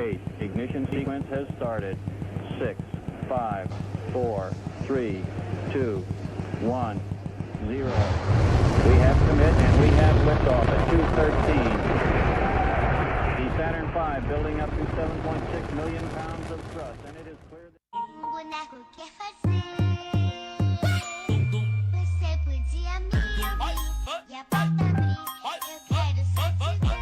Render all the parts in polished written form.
8. Ignition sequence has started. 6, 5, 4, 3, 2, 1, 0. We have commit and we have liftoff at 2:13. The Saturn V building up to 7.6 million pounds of thrust, and it is clear that... Boneco quer fazer. Você podia me ouvir e a porta abrir. Eu quero só te ver.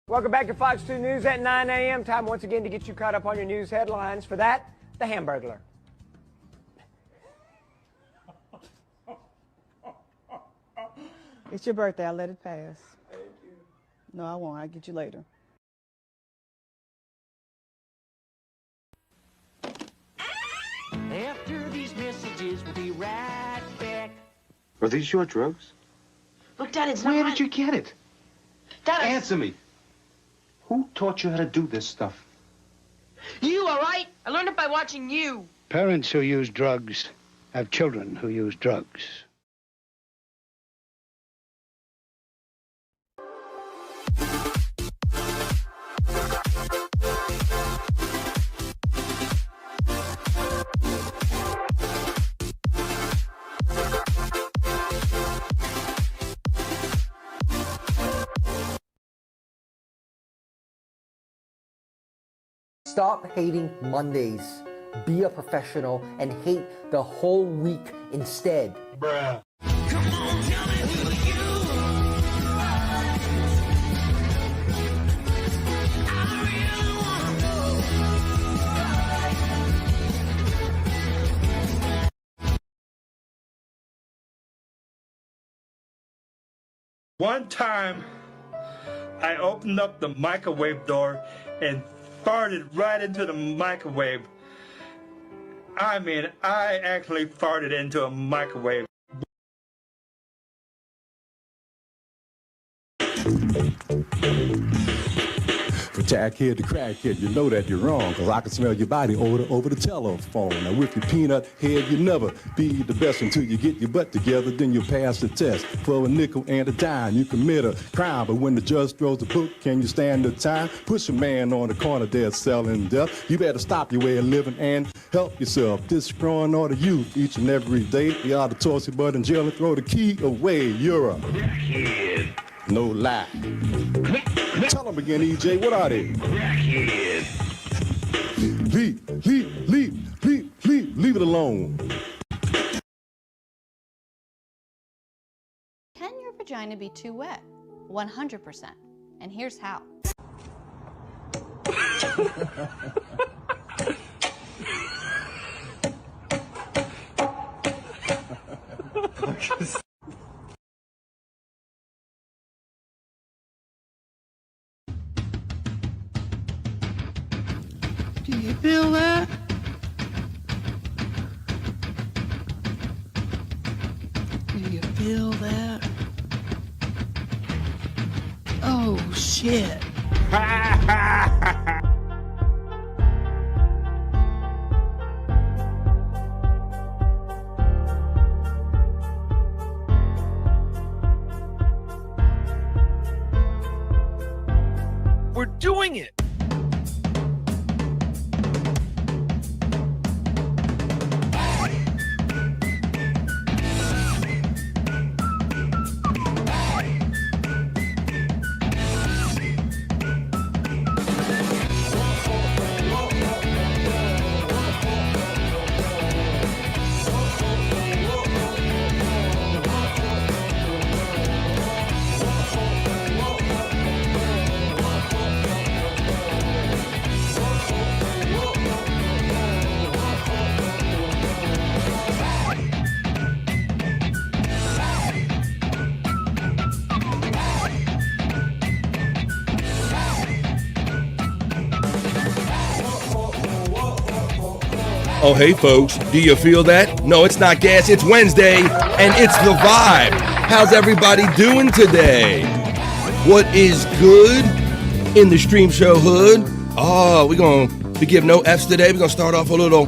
Welcome back to Fox 2 News at 9 a.m. Time once again to get you caught up on your news headlines. For that, the Hamburglar. It's your birthday. I'll let it pass. Thank you. No, I won't. I'll get you later. After these messages, we'll be right back. Are these your drugs? Look, Dad, it's Where not... did you get it? Dad, Answer me. Who taught you how to do this stuff? You, all right? I learned it by watching you. Parents who use drugs have children who use drugs. Stop hating Mondays. Be a professional and hate the whole week instead. Bruh. Come on, tell me who you are. I really wanna know. One time, I opened up the microwave door and farted right into the microwave. I mean, I actually farted into a microwave. For Jackhead to crackhead, you know that you're wrong, cause I can smell your body odor over the telephone. Now with your peanut head, you never be the best until you get your butt together, then you pass the test. For a nickel and a dime, you commit a crime, but when the judge throws the book, can you stand the time? Push a man on the corner there selling death. You better stop your way of living and help yourself. Destroying all the youth each and every day. You ought to toss your butt in jail and throw the key away. You're a crackhead. No lie. Tell them again, EJ, what are they? Crackhead. Leave it alone. Can your vagina be too wet? 100%. And here's how. Do you feel that? Do you feel that? Oh, shit. We're doing it. Oh, hey, folks, do you feel that? No, it's not gas, it's Wednesday, and it's the vibe. How's everybody doing today? What is good in the stream show hood? Oh, we're going to give no F's today. We're going to start off a little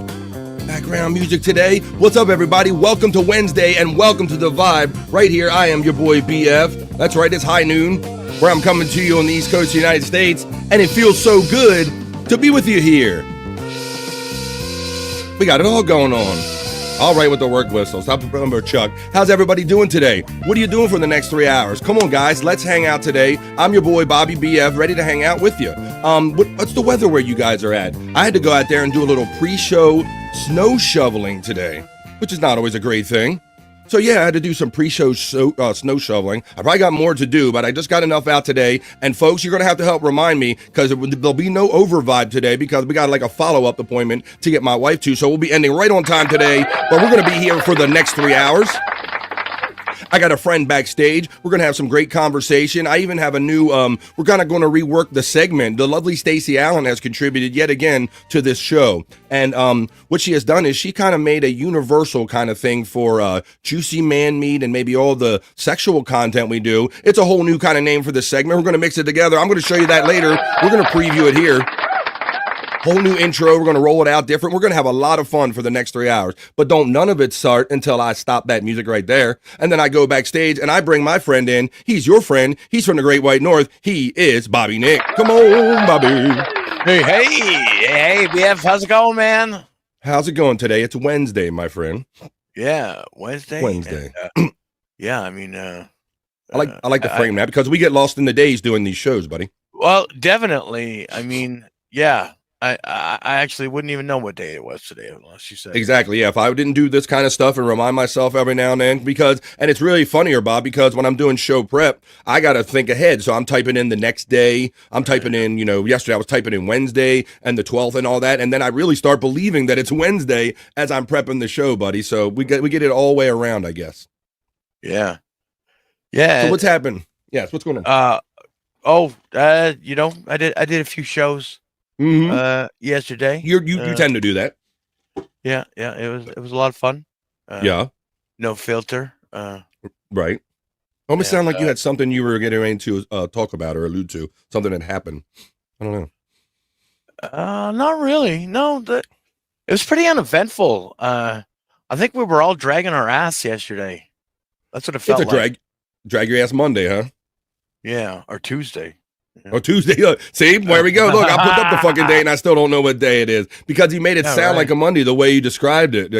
background music today. What's up, everybody? Welcome to Wednesday and welcome to The Vibe. Right here, I am your boy BF. That's right, it's high noon, where I'm coming to you on the East Coast of the United States, and it feels so good to be with you here. We got it all going on. All right with the work whistle. Stop the number, Chuck. How's everybody doing today? What are you doing for the next 3 hours? Come on, guys. Let's hang out today. I'm your boy, Bobby BF, ready to hang out with you. What's the weather where you guys are at? I had to go out there and do a little pre-show snow shoveling today, which is not always a great thing. So yeah, I had to do some pre-show snow shoveling. I probably got more to do, but I just got enough out today. And folks, you're going to have to help remind me because there'll be no over vibe today because we got like a follow-up appointment to get my wife to. So we'll be ending right on time today, but we're going to be here for the next 3 hours. I got a friend backstage. We're going to have some great conversation. I even have a new, we're kind of going to rework the segment. The lovely Stacey Allen has contributed yet again to this show. And what she has done is she kind of made a universal kind of thing for juicy man meat and maybe all the sexual content we do. It's a whole new kind of name for this segment. We're going to mix it together. I'm going to show you that later. We're going to preview it here. Whole new intro. We're going to roll it out different. We're going to have a lot of fun for the next 3 hours. But don't none of it start until I stop that music right there. And then I go backstage and I bring my friend in. He's your friend. He's from the Great White North. He is Bobby Nick. Come on, Bobby. Hey, BF. How's it going, man? How's it going today? It's Wednesday, my friend. Yeah, Wednesday. And, yeah, I mean, I like to frame that because we get lost in the days doing these shows, buddy. Well, definitely. I mean, yeah. I actually wouldn't even know what day it was today unless you said exactly. Yeah, if I didn't do this kind of stuff and remind myself every now and then, and it's really funnier, Bob, because when I'm doing show prep, I got to think ahead. So I'm typing in the next day. I'm typing in, yesterday I was typing in Wednesday and the 12th and all that, and then I really start believing that it's Wednesday as I'm prepping the show, buddy. So we get it all the way around, I guess. Yeah. So what's happened? Yes, what's going on? I did a few shows. Yesterday. You tend to do that. Yeah, it was a lot of fun. Yeah. No filter. Right. Almost sound like you had something you were getting ready to talk about or allude to. Something that happened. I don't know. Not really. No, it was pretty uneventful. I think we were all dragging our ass yesterday. That's what it felt like. Drag your ass Monday, huh? Yeah, or Tuesday. Oh, Tuesday. See, where we go. Look, I put up the fucking day and I still don't know what day it is because he made it sound like a Monday the way you described it.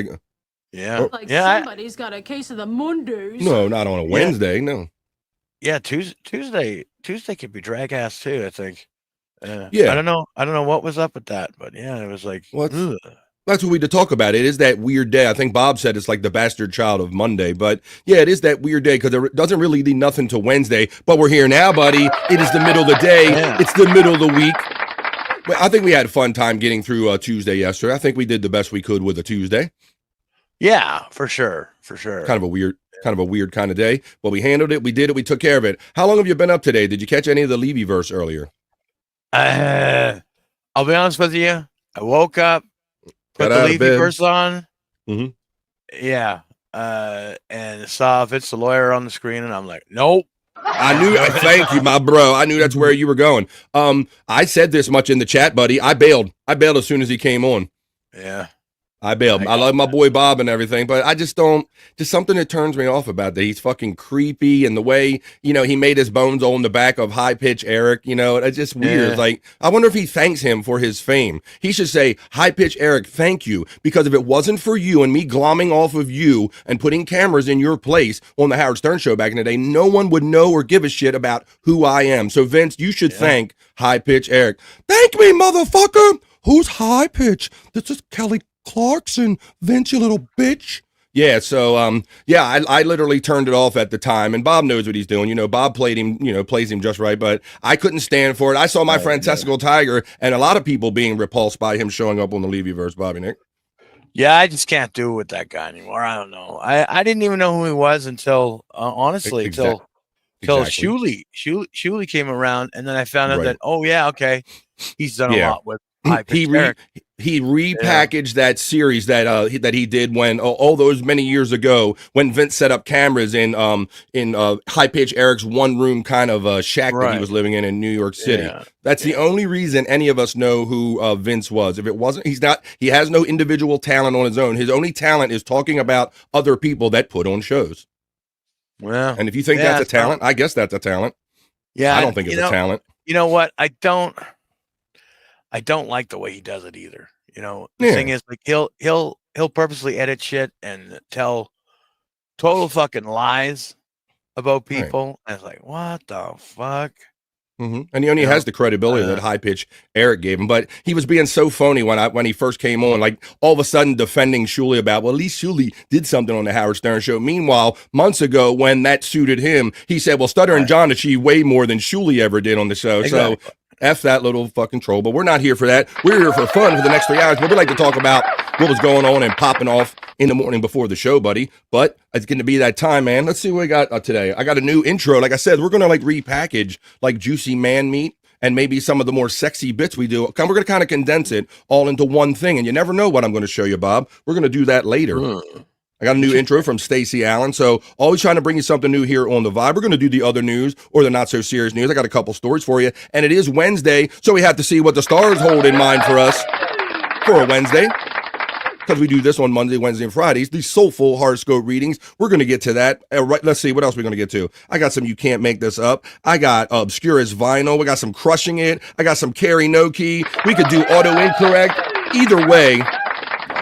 Yeah. Somebody's got a case of the Mondays. No, not on a Wednesday. No. Yeah, Tuesday could be drag ass too, I think. Yeah. I don't know what was up with that, but yeah, it was like that's what we to talk about. It is that weird day. I think Bob said it's like the bastard child of Monday, but yeah, it is that weird day because it doesn't really lead nothing to Wednesday, but we're here now, buddy. It is the middle of the day. Yeah. It's the middle of the week. But I think we had a fun time getting through Tuesday yesterday. I think we did the best we could with a Tuesday. Yeah, for sure. Kind of a weird kind of day, but we handled it. We did it. We took care of it. How long have you been up today? Did you catch any of the Levy verse earlier? I'll be honest with you. I woke up. Put the Levy verse on. Mm-hmm. Yeah. And saw Vince the lawyer on the screen, and I'm like, nope. I knew. Thank you, my bro. I knew that's where you were going. I said this much in the chat, buddy. I bailed as soon as he came on. Yeah. I bailed. I love my boy Bob and everything, but I just don't. Just something that turns me off about that. He's fucking creepy, and the way he made his bones on the back of High Pitch Eric. It's just weird. Yeah. Like I wonder if he thanks him for his fame. He should say, "High Pitch Eric, thank you," because if it wasn't for you and me glomming off of you and putting cameras in your place on the Howard Stern show back in the day, no one would know or give a shit about who I am. So Vince, you should thank High Pitch Eric. Thank me, motherfucker. Who's High Pitch? This is Kelly Clarkson, Vince, you little bitch. Yeah, so I literally turned it off at the time, and Bob knows what he's doing. Bob plays him just right, but I couldn't stand for it. I saw my friend Testicle Tiger and a lot of people being repulsed by him showing up on the Levy-verse, Bobby Nick. Yeah, I just can't do it with that guy anymore. I don't know. I didn't even know who he was until honestly until Shuley came around, and then I found out that he's done a lot with High Pitch Eric. he repackaged that series that he did when all those many years ago when Vince set up cameras in High Pitch Eric's one room kind of shack that he was living in New York City. That's the only reason any of us know who Vince was. If it wasn't, he has no individual talent on his own. His only talent is talking about other people that put on shows. Well, and if you think that's a talent, I guess that's a talent. Yeah, I don't think it's a talent. You know what? I don't like the way he does it either. You know, the thing is, like, he'll purposely edit shit and tell total fucking lies about people. And it's like, what the fuck? And he only has the credibility that High Pitch Eric gave him, but he was being so phony when he first came on, like all of a sudden defending Shuley about, well, at least Shuley did something on the Howard Stern show. Meanwhile, months ago when that suited him, he said, well, Stutter and John achieved way more than Shuley ever did on the show. Exactly. So F that little fucking troll, but we're not here for that. We're here for fun for the next 3 hours, but we'd like to talk about what was going on and popping off in the morning before the show, buddy. But it's going to be that time, man. Let's see what we got today. I got a new intro. Like I said, we're going to like repackage like juicy man meat and maybe some of the more sexy bits we do. We're going to kind of condense it all into one thing, and you never know what I'm going to show you, Bob. We're going to do that later. I got a new intro from Stacey Allen. So always trying to bring you something new here on The Vibe. We're going to do the other news or the not so serious news. I got a couple stories for you. And it is Wednesday, so we have to see what the stars hold in mind for us for a Wednesday. Because we do this on Monday, Wednesday, and Fridays. These Soulful Horoscope Readings. We're going to get to that. Right, let's see. What else we're going to get to? I got some You Can't Make This Up. I got Obscure as Vinyl. We got some Crushing It. I got some Carry No Key. We could do Auto Incorrect. Either way,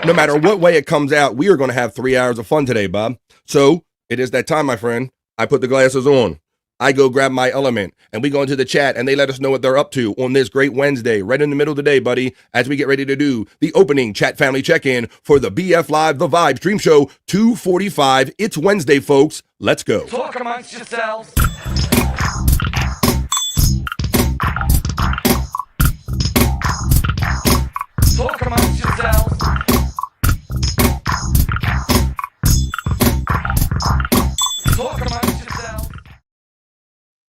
no matter what way it comes out, we are going to have 3 hours of fun today, Bob. So it is that time, my friend. I put the glasses on. I go grab my element, and we go into the chat, and they let us know what they're up to on this great Wednesday, right in the middle of the day, buddy, as we get ready to do the opening chat family check-in for the BF Live The Vibe Stream Show 245. It's Wednesday, folks. Let's go. Talk amongst yourselves. Talk amongst yourselves. Talk amongst yourselves.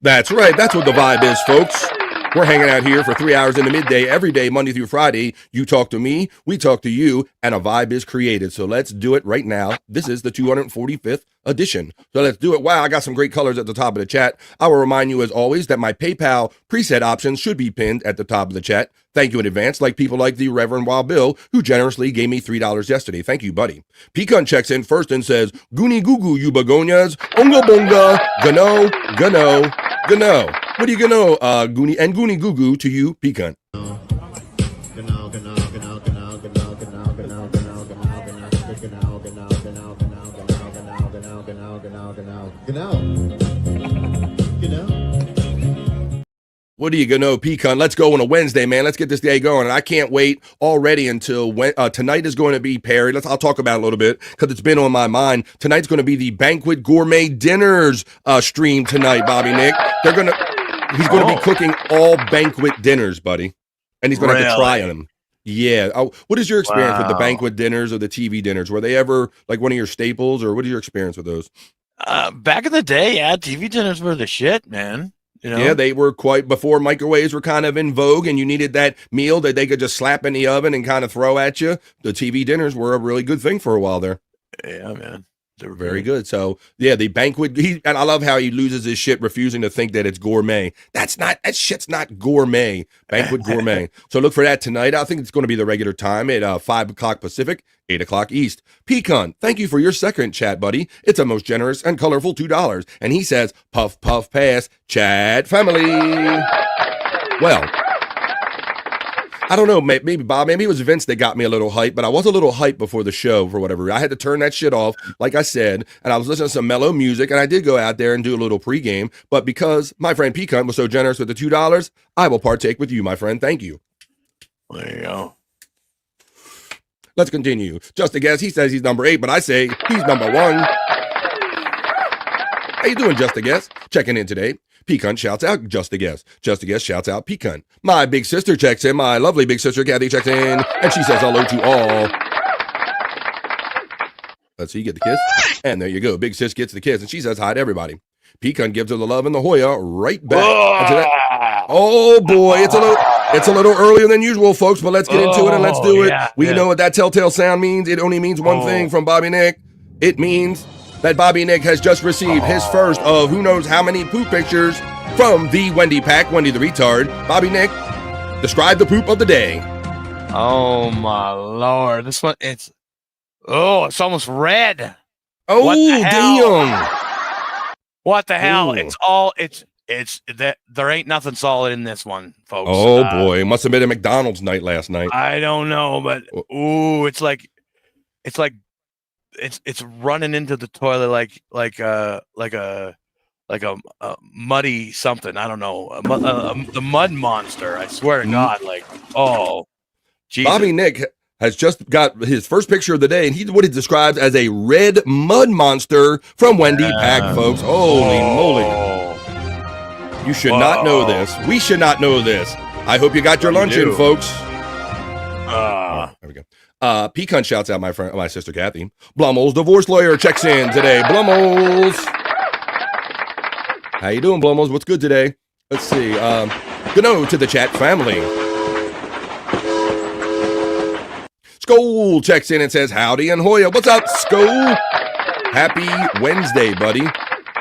That's right. That's what the vibe is, folks. We're hanging out here for 3 hours in the midday every day, Monday through Friday. You talk to me, we talk to you, and a vibe is created. So let's do it right now. This is the 245th edition. So let's do it. Wow, I got some great colors at the top of the chat. I will remind you, as always, that my PayPal preset options should be pinned at the top of the chat. Thank you in advance, like people like the Reverend Wild Bill, who generously gave me $3 yesterday. Thank you, buddy. Pecan checks in first and says, Goonie goo goo, you begonias, unga bunga, gano, gano, gano. What do you gano, Goonie, and Goonie goo goo to you, Pecan. What do you gonna know, Pecan? Let's go on a Wednesday, man. Let's get this day going. And I can't wait already until tonight is going to be Perry. I'll talk about it a little bit because it's been on my mind. Tonight's going to be the Banquet Gourmet Dinners stream tonight, Bobby Nick. He's going to be cooking all banquet dinners, buddy. And he's going to have to try them. Yeah. What is your experience with the banquet dinners or the TV dinners? Were they ever like one of your staples, or what is your experience with those? Back in the day, yeah, TV dinners were the shit, man. You know? Yeah, they were quite before microwaves were kind of in vogue, and you needed that meal that they could just slap in the oven and kind of throw at you. The TV dinners were a really good thing for a while there. Yeah, man. They were very good. So, yeah, the banquet, and I love how he loses his shit refusing to think that it's gourmet. That shit's not gourmet. Banquet Gourmet. So look for that tonight. I think it's going to be the regular time at 5 o'clock Pacific, 8 o'clock East. Pecan, thank you for your second chat, buddy. It's a most generous and colorful $2. And he says, puff, puff, pass, chat family. Well, I don't know, maybe Bob, maybe it was Vince that got me a little hype, but I was a little hype before the show for whatever. I had to turn that shit off, like I said, and I was listening to some mellow music, and I did go out there and do a little pregame, but because my friend Pecan was so generous with the $2, I will partake with you, my friend. Thank you. There you go. Let's continue. Just a guess, he says he's number 8, but I say he's number 1. How you doing, Just a Guess? Checking in today. Pecan shouts out Just a Guess. Just a Guess shouts out Pecan. My big sister checks in. My lovely big sister Kathy checks in, and she says hello to all. Let's see, you get the kiss. And there you go. Big sis gets the kiss, and she says hi to everybody. Pecan gives her the love and the Hoya right back. Oh boy, it's a little. It's a little earlier than usual, folks, but let's get into it and let's do it. Yeah, We know what that telltale sound means. It only means one thing from Bobby Nick. It means that Bobby Nick has just received his first of who knows how many poop pictures from the Wendy Pack, Wendy the Retard. Bobby Nick, describe the poop of the day. Oh my Lord. This one, it's almost red. Oh, What the hell? damn. What the hell? Ooh. It's that there ain't nothing solid in this one, folks. Oh boy, must have been a McDonald's night last night. I don't know, but it's running into the toilet like a muddy something. I don't know. The mud monster. I swear to God. Like, oh, Jesus. Bobby Nick has just got his first picture of the day, and he's what he describes as a red mud monster from Wendy Pack, folks. Holy moly. You should not know this. We should not know this. I hope you got your lunch in, folks. There we go. Pecan shouts out my sister Kathy. Blummel's divorce lawyer checks in today. Blummel's. How you doing, Blummel's? What's good today? Let's see. Good to the chat family. Skull checks in and says, howdy and Hoya. What's up, Skull? Happy Wednesday, buddy.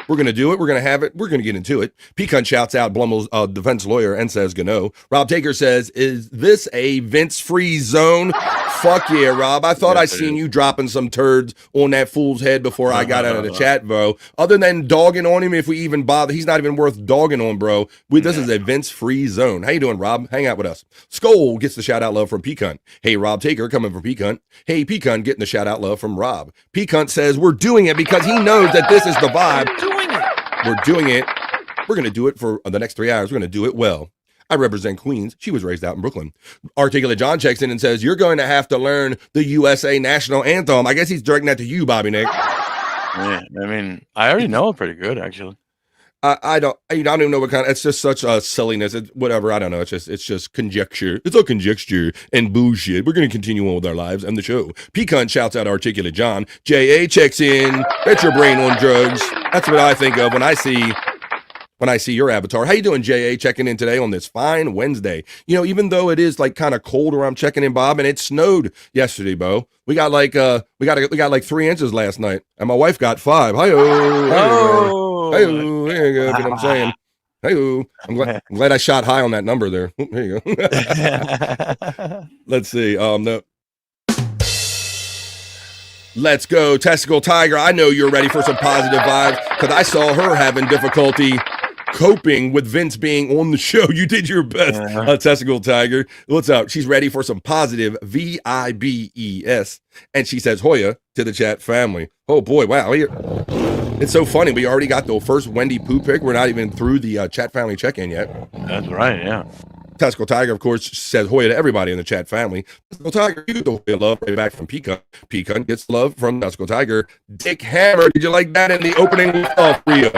We're going to do it. We're going to have it. We're going to get into it. Pecan shouts out Blummel's defense lawyer and says, Gano. Rob Taker says, is this a Vince-free zone? Fuck yeah, Rob. I thought I seen you dropping some turds on that fool's head before I got out of the chat, bro. Other than dogging on him, if we even bother, he's not even worth dogging on, bro. This is a Vince-free zone. How you doing, Rob? Hang out with us. Skull gets the shout-out love from Pecan. Hey, Rob Taker, coming from Pecan. Hey, Pecan, getting the shout-out love from Rob. Pecan says, we're doing it because he knows that this is the vibe. We're doing it. We're going to do it for the next 3 hours. We're going to do it well. I represent Queens. She was raised out in Brooklyn. Articulate John checks in and says, you're going to have to learn the USA national anthem. I guess he's directing that to you, Bobby Nick. Yeah, I mean, I already know it pretty good, actually. I don't even know what kind. It's just such a silliness. It's whatever. I don't know. It's just conjecture. It's all conjecture and bullshit. We're going to continue on with our lives and the show. Pecan shouts out Articulate John. J.A. checks in. Get your brain on drugs. That's what I think of when I see your avatar. How you doing, J.A.? Checking in today on this fine Wednesday. You know, even though it is like kind of cold where I'm checking in, Bob, and it snowed yesterday, Bo. We got like 3 inches last night, and my wife got 5. Hi-yo. Hey-yo. There you go. You know what I'm saying? Hey-yo. I'm glad I shot high on that number there. There you go. Let's see. Let's go, Testicle Tiger. I know you're ready for some positive vibes because I saw her having difficulty coping with Vince being on the show. You did your best, Testicle Tiger. What's up? She's ready for some positive VIBES. And she says, Hoya to the chat family. Oh boy, wow. It's so funny. We already got the first Wendy poo pick. We're not even through the chat family check-in yet. That's right, yeah. Testicle Tiger, of course, says Hoya to everybody in the chat family. Testicle Tiger, you get the Hoya love right back from Pecan. Pecan gets love from Testicle Tiger. Dick Hammer, did you like that in the opening of Rio?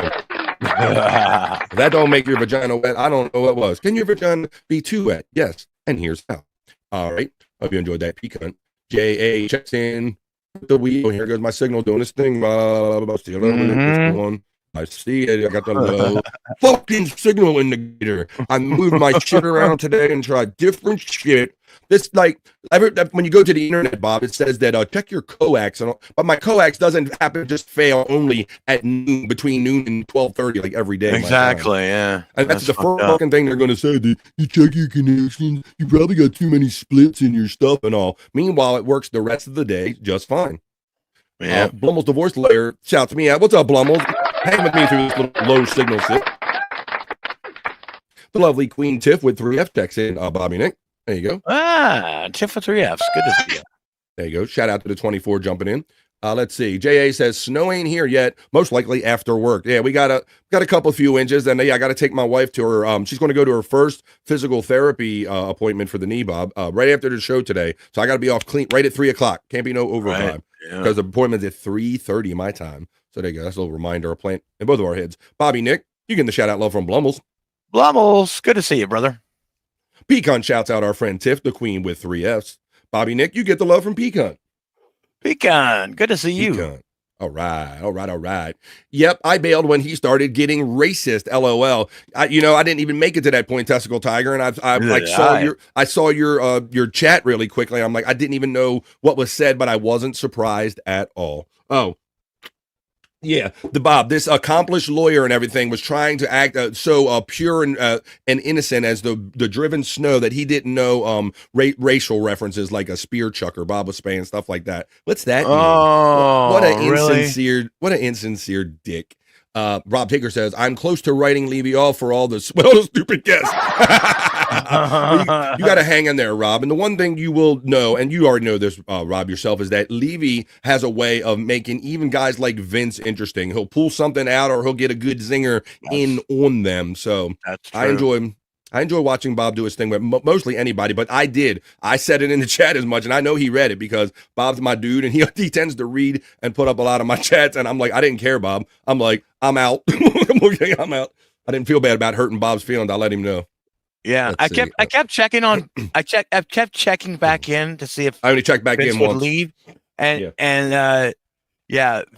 That don't make your vagina wet. I don't know what was. Can your vagina be too wet? Yes. And here's how. All right. Hope you enjoyed that, Pecan. J.A. checks in with the wheel. Here goes my signal doing this thing. See a little bit of this one. I see it. I got the low fucking signal indicator. I moved my shit around today and tried different shit. This when you go to the internet, Bob, it says that check your coax, but my coax doesn't happen to just fail only at noon, between noon and 12:30, like every day. Exactly, yeah. And that's the first fucking thing they're going to say. That you check your connections. You probably got too many splits in your stuff and all. Meanwhile, it works the rest of the day just fine. Yeah. Blummel's divorce lawyer shouts me out. What's up, Blummel? Hang with me through this little low signal sit. The lovely Queen Tiff with 3F checks in. Bobby Nick. There you go. Tiff with 3Fs. Good to see you. There you go. Shout out to the 24 jumping in. Let's see. JA says snow ain't here yet. Most likely after work. Yeah, we got a couple few inches, and I got to take my wife to her. She's going to go to her first physical therapy appointment for the knee, Bob, right after the show today. So I got to be off clean right at 3:00. Can't be no overtime because the appointment's at 3:30 my time. So there you go. That's a little reminder of plant in both of our heads. Bobby Nick, you getting the shout out love from Blummel's. Blummel's, good to see you, brother. Pecan shouts out our friend Tiff, the queen with 3 Fs. Bobby Nick, you get the love from Pecan. Pecan, good to see you. All right. Yep, I bailed when he started getting racist. LOL. I didn't even make it to that point, Testicle Tiger, and I saw your chat really quickly. I'm like, I didn't even know what was said, but I wasn't surprised at all. Oh. Yeah, this accomplished lawyer and everything was trying to act so pure and innocent as the driven snow that he didn't know racial references like a spear chucker. Bob was saying stuff like that. What's that mean? What an insincere dick. Rob Taker says, I'm close to writing Levy off for all the stupid guests. You got to hang in there, Rob. And the one thing you will know, and you already know this, Rob, yourself, is that Levy has a way of making even guys like Vince interesting. He'll pull something out or he'll get a good zinger on them. So I enjoy watching Bob do his thing with mostly anybody, but I said it in the chat as much, and I know he read it because Bob's my dude, and he tends to read and put up a lot of my chats, and I'm like, I didn't care, Bob. I'm like, I'm out. I'm out. I didn't feel bad about hurting Bob's feelings. I let him know. Yeah, I kept checking on. I kept checking back in to see if I only checked back Vince in would once. leave,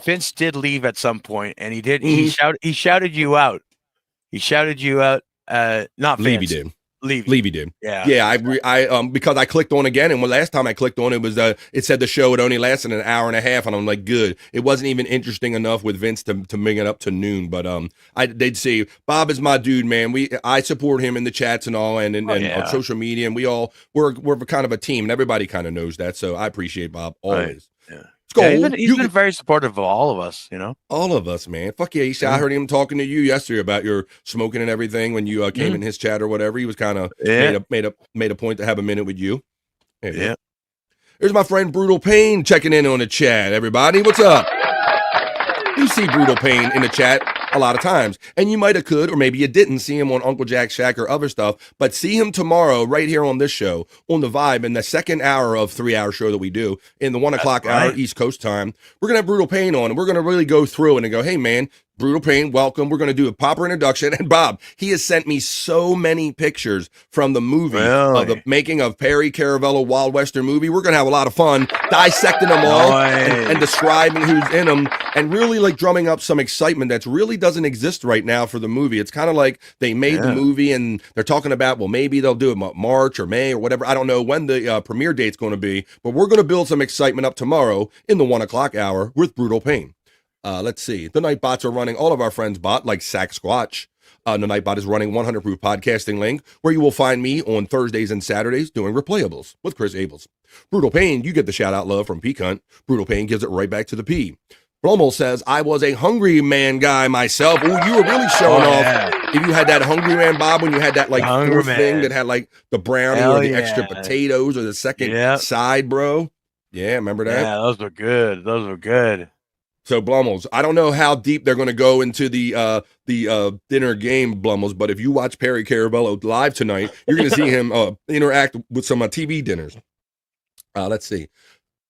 Vince did leave at some point, and he did. Mm-hmm. He shouted you out. Not Vince. Levy did. Levy did. Yeah. I because I clicked on again, and last time I clicked on it was it said the show had only lasted an hour and a half, and I'm like, good. It wasn't even interesting enough with Vince to bring it up to noon. But they'd say Bob is my dude, man. I support him in the chats and all, and on social media, and we're kind of a team, and everybody kind of knows that. So I appreciate Bob always. Right. He's been very supportive of all of us, all of us, man. Fuck yeah. I heard him talking to you yesterday about your smoking and everything when you came in his chat or whatever. He was kind of made a point to have a minute with you. Yeah. There's my friend Brutal Pain checking in on the chat. Everybody, what's up? You see Brutal Pain in the chat a lot of times, and you might have could, or maybe you didn't see him on Uncle Jack Shack or other stuff, but see him tomorrow right here on this show on The Vibe in the second hour of 3-hour show that we do in the 1 o'clock hour East Coast time. We're going to have Brutal Pain on, and we're going to really go through it and go, hey man, Brutal Pain, welcome. We're going to do a proper introduction. And Bob, he has sent me so many pictures from the movie, of the making of Perry Caravello Wild Western movie. We're going to have a lot of fun dissecting them all and describing who's in them and really like drumming up some excitement that really doesn't exist right now for the movie. It's kind of like they made the movie and they're talking about, well, maybe they'll do it March or May or whatever. I don't know when the premiere date's going to be, but we're going to build some excitement up tomorrow in the 1 o'clock hour with Brutal Pain. Let's see. The Nightbots are running all of our friends' bot, like Sack Squatch. The Nightbot is running 100 Proof Podcasting Link, where you will find me on Thursdays and Saturdays doing replayables with Chris Abels. Brutal Pain, you get the shout-out love from P Cunt. Brutal Pain gives it right back to the P. Blommel says, I was a hungry man guy myself. Oh, you were really showing off. If you had that hungry man, Bob, when you had that like fourth thing that had like the brownie or the extra potatoes or the second side, bro. Yeah, remember that? Yeah, those were good. So Blummels, I don't know how deep they're going to go into the dinner game, Blummels, but if you watch Perry Caravello live tonight, you're going to see him interact with some TV dinners. Let's see.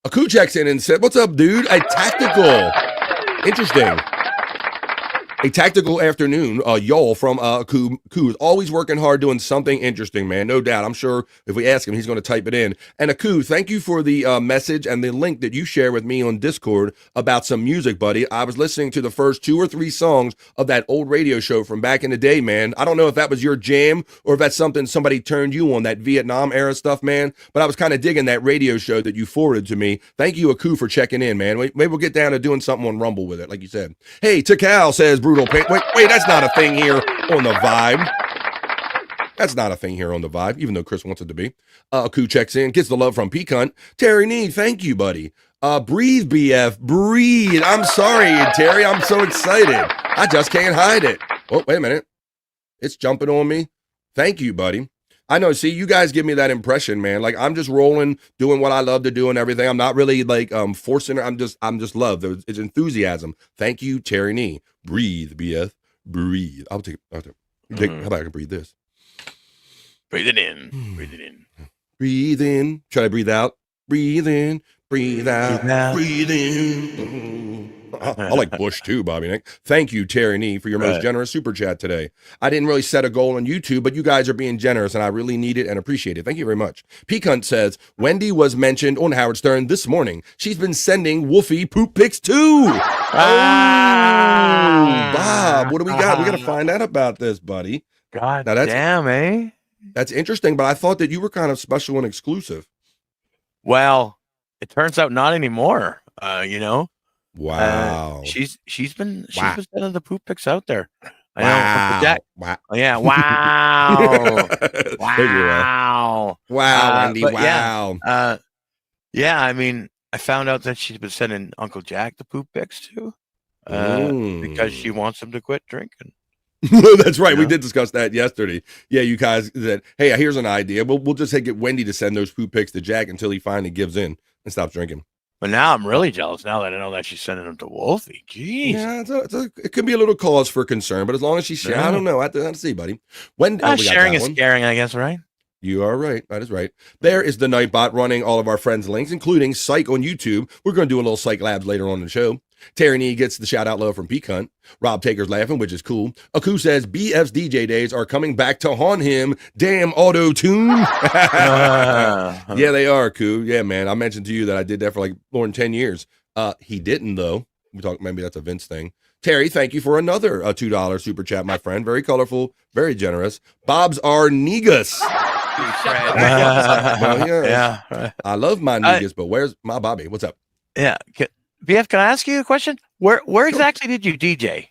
Aku checks in and said, "What's up, dude? A tactical, interesting." A tactical afternoon, y'all from Aku is always working hard doing something interesting, man. No doubt. I'm sure if we ask him, he's going to type it in. And Aku, thank you for the message and the link that you share with me on Discord about some music, buddy. I was listening to the first 2 or 3 songs of that old radio show from back in the day, man. I don't know if that was your jam or if that's something somebody turned you on, that Vietnam era stuff, man. But I was kind of digging that radio show that you forwarded to me. Thank you, Aku, for checking in, man. Maybe we'll get down to doing something on Rumble with it, like you said. Hey, Takal says, Brutal Pain. Wait, that's not a thing here on the Vibe. That's not a thing here on the Vibe, even though Chris wants it to be. Aku checks in, gets the love from P-Cunt. Terry Nee, thank you, buddy. Breathe, BF, breathe. I'm sorry, Terry. I'm so excited. I just can't hide it. Oh, wait a minute. It's jumping on me. Thank you, buddy. I know. See, you guys give me that impression, man. Like I'm just rolling, doing what I love to do and everything. I'm not really like forcing it. I'm just love. It's enthusiasm. Thank you, Terry Nee. Breathe, BF. Breathe. I'll take. How about I can breathe this? Breathe it in. Breathe it in. Breathe in. Should I breathe out? Breathe in. Breathe out. Breathe in. I like Bush too, Bobby Nick. Thank you, Terry Nee, for your most generous super chat today. I didn't really set a goal on YouTube, but you guys are being generous, and I really need it and appreciate it. Thank you very much. Peacunt says, Wendy was mentioned on Howard Stern this morning. She's been sending Wolfie poop pics too. Bob, what do we got? We got to find out about this, buddy. God damn, eh? That's interesting, but I thought that you were kind of special and exclusive. Well, it turns out not anymore. You know. Wow. She's been sending the poop pics out there. I Wow. know. Wow. Yeah. Wow. Wow. Wow, Wendy. But Wow. Yeah. I mean, I found out that she's been sending Uncle Jack the poop pics too, because she wants him to quit drinking. That's right. We did discuss that yesterday. Yeah, you guys said, hey, here's an idea. We'll just get Wendy to send those poop pics to Jack until he finally gives in and stops drinking. But now I'm really jealous now that I know that she's sending them to Wolfie. Jeez. Yeah, it could be a little cause for concern, but as long as she's sharing, I don't know. I have to see, buddy. When sharing is caring, I guess, right? You are right. That is right. There is the Nightbot running all of our friends' links, including Psych on YouTube. We're going to do a little Psych Labs later on in the show. Terry Nee gets the shout out love from Peacunt. Rob Taker's laughing, which is cool. Aku says BF's DJ days are coming back to haunt him. Damn auto tune. Yeah, they are, Aku. Yeah, man. I mentioned to you that I did that for like more than 10 years. He didn't, though. We talk, maybe that's a Vince thing. Terry, thank you for another $2 super chat, my friend. Very colorful, very generous. Bob's are Negus. Well, yeah. I love my Negus, but where's my Bobby? What's up? Yeah. BF, can I ask you a question? Where exactly did you DJ?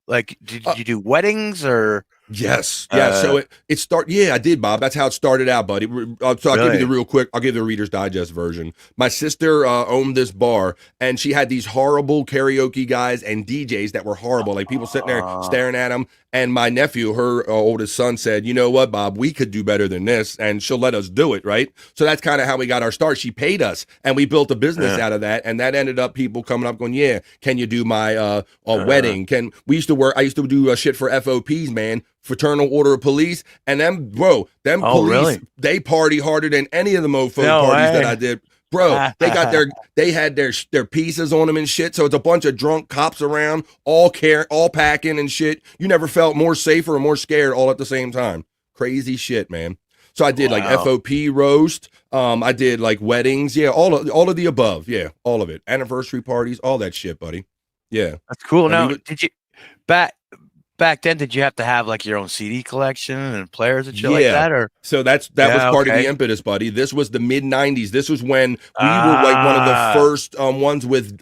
Like, did you do weddings or? Yes. Yeah. So it started. Yeah, I did, Bob. That's how it started out, buddy. So I'll give you the real quick. I'll give the Reader's Digest version. My sister owned this bar, and she had these horrible karaoke guys and DJs that were horrible. Like people sitting there staring at them. And my nephew, her oldest son, said, "You know what, Bob? We could do better than this, and she'll let us do it, right?" So that's kind of how we got our start. She paid us, and we built a business out of that. And that ended up people coming up going, "Yeah, can you do my wedding? We used to work. I used to do shit for FOPs, man." Fraternal Order of Police, and them police, really? They party harder than any of the mofo parties that I did. Bro, they had their pieces on them and shit. So it's a bunch of drunk cops around, all packing and shit. You never felt more safer or more scared all at the same time. Crazy shit, man. So I did like FOP roast. I did like weddings. Yeah, all of the above. Yeah, all of it. Anniversary parties, all that shit, buddy. Yeah, that's cool. Now, did you back then, did you have to have like your own CD collection and players and shit like that? Or so that was part of the impetus, buddy. This was the mid '90s. This was when we were like one of the first ones with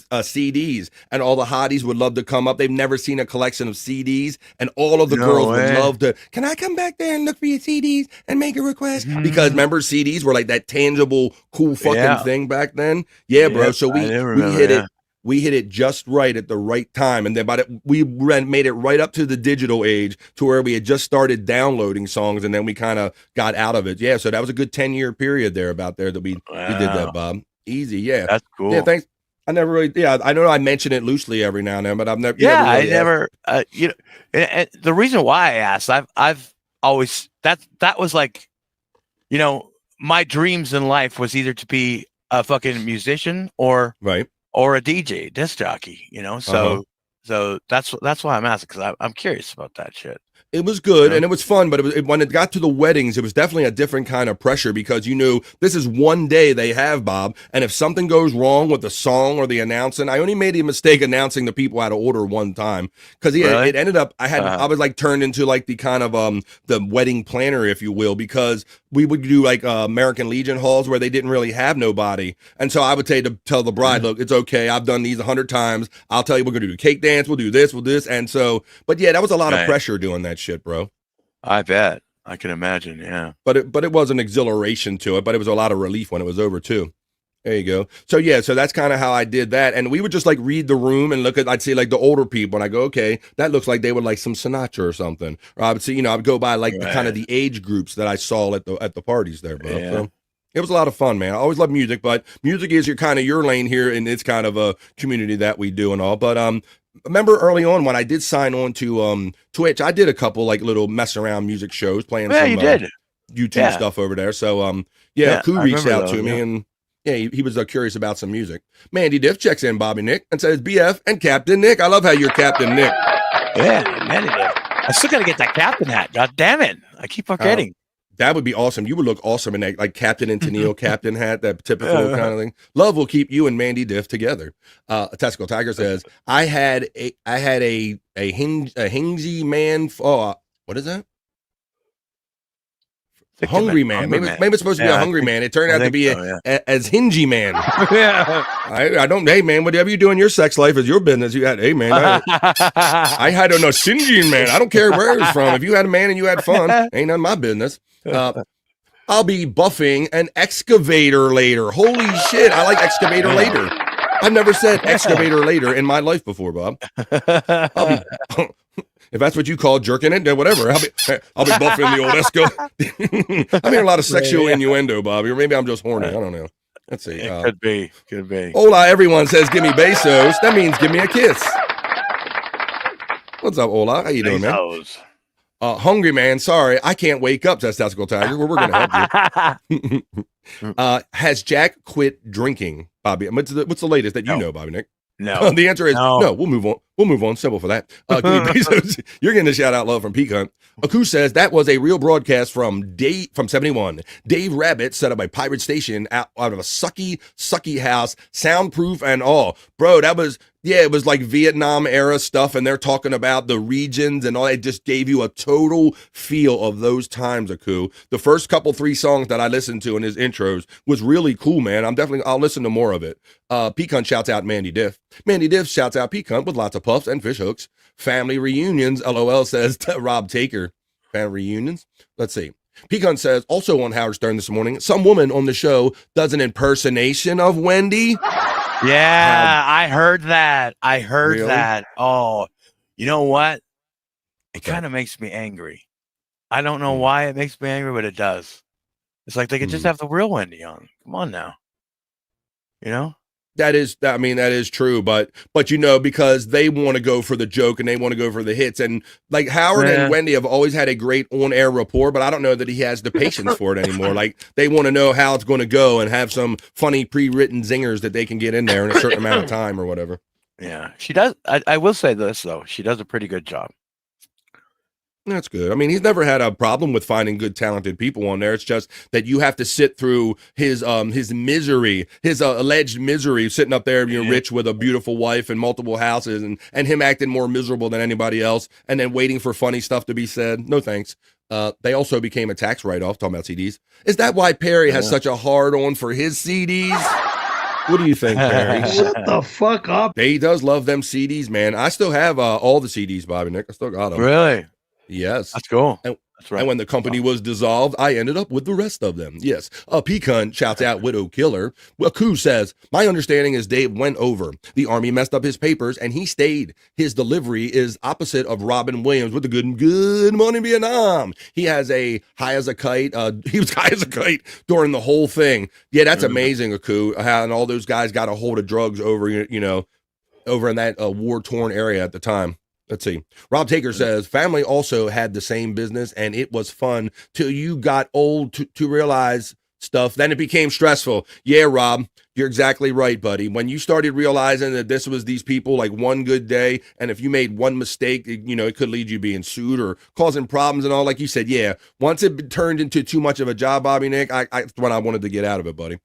CDs, and all the hotties would love to come up. They've never seen a collection of CDs, and all of the girls would love to. Can I come back there and look for your CDs and make a request? Because remember, CDs were like that tangible, cool fucking thing back then. Yeah, bro. So we hit it. We hit it just right at the right time, and then we made it right up to the digital age to where we had just started downloading songs, and then we kind of got out of it. Yeah, so that was a good 10-year period there that we did that, Bob. Easy, yeah. That's cool. Yeah, thanks. I never really, I know I mention it loosely every now and then, but I've never. I never. And the reason why I asked, I've always that was like, my dreams in life was either to be a fucking musician or a DJ, disc jockey, so that's why I'm asking, because I'm curious about that shit. It was good and it was fun, but when it got to the weddings, it was definitely a different kind of pressure because this is one day they have, Bob, and if something goes wrong with the song or the announcing, I only made a mistake announcing the people out of order one time because it ended up I was like turned into like the kind of the wedding planner, if you will, because we would do like American Legion halls where they didn't really have nobody, and so I would tell the bride, look, it's okay, I've done these 100 times. I'll tell you, we're gonna do cake dance, we'll do this, and so, but yeah, that was a lot of pressure doing that shit, bro. I bet. I can imagine, yeah. But it was an exhilaration to it, but it was a lot of relief when it was over too. There you go. So yeah, so that's kind of how I did that. And we would just like read the room and I'd see like the older people and I go, okay, that looks like they would like some Sinatra or something. Or I would see, I would go by like the kind of the age groups that I saw at the parties there, bro. Yeah. So it was a lot of fun, man. I always love music, but music is your lane here, and it's kind of a community that we do and all. But remember early on when I did sign on to Twitch, I did a couple like little mess around music shows playing some you did. YouTube stuff over there. So Ku reached out to me and Yeah, he was curious about some music. Mandy Diff checks in Bobby Nick and says, BF and Captain Nick. I love how you're Captain Nick. Yeah, Mandy Diff. I still got to get that captain hat. God damn it. I keep forgetting. That would be awesome. You would look awesome in that, like Captain and Tennille captain hat, that typical kind of thing. Love will keep you and Mandy Diff together. Testicle Tiger says, I had a hingy man. What is that? Hungry man. Maybe it's supposed to be a hungry man. It turned out to be as hingy man. Yeah. I don't. Hey man, whatever you do in your sex life is your business. You had. Hey man, I had a singy man. I don't care where it's from. If you had a man and you had fun, ain't none of my business. I'll be buffing an excavator later. Holy shit! I like excavator later. I've never said excavator later in my life before, Bob. I'll be. If that's what you call jerking it, then whatever. I'll be buffing the old Esco. I'm hearing a lot of sexual innuendo, Bobby, or maybe I'm just horny. I don't know. Let's see. Could be. Hola, everyone says give me besos. That means give me a kiss. What's up, Hola? How you doing, man? Hungry man, sorry, I can't wake up, says Testicle Tiger. Well, we're gonna help you. Has Jack quit drinking, Bobby? What's the latest that you know, Bobby Nick? No. The answer is no. We'll move on. Simple for that. You're getting a shout out love from Pecan. Aku says that was a real broadcast from 71. Dave Rabbit set up a pirate station out of a sucky house, soundproof and all. Bro, it was like Vietnam era stuff, and they're talking about the regions and all. It just gave you a total feel of those times, Aku. The first 3 songs that I listened to in his intros was really cool, man. I'll listen to more of it. Pecan shouts out Mandy Diff. Mandy Diff shouts out Pecan with lots of puffs and fish hooks. Family reunions, LOL, says to Rob Taker. Family reunions? Let's see. Pecan says, also on Howard Stern this morning, some woman on the show does an impersonation of Wendy. Yeah, I heard that. Really? That. Oh, you know what? It kind of makes me angry. I don't know why it makes me angry, but it does. It's like they could just have the real Wendy on. Come on now. You know? That is true, but because they want to go for the joke and they want to go for the hits, and like Howard and Wendy have always had a great on-air rapport, but I don't know that he has the patience for it anymore. Like they want to know how it's going to go and have some funny pre-written zingers that they can get in there in a certain amount of time or whatever. Yeah, she does. I will say this though, she does a pretty good job. That's good. I mean, he's never had a problem with finding good, talented people on there. It's just that you have to sit through his misery, his alleged misery, sitting up there, rich with a beautiful wife and multiple houses, and him acting more miserable than anybody else, and then waiting for funny stuff to be said. No thanks. They also became a tax write-off, talking about CDs. Is that why Perry has such a hard-on for his CDs? What do you think, Perry? Shut the fuck up. He does love them CDs, man. I still have all the CDs, Bobby Nick. I still got them. Really? Yes. That's cool. That's right. And when the company was dissolved, I ended up with the rest of them. Yes. Pecan shouts out Widow Killer. Waku says, my understanding is Dave went over. The Army messed up his papers and he stayed. His delivery is opposite of Robin Williams with the good morning Vietnam. He has a high as a kite. He was high as a kite during the whole thing. Yeah, that's amazing, Aku. How and all those guys got a hold of drugs over, over in that war-torn area at the time. Let's see. Rob Taker says, family also had the same business and it was fun till you got old to realize stuff. Then it became stressful. Yeah, Rob, you're exactly right, buddy. When you started realizing that this was these people like one good day, and if you made one mistake, it could lead you being sued or causing problems and all. Like you said, yeah, once it turned into too much of a job, Bobby Nick, that's when I wanted to get out of it, buddy.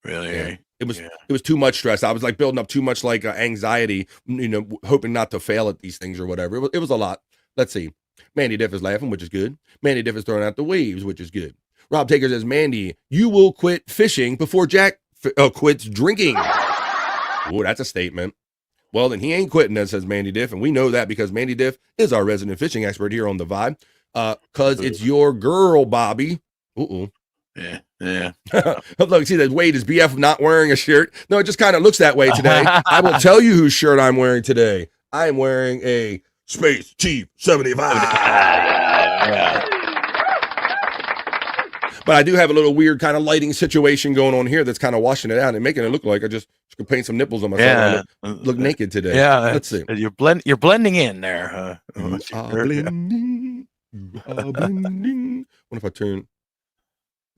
Really? Yeah. It was too much stress. I was like building up too much like anxiety, hoping not to fail at these things or whatever. It was a lot. Let's see. Mandy Diff is laughing, which is good. Mandy Diff is throwing out the waves, which is good. Rob Taker says, Mandy, you will quit fishing before Jack quits drinking. Oh, that's a statement. Well, then he ain't quitting, that says Mandy Diff, and we know that because Mandy Diff is our resident fishing expert here on The Vibe. Because it's your girl, Bobby. Yeah. Look, see that Wade is BF not wearing a shirt. No, it just kind of looks that way today. I will tell you whose shirt I'm wearing today. I am wearing a Space Chief 75. Yeah. But I do have a little weird kind of lighting situation going on here that's kind of washing it out and making it look like I just could paint some nipples on myself. Yeah. Look naked today. Yeah. Let's see. You're blending in there, huh? Blending. What if I turn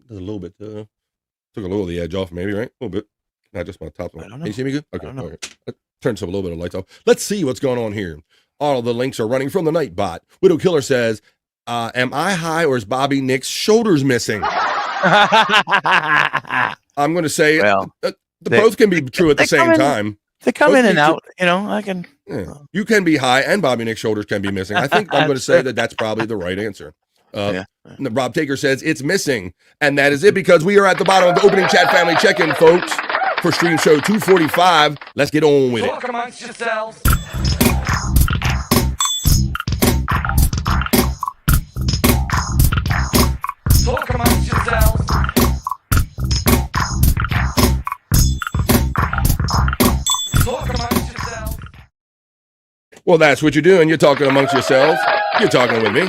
a little bit? Took a little of the edge off, maybe, right? A little bit. Not just my top one. Can you see me good? Okay. Okay. Turn some a little bit of lights off. Let's see what's going on here. All the links are running from the Nightbot. Widow Killer says, am I high or is Bobby Nick's shoulders missing? I'm going to say both can be true at the same time. They come in and out. You know, I can. Yeah. You can be high and Bobby Nick's shoulders can be missing. I think I'm going to say that that's probably the right answer. Rob Taker says it's missing. And that is it because we are at the bottom of the opening chat family check-in, folks, for stream show 245. Let's get on with it. Talk amongst yourselves. Talk amongst yourselves. Talk amongst yourselves. Well, that's what you're doing. You're talking amongst yourselves. You're talking with me.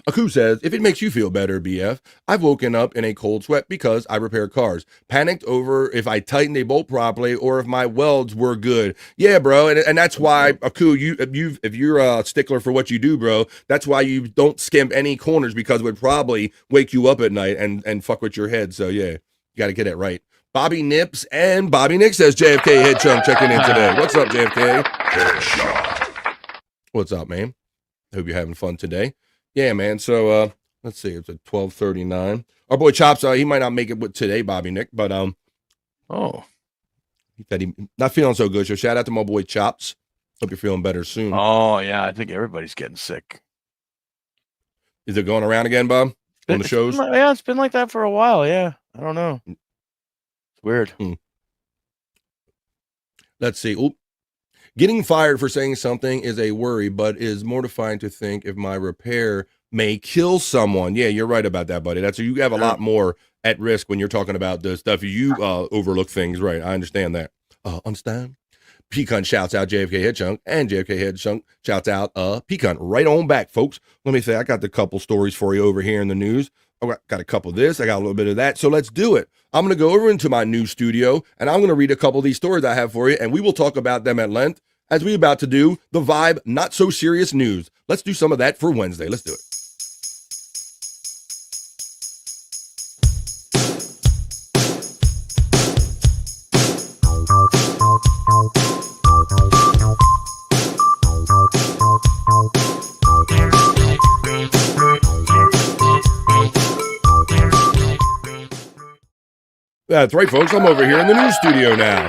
Aku says, if it makes you feel better, BF, I've woken up in a cold sweat because I repair cars. Panicked over if I tightened a bolt properly or if my welds were good. Yeah, bro, and that's why, Aku, if you're a stickler for what you do, bro, that's why you don't skimp any corners because it would probably wake you up at night and fuck with your head. So, yeah, you got to get it right. Bobby Nips and Bobby Nick says JFK Head Chunk checking in today. What's up, JFK? Headshot. What's up, man? Hope you're having fun today. Yeah, man. So let's see. It's at 12:39. Our boy Chops, he might not make it with today, Bobby Nick, but he said he not feeling so good. So shout out to my boy Chops. Hope you're feeling better soon. Oh yeah, I think everybody's getting sick. Is it going around again, Bob? On the shows? Yeah, it's been like that for a while. Yeah, I don't know. It's weird. Let's see. Oop. Getting fired for saying something is a worry, but is mortifying to think if my repair may kill someone. Yeah, you're right about that, buddy. That's you have a lot more at risk when you're talking about the stuff you overlook things. Right, I understand that. Understand? Pecan shouts out JFK Head Chunk, and JFK Head Chunk shouts out Pecan. Right on back, folks. Let me say, I got the couple stories for you over here in the news. I got a couple of this. I got a little bit of that. So let's do it. I'm going to go over into my news studio, and I'm going to read a couple of these stories I have for you, and we will talk about them at length as we about to do the Vibe Not So Serious News. Let's do some of that for Wednesday. Let's do it. That's right, folks. I'm over here in the news studio now.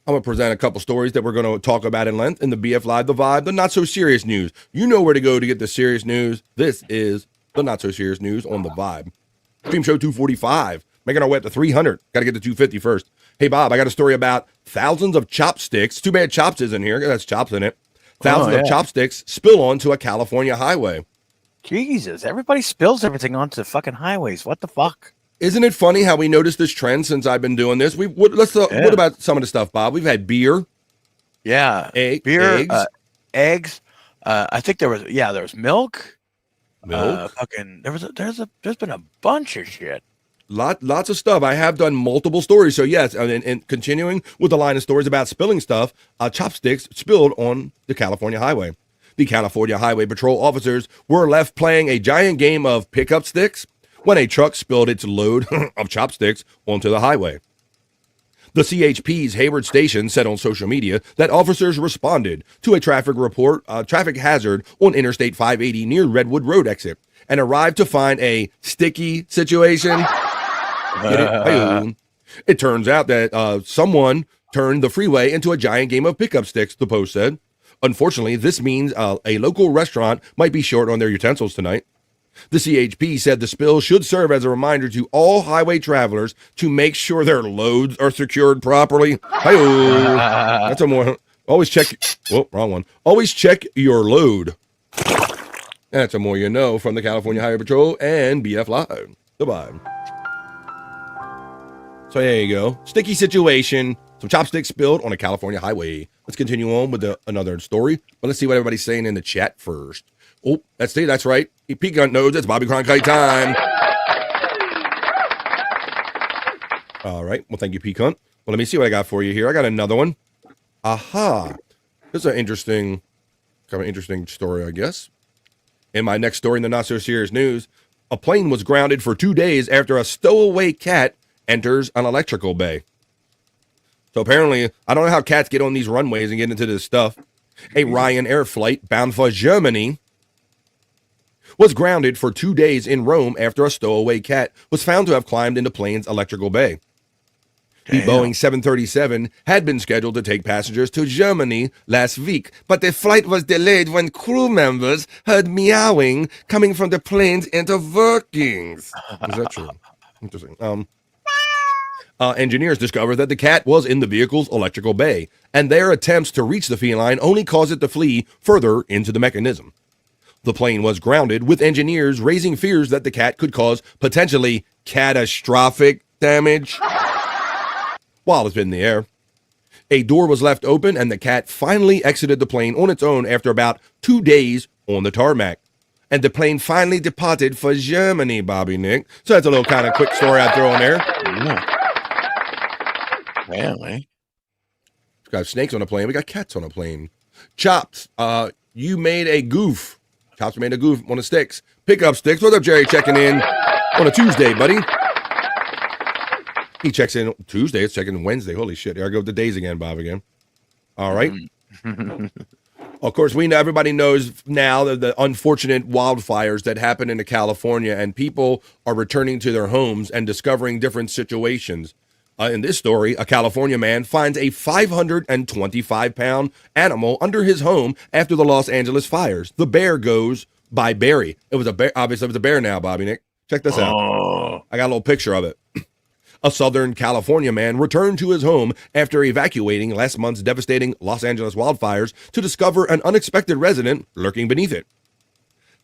I'm going to present a couple stories that we're going to talk about in length in the BF Live, the Vibe, the Not So Serious News. You know where to go to get the serious news. This is the Not So Serious News on the Vibe. Stream show 245. Making our way up to 300. Got to get to 250 first. Hey, Bob, I got a story about thousands of chopsticks. Too bad Chops isn't here. That's Chops in it. Thousands of chopsticks spill onto a California highway. Jesus, everybody spills everything onto the fucking highways. What the fuck? Isn't it funny how we noticed this trend since I've been doing this? What about some of the stuff, Bob? We've had beer. Yeah. Beer, eggs. I think there was milk. Milk. There's been a bunch of shit. Lots of stuff. I have done multiple stories. So yes, and continuing with the line of stories about spilling stuff, chopsticks spilled on the California highway. The California Highway Patrol officers were left playing a giant game of pickup sticks when a truck spilled its load of chopsticks onto the highway. The CHP's Hayward Station said on social media that officers responded to a traffic hazard on Interstate 580 near Redwood Road exit and arrived to find a sticky situation. Get it? It turns out that someone turned the freeway into a giant game of pickup sticks, the Post said. Unfortunately, this means a local restaurant might be short on their utensils tonight. The CHP said the spill should serve as a reminder to all highway travelers to make sure their loads are secured properly. That's a more. Always check. Oh, wrong one. Always check your load. That's a more you know from the California Highway Patrol and BF Live. Goodbye. So there you go. Sticky situation. Some chopsticks spilled on a California highway. Let's continue on with another story. But let's see what everybody's saying in the chat first. Oh, that's right. Pecan knows it's Bobby Cronkite time. All right. Well, thank you, Pecan. Well, let me see what I got for you here. I got another one. Aha. This is an interesting story, I guess. In my next story in the Not So Serious News, A plane was grounded for 2 days after a stowaway cat enters an electrical bay. So apparently, I don't know how cats get on these runways and get into this stuff. A Ryanair flight bound for Germany was grounded for 2 days in Rome after a stowaway cat was found to have climbed into plane's electrical bay. The Boeing 737 had been scheduled to take passengers to Germany last week, but the flight was delayed when crew members heard meowing coming from the plane's inner workings. Is that true? Interesting. Engineers discovered that the cat was in the vehicle's electrical bay, and their attempts to reach the feline only caused it to flee further into the mechanism. The plane was grounded, with engineers raising fears that the cat could cause potentially catastrophic damage while it's in the air. A door was left open, and the cat finally exited the plane on its own after about 2 days on the tarmac. And the plane finally departed for Germany, Bobby Nick. So that's a little kind of quick story I throw in there. Really? We got snakes on a plane. We got cats on a plane. Chops, you made a goof. Chops made a goof on the sticks. Pick up sticks. What's up, Jerry? Checking in on a Tuesday, buddy. He checks in Tuesday. It's checking in Wednesday. Holy shit. Here I go with the days again, Bob, again. All right. Of course, we know, everybody knows now that the unfortunate wildfires that happened in California, and people are returning to their homes and discovering different situations. In this story, a California man finds a 525-pound animal under his home after the Los Angeles fires. The bear goes by Barry. It was a bear. Obviously, it was a bear now, Bobby Nick. Check this out. I got a little picture of it. A Southern California man returned to his home after evacuating last month's devastating Los Angeles wildfires to discover an unexpected resident lurking beneath it.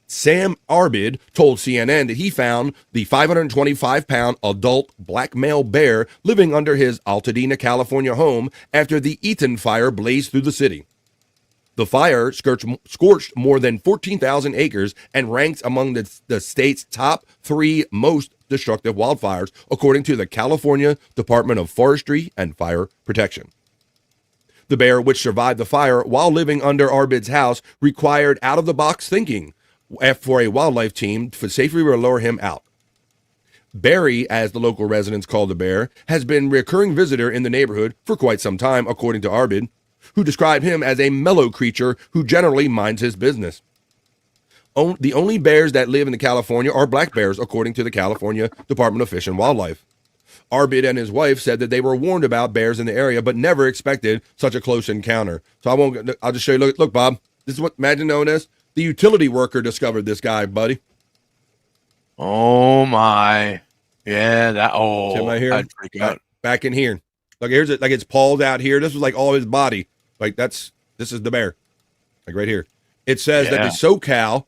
Sam Arbid told CNN that he found the 525-pound adult black male bear living under his Altadena, California home after the Eaton fire blazed through the city. The fire scorched more than 14,000 acres and ranks among the state's top 3 most destructive wildfires, according to the California Department of Forestry and Fire Protection. The bear, which survived the fire while living under Arbid's house, required out-of-the-box thinking for a wildlife team to safely lure him out. Barry, as the local residents call the bear, has been a recurring visitor in the neighborhood for quite some time, according to Arbid, who described him as a mellow creature who generally minds his business. The only bears that live in California are black bears, according to the California Department of Fish and Wildlife. Arbid and his wife said that they were warned about bears in the area, but never expected such a close encounter. So I'll just show you. Look, Bob, this is what, imagine knowing this. The utility worker discovered this guy, buddy. Oh my. Yeah, that, right here. I'd freak out. Back in here. Look, here's it. Like, it's paws out here. This was like all his body. Like, this is the bear. Like right here. It says that the SoCal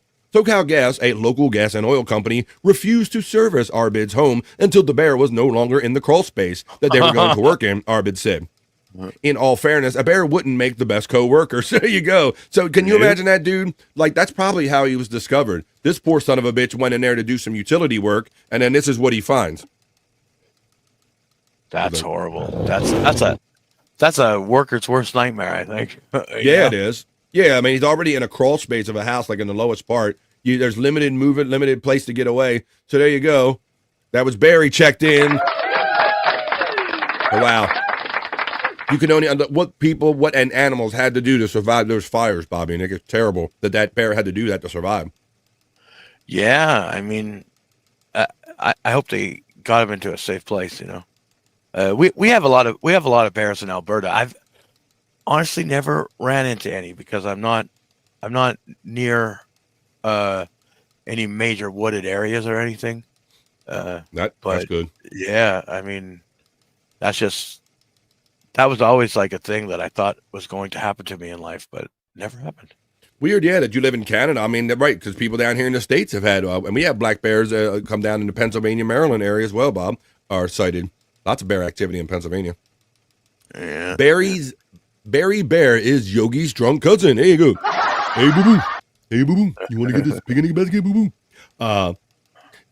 Gas, a local gas and oil company, refused to service Arbid's home until the bear was no longer in the crawl space that they were going to work in, Arbid said. In all fairness, a bear wouldn't make the best co-worker. So there you go. So can you imagine that, dude? Like, that's probably how he was discovered. This poor son of a bitch went in there to do some utility work, and then this is what he finds. That's horrible. That's a worker's worst nightmare, I think. Yeah, it is. Yeah, I mean, he's already in a crawl space of a house, like in the lowest part. There's limited movement, limited place to get away. So there you go. That was Barry checked in. Oh, wow. You can only what people, what and animals had to do to survive those fires, Bobby. And it's terrible that bear had to do that to survive. Yeah, I mean, I hope they got him into a safe place. You know, we have a lot of bears in Alberta. I've honestly never ran into any because I'm not near any major wooded areas or anything. That's good. Yeah, I mean, that was always like a thing that I thought was going to happen to me in life, but never happened. Weird, yeah, that you live in Canada. I mean, right, because people down here in the States have had, and we have black bears come down into Pennsylvania, Maryland area as well, Bob, are sighted. Lots of bear activity in Pennsylvania. Yeah. Barry Bear is Yogi's drunk cousin. There you go. Hey, boo-boo. Hey, boo-boo. You want to get this picnic basket, boo-boo?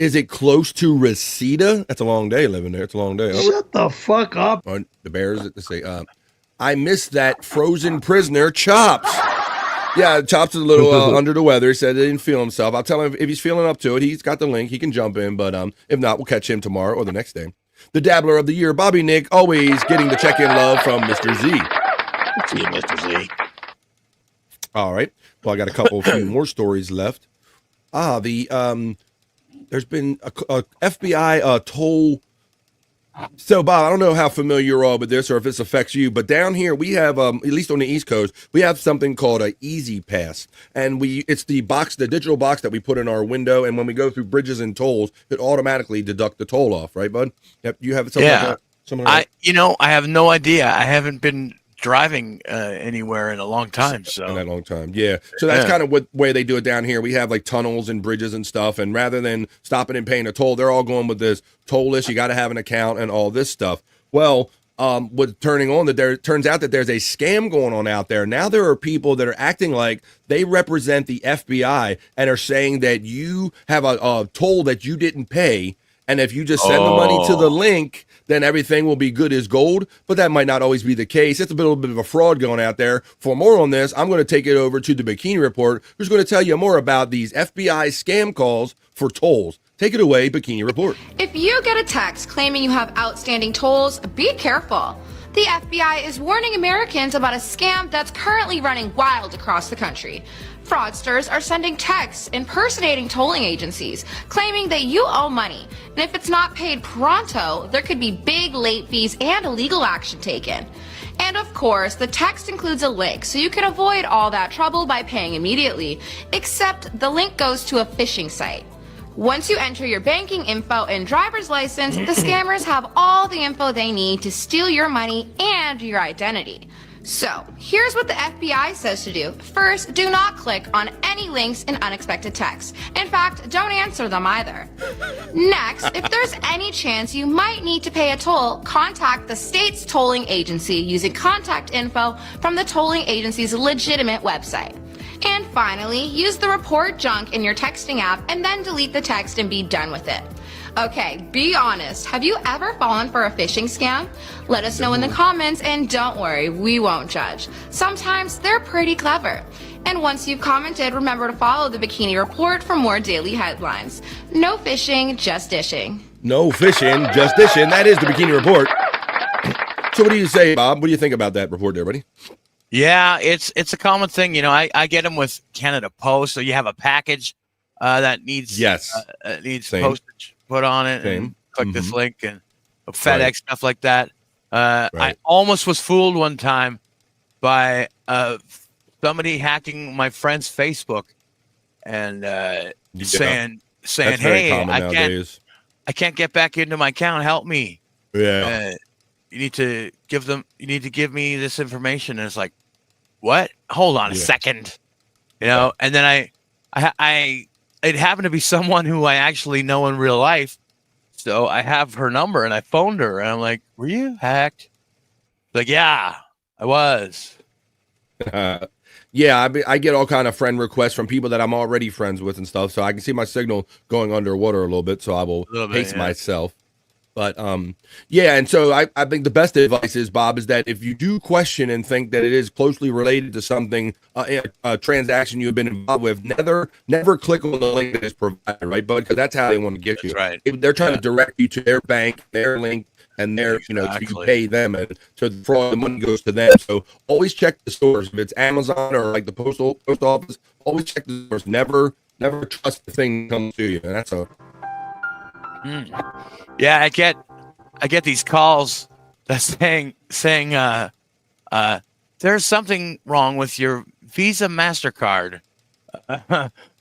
Is it close to Reseda? That's a long day living there. It's a long day. Shut the fuck up. The Bears, they say, I miss that frozen prisoner Chops. Yeah, Chops is a little under the weather. He said he didn't feel himself. I'll tell him if he's feeling up to it, he's got the link. He can jump in, but if not, we'll catch him tomorrow or the next day. The Dabbler of the Year, Bobby Nick, always getting the check-in love from Mr. Z. See you, Mr. Z. All right. Well, I got a few more stories left. There's been a FBI toll. So, Bob, I don't know how familiar you are with this or if this affects you, but down here we have, at least on the East Coast, we have something called a Easy Pass, and it's the digital box that we put in our window, and when we go through bridges and tolls, it automatically deduct the toll off, right, bud? Yep, you have something like that? Something like that? I have no idea. I haven't been driving anywhere in a long time. So in a long time, yeah. So that's kind of what way they do it down here. We have like tunnels and bridges and stuff, and rather than stopping and paying a toll, they're all going with this toll-less. You got to have an account and all this stuff. Well, with turning on that, turns out that there's a scam going on out there. Now there are people that are acting like they represent the FBI and are saying that you have a toll that you didn't pay, and if you just send the money to the link, then everything will be good as gold, but that might not always be the case. It's a little bit of a fraud going out there. For more on this, I'm going to take it over to the Bikini Report, who's going to tell you more about these FBI scam calls for tolls. Take it away, Bikini Report. If you get a text claiming you have outstanding tolls, be careful. The FBI is warning Americans about a scam that's currently running wild across the country. Fraudsters are sending texts impersonating tolling agencies, claiming that you owe money, and if it's not paid pronto, there could be big late fees and legal action taken. And of course, the text includes a link, so you can avoid all that trouble by paying immediately, except the link goes to a phishing site. Once you enter your banking info and driver's license, the scammers have all the info they need to steal your money and your identity. So, here's what the FBI says to do. First, do not click on any links in unexpected texts. In fact, don't answer them either. Next, if there's any chance you might need to pay a toll, contact the state's tolling agency using contact info from the tolling agency's legitimate website. And finally, use the report junk in your texting app and then delete the text and be done with it. Okay, be honest. Have you ever fallen for a phishing scam? Let us know in the comments, and don't worry, we won't judge. Sometimes they're pretty clever. And once you've commented, remember to follow the Bikini Report for more daily headlines. No phishing, just dishing. No fishing, just dishing. That is the Bikini Report. So what do you say, Bob? What do you think about that report there, buddy? Yeah, it's a common thing. You know, I get them with Canada Post. So you have a package that needs postage put on it, and click this link, and FedEx stuff like that. I almost was fooled one time by somebody hacking my friend's Facebook and saying, "Hey, I can't get back into my account. Help me." Yeah. You need to give me this information. And it's like, what? Hold on a second. You know, and then it happened to be someone who I actually know in real life. So I have her number and I phoned her and I'm like, were you hacked? Like, yeah, I was. Yeah, I get all kind of friend requests from people that I'm already friends with and stuff. So I can see my signal going underwater a little bit. So I will pace myself. But yeah, and so I think the best advice is, Bob, is that if you do question and think that it is closely related to something, a transaction you've been involved with, never click on the link that is provided, right, bud? Because that's how they want to get you. Right. They're trying to direct you to their bank, their link, and their, so you pay them, and so the money goes to them. So always check the source. If it's Amazon or like the post office, always check the source. Never trust the thing that comes to you, and that's a. Yeah, I get these calls that saying there's something wrong with your Visa MasterCard.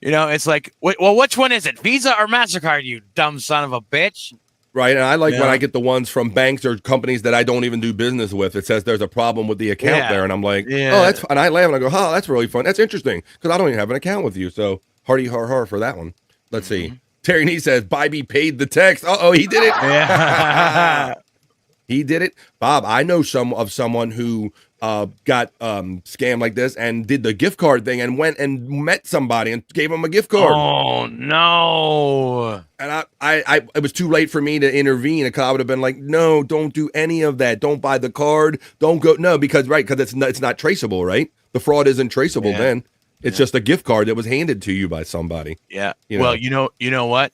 It's like, well, which one is it, Visa or MasterCard? You dumb son of a bitch. Right, and I like when I get the ones from banks or companies that I don't even do business with. It says there's a problem with the account there, and I'm like, oh, that's. And I laugh and I go, oh, that's really fun. That's interesting because I don't even have an account with you. So hardy har for that one. Let's see. Terry Nee says, Bybee paid the text. Uh-oh, he did it. Yeah. He did it. Bob, I know someone who got scammed like this and did the gift card thing and went and met somebody and gave him a gift card. Oh, no. And I it was too late for me to intervene. And I would have been like, no, don't do any of that. Don't buy the card. Don't go. No, because it's not traceable, right? The fraud isn't traceable then. It's just a gift card that was handed to you by somebody. Yeah. You know? Well, you know what?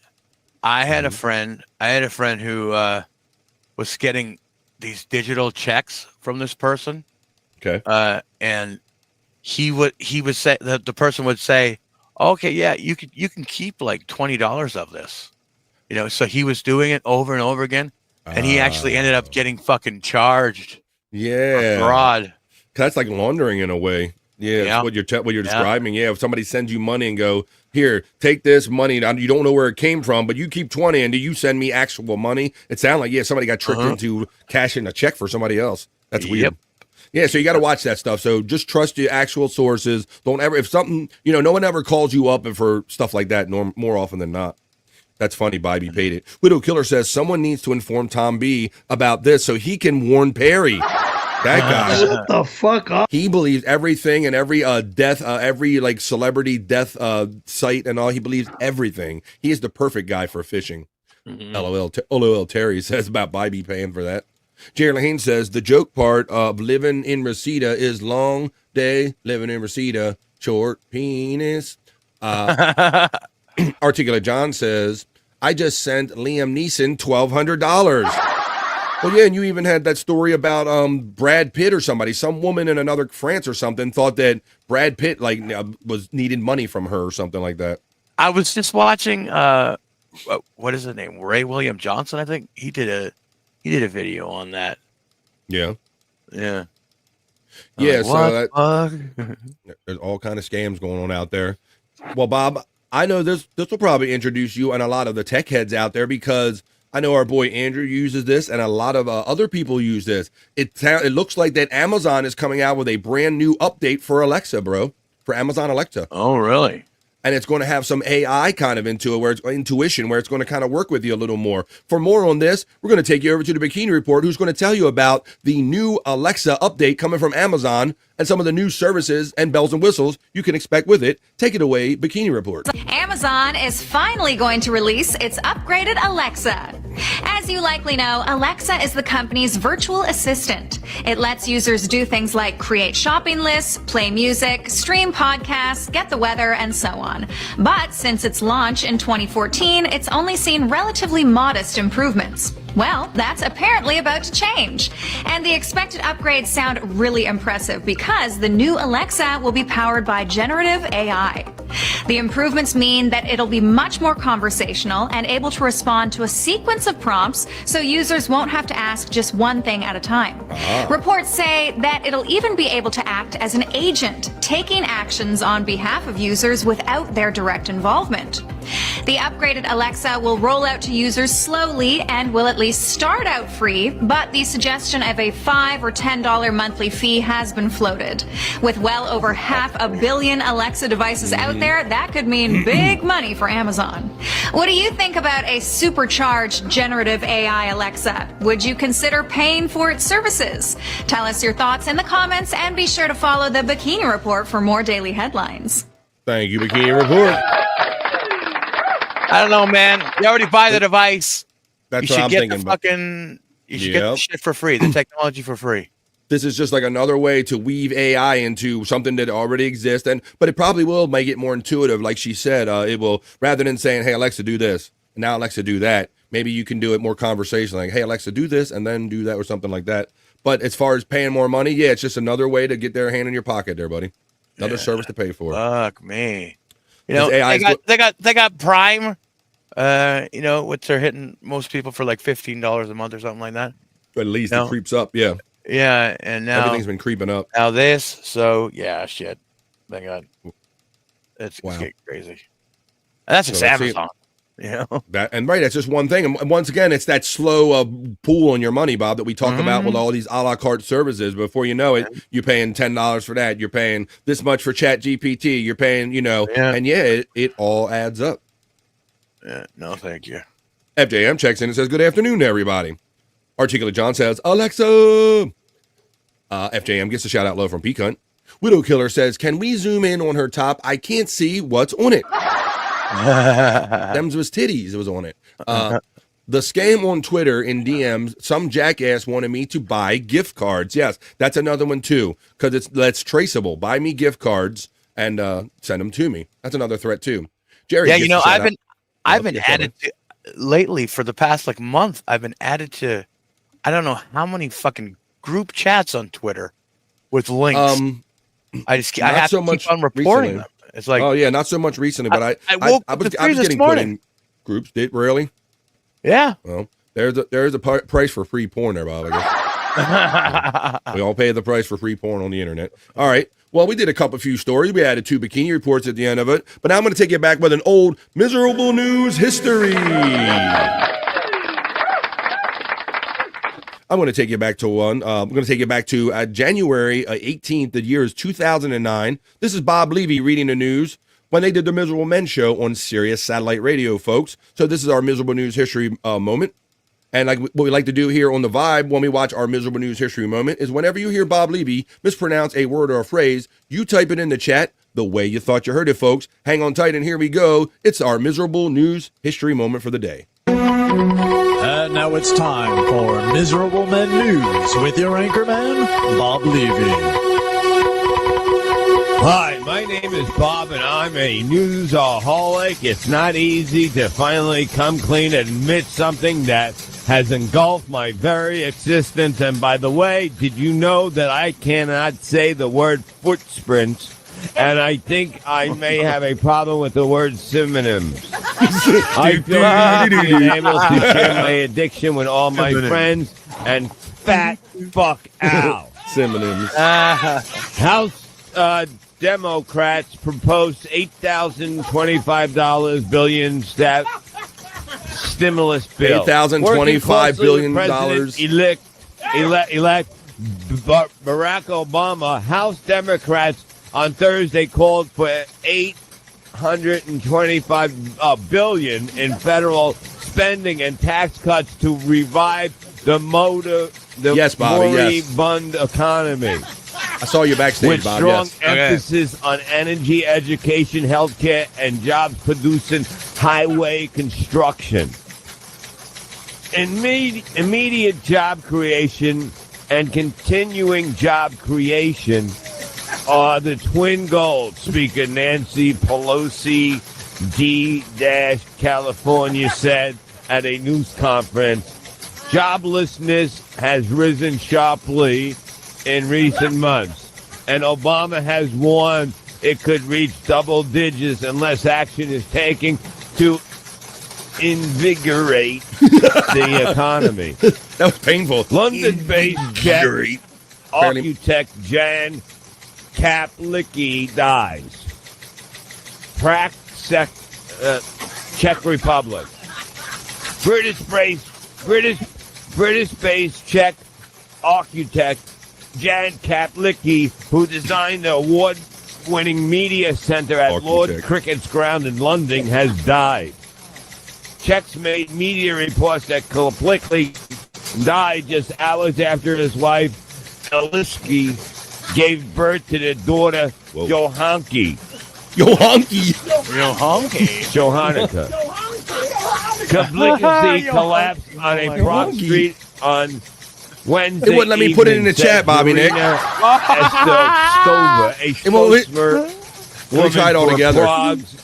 I had a friend who was getting these digital checks from this person. Okay. And he would say that the person would say, "Okay, yeah, you can keep like $20 of this." You know, so he was doing it over and over again, and he actually ended up getting fucking charged. Yeah. Fraud. That's like laundering in a way. Yeah, what you're describing. Yeah, if somebody sends you money and go, here, take this money. You don't know where it came from, but you keep 20 and do you send me actual money? It sounds like, somebody got tricked into cashing a check for somebody else. That's weird. Yeah, so you got to watch that stuff. So just trust your actual sources. Don't ever, if something, no one ever calls you up for stuff like that more often than not. That's funny. Bobby paid it. Widow Killer says someone needs to inform Tom B about this so he can warn Perry. That guy. What the fuck up? He believes everything and every death, every like celebrity death site and all. He believes everything. He is the perfect guy for fishing. LOL Terry says about Bobby paying for that. Jerry Lahane says the joke part of living in Reseda is long day, living in Reseda, short penis. Articulate John says, I just sent Liam Neeson $1,200. Well, yeah, and you even had that story about Brad Pitt or somebody. Some woman in another France or something thought that Brad Pitt was needed money from her or something like that. I was just watching. What is his name? Ray William Johnson, I think he did a video on that. Yeah. Yeah. Yeah. Like, so there's all kind of scams going on out there. Well, Bob, I know this will probably introduce you and a lot of the tech heads out there because I know our boy Andrew uses this and a lot of other people use this. It looks like that Amazon is coming out with a brand new update for Alexa, bro, for Amazon Alexa. Oh, really? And it's going to have some AI kind of into it, where it's intuition, where it's going to kind of work with you a little more. For more on this, we're going to take you over to the Bikini Report, who's going to tell you about the new Alexa update coming from Amazon and some of the new services and bells and whistles you can expect with it. Take it away, Bikini Report. Amazon is finally going to release its upgraded Alexa. As you likely know, Alexa is the company's virtual assistant. It lets users do things like create shopping lists, play music, stream podcasts, get the weather, and so on. But since its launch in 2014, it's only seen relatively modest improvements. Well, that's apparently about to change. And the expected upgrades sound really impressive because the new Alexa will be powered by generative AI. The improvements mean that it'll be much more conversational and able to respond to a sequence of prompts so users won't have to ask just one thing at a time. Reports say that it'll even be able to act as an agent, taking actions on behalf of users without their direct involvement. The upgraded Alexa will roll out to users slowly and will at least start out free, but the suggestion of a $5 or $10 monthly fee has been floated. With well over 500 million Alexa devices out there, that could mean big money for Amazon. What do you think about a supercharged generative AI Alexa? Would you consider paying for its services? Tell us your thoughts in the comments and be sure to follow the Bikini Report for more daily headlines. Thank you, Bikini Report. I don't know, man. You already buy the device. That's you what I'm should thinking. You should get the shit for free, the technology for free. This is just like another way to weave AI into something that already exists, but it probably will make it more intuitive. Like she said, it will, rather than saying, hey, Alexa, do this, and now Alexa, do that. Maybe you can do it more conversational, like, hey, Alexa, do this, and then do that or something like that. But as far as paying more money, yeah, it's just another way to get their hand in your pocket there, buddy. Another service to pay for. Fuck me. You know, they got Prime. Which they're hitting most people for like $15 a month or something like that. At least it creeps up, yeah. Yeah, and now everything's been creeping up. Now this, so yeah, shit. Thank God. It's getting crazy. And that's just Amazon. That's just one thing. And once again, it's that slow pool on your money, Bob, that we talk about with all these a la carte services. Before you know it, you're paying $10 for that. You're paying this much for Chat GPT. You're paying, and it all adds up. Yeah, no, thank you. FJM checks in and says, good afternoon to everybody. Articulate John says, Alexa. FJM gets a shout out low from Peacunt. Widow Killer says, can we zoom in on her top? I can't see what's on it. Them's was titties. It was on it. The scam on Twitter in DMs, some jackass wanted me to buy gift cards. Yes, that's another one too, because that's traceable. Buy me gift cards and send them to me. That's another threat too. Jerry, Yeah, gets you know, to shout I've out. been You're added to lately for the past like month. I've been added to, I don't know how many fucking group chats on Twitter with links. I have to keep on reporting recently. them. It's like, oh yeah, not so much recently, but I woke I up was to three this getting put morning. in groups. Did really? Yeah. Well, there's a price for free porn there, Bob. I guess. We all pay the price for free porn on the internet. All right. Well, we did a few stories. We added 2 bikini reports at the end of it. But now I'm going to take you back with an old miserable news history. I'm going to take you back to one. I'm going to take you back to January 18th. The year is 2009. This is Bob Levy reading the news when they did the Miserable Men show on Sirius Satellite Radio, folks. So this is our miserable news history moment. And like what we like to do here on The Vibe when we watch our miserable news history moment is whenever you hear Bob Levy mispronounce a word or a phrase, you type it in the chat the way you thought you heard it, folks. Hang on tight, and here we go. It's our miserable news history moment for the day. And now it's time for Miserable Men News with your anchorman, Bob Levy. Hi, my name is Bob, and I'm a newsaholic. It's not easy to finally come clean and admit something that has engulfed my very existence. And by the way, did you know that I cannot say the word footsprints? And I think I may have a problem with the word synonyms. I feel happy and able to share my addiction with all my friends. And fat fuck out. Synonyms. House Democrats proposed $8,025 billion stimulus bill. $8,025 billion. Elect Barack Obama. House Democrats on Thursday called for $825 billion in federal spending and tax cuts to revive the moribund economy. I saw you backstage, with Bob. strong Yes. emphasis on energy, education, healthcare, and jobs producing highway construction. Immediate job creation and continuing job creation are the twin goals, Speaker Nancy Pelosi, D-California said at a news conference. Joblessness has risen sharply in recent months, and Obama has warned it could reach double digits unless action is taken to invigorate the economy. That was painful. London-based Czech architect Jan Kaplicki dies. Prague, Czech Republic. British-based Czech architect Jan Kaplicki, who designed the award-winning media center at Lord Crickett's ground in London, has died. Czechs made media reports that Kaplicki died just hours after his wife, Eliski, gave birth to their daughter, Johanka. Kaplicki collapsed on a Prague street on Wednesday. It wouldn't let me put it in the chat, Bobby Nick. It won't let me try it all together. Prague's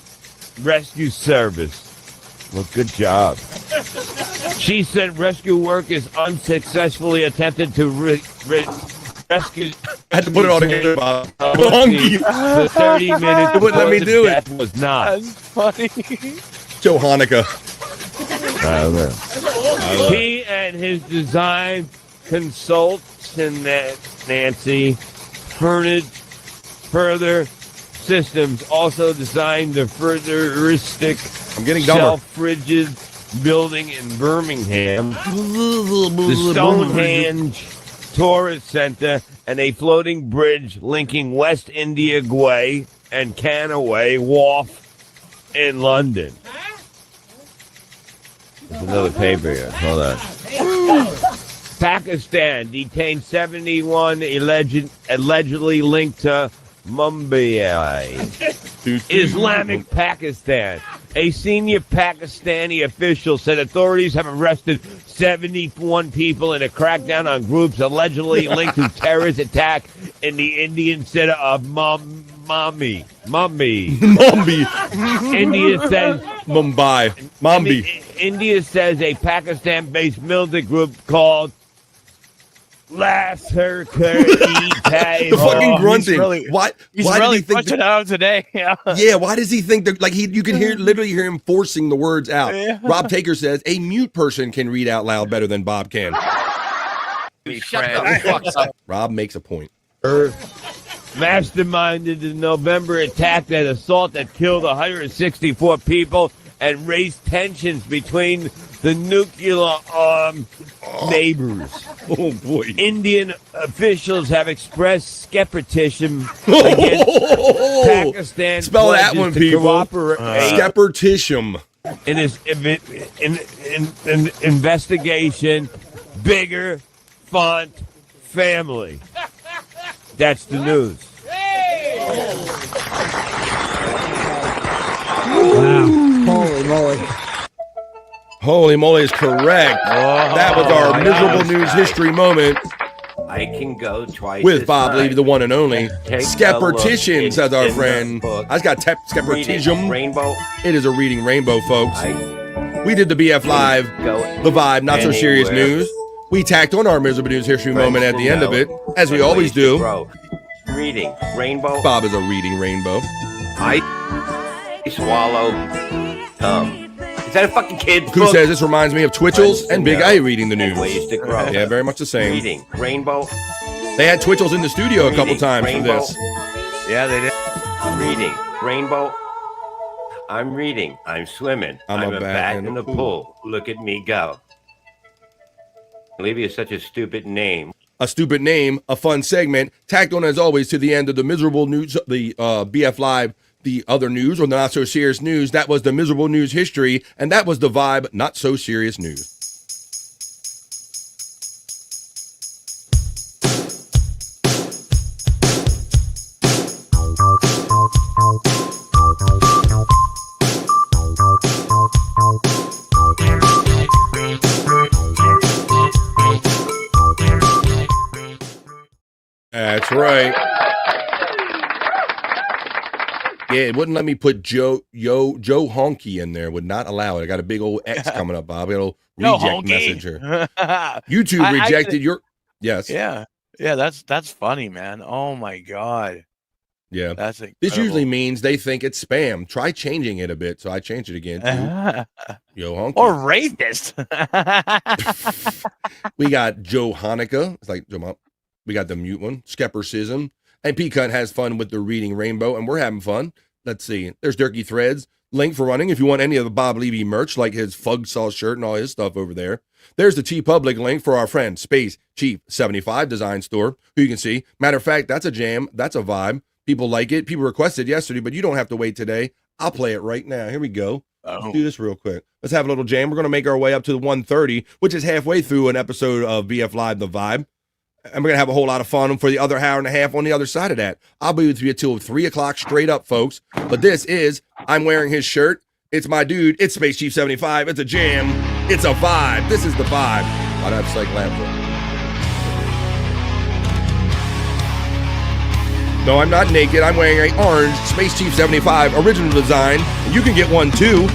rescue service. Well, good job. She said rescue workers unsuccessfully attempted to rescue. I had to put it all together, Bob. The 30 minutes. It wouldn't let me do it. Was not. That's funny. Johanka. He and his design consultant Nancy Further Systems also designed the futuristic self-rigid building in Birmingham, the Stonehenge Tourist Center, and a floating bridge linking West India Quay and Canaway Wharf in London. There's another paper here. Hold on. Pakistan detained 71 allegedly linked to Mumbai. Islamic Pakistan. A senior Pakistani official said authorities have arrested 71 people in a crackdown on groups allegedly linked to terrorist attack in the Indian city of Mumbai. Mumbai. Mumbai. India says Mumbai. Mumbai. India says a Pakistan-based militant group called The fucking grunting. He's why really did he think pushing out today. Yeah. Yeah, why does he think that, like, you can literally hear him forcing the words out. Yeah. Rob Taker says a mute person can read out loud better than Bob can. Shut the fuck up. Rob makes a point. Masterminded the November attack that assault that killed 164 people and raised tensions between the nuclear-armed neighbors. Oh, boy. Indian officials have expressed skepticism against Pakistan's Spell that one, pledges to people. cooperate Skepticism. in his investigation. Bigger font family. That's the news. Wow. Holy moly. Holy moly is correct. That was our miserable news history moment I can go twice with as Bob high. Levy, the one and only. Take a Skepticism, look says our in friend. the book. I just got skepticism. Rainbow. It is a reading rainbow, folks. We did the BF Live, the Vibe, not so serious anywhere. news. We tacked on our miserable news history moment at the end of it, as we And always ways to do. grow. Reading rainbow. Bob is a reading rainbow. I swallow Is that a fucking kid's Who book? says this reminds me of Twitchell's and Big A reading the news? Ways to grow. Yeah, very much the same. Reading rainbow. They had Twitchell's in the studio a couple times for rainbow. this. Yeah, they did. Reading rainbow. I'm reading. I'm swimming. I'm a bat in the pool. Look at me go. Levy is such a stupid name. A stupid name, a fun segment, tacked on as always to the end of the miserable news, the BF Live, the other news or the not so serious news. That was the miserable news history, and that was the Vibe not so serious news. That's right. Yeah, it wouldn't let me put Joe Honky in there. Would not allow it. I got a big old X coming up, Bob. I got a little reject message here. YouTube rejected your. Yes. Yeah. Yeah. That's funny, man. Oh my God. Yeah. That's This usually means they think it's spam. Try changing it a bit. So I changed it again. Yo Honky. Or racist. We got Joe Hanukkah. It's like Joe Mom. We got the mute one, Skepticism, and P-Cunt has fun with the reading rainbow, and we're having fun. Let's see. There's Dirky Threads, link for running if you want any of the Bob Levy merch, like his Fug Sauce shirt and all his stuff over there. There's the T-Public link for our friend Space Chief 75 Design Store, who you can see. Matter of fact, that's a jam. That's a vibe. People like it. People requested yesterday, but you don't have to wait today. I'll play it right now. Here we go. Let's do this real quick. Let's have a little jam. We're going to make our way up to the 1:30, which is halfway through an episode of BF Live, The Vibe. And we're going to have a whole lot of fun for the other hour and a half on the other side of that. I'll be with you till 3 o'clock straight up, folks. But this is, I'm wearing his shirt. It's my dude. It's Space Chief 75. It's a jam. It's a vibe. This is the vibe. I'd have psych lab. No, I'm not naked. I'm wearing an orange Space Chief 75 original design. And you can get one too.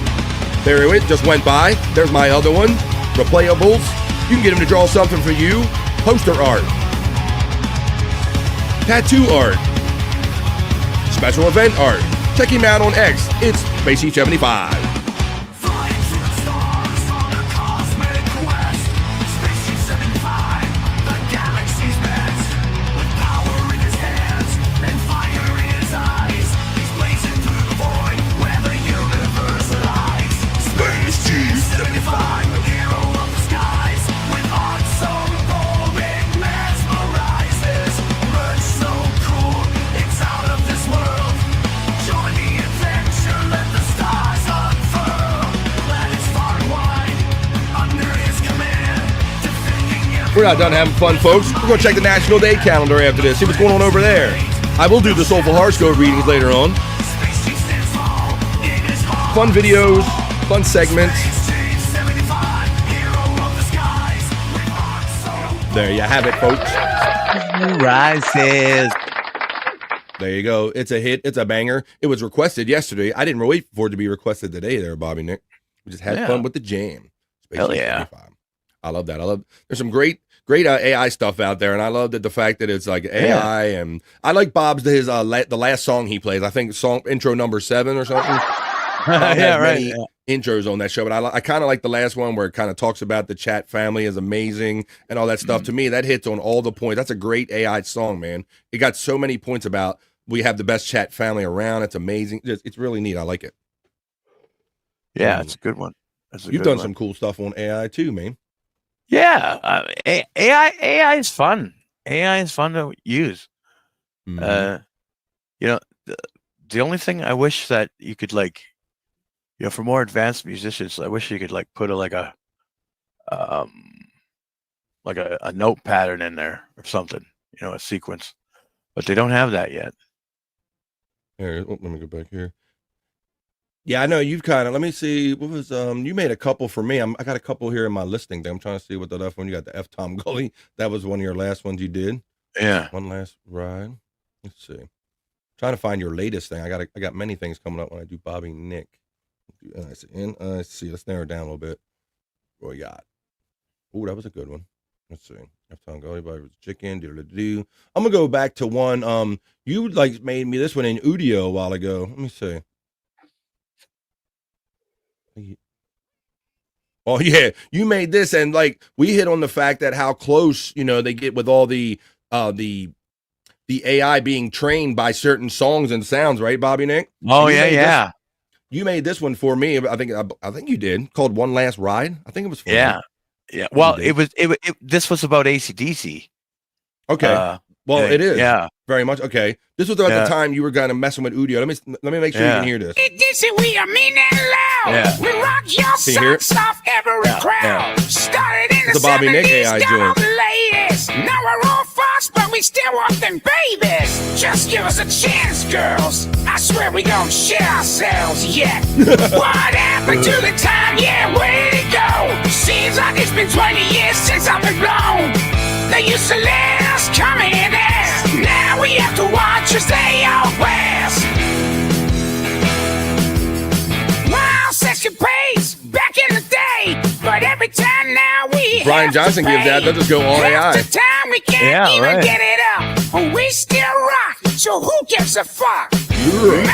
There it just went by. There's my other one. Replayables. You can get him to draw something for you. Poster art. Tattoo art. Special event art. Check him out on X. It's Space Chief 75. We're not done having fun, folks. We're going to check the National Day calendar after this, see what's going on over there. I will do the Soulful Horoscope readings later on. Fun videos, fun segments. There you have it, folks. Rises. There you go. It's a hit. It's a banger. It was requested yesterday. I didn't wait for it to be requested today there, Bobby Nick. We just had fun with the jam. Hell yeah. 25. I love that. There's some great AI stuff out there, and I love that the fact that it's like AI, and I like Bob's the last song he plays. I think song intro number 7 or something. Yeah, right. Many intros on that show, but I kind of like the last one where it kind of talks about the chat family is amazing and all that stuff. To me, that hits on all the points. That's a great AI song, man. It got so many points about we have the best chat family around. It's amazing. It's really neat. I like it. Yeah, it's a good one. You've done some cool stuff on AI too, man. Yeah, AI is fun. AI is fun to use. The only thing I wish that you could for more advanced musicians, I wish you could put a note pattern in there or something, a sequence, but they don't have that yet. Here, let me go back here. Yeah, I know you've let me see. What was you made a couple for me. I got a couple here in my listing thing. I'm trying to see what the last one you got. The F Tom Gully. That was one of your last ones you did. Yeah. One last ride. Let's see. Trying to find your latest thing. I got many things coming up when I do Bobby Nick. Let's see. Let's narrow it down a little bit. What we got? Oh, that was a good one. Let's see. F Tom Gully, Bobby was chicken. Do. I'm gonna go back to one. You made me this one in Udio a while ago. Let me see. Oh yeah, you made this, and we hit on the fact that how close they get with all the AI being trained by certain songs and sounds, right, Bobby Nick? Oh yeah. You made this one for me. I think you did, called One Last Ride. I think it was for yeah. Well, this was about AC/DC. Okay. It is. Yeah. Very much. Okay. This was about the time you were kind of messing with Udio. Let me make sure you can hear this. We are mean and loud. Yeah. We rock your socks off every crowd. Started in the Bobby Nick 70s, AI got all joint. the latest. Now we're all fast, but we still want them babies. Just give us a chance, girls. I swear we gon' shit ourselves, yeah. What happened to the time? Yeah, where did it go? Seems like it's been 20 years since I've been blown. They used to let us come in there. Now we have to watch as they all pass. Wild escapades back in the day, but every time now we Brian have Johnson to gives that. pay. They'll just go all Half AI. the time we can't even get it up. We still rock, so who gives a fuck?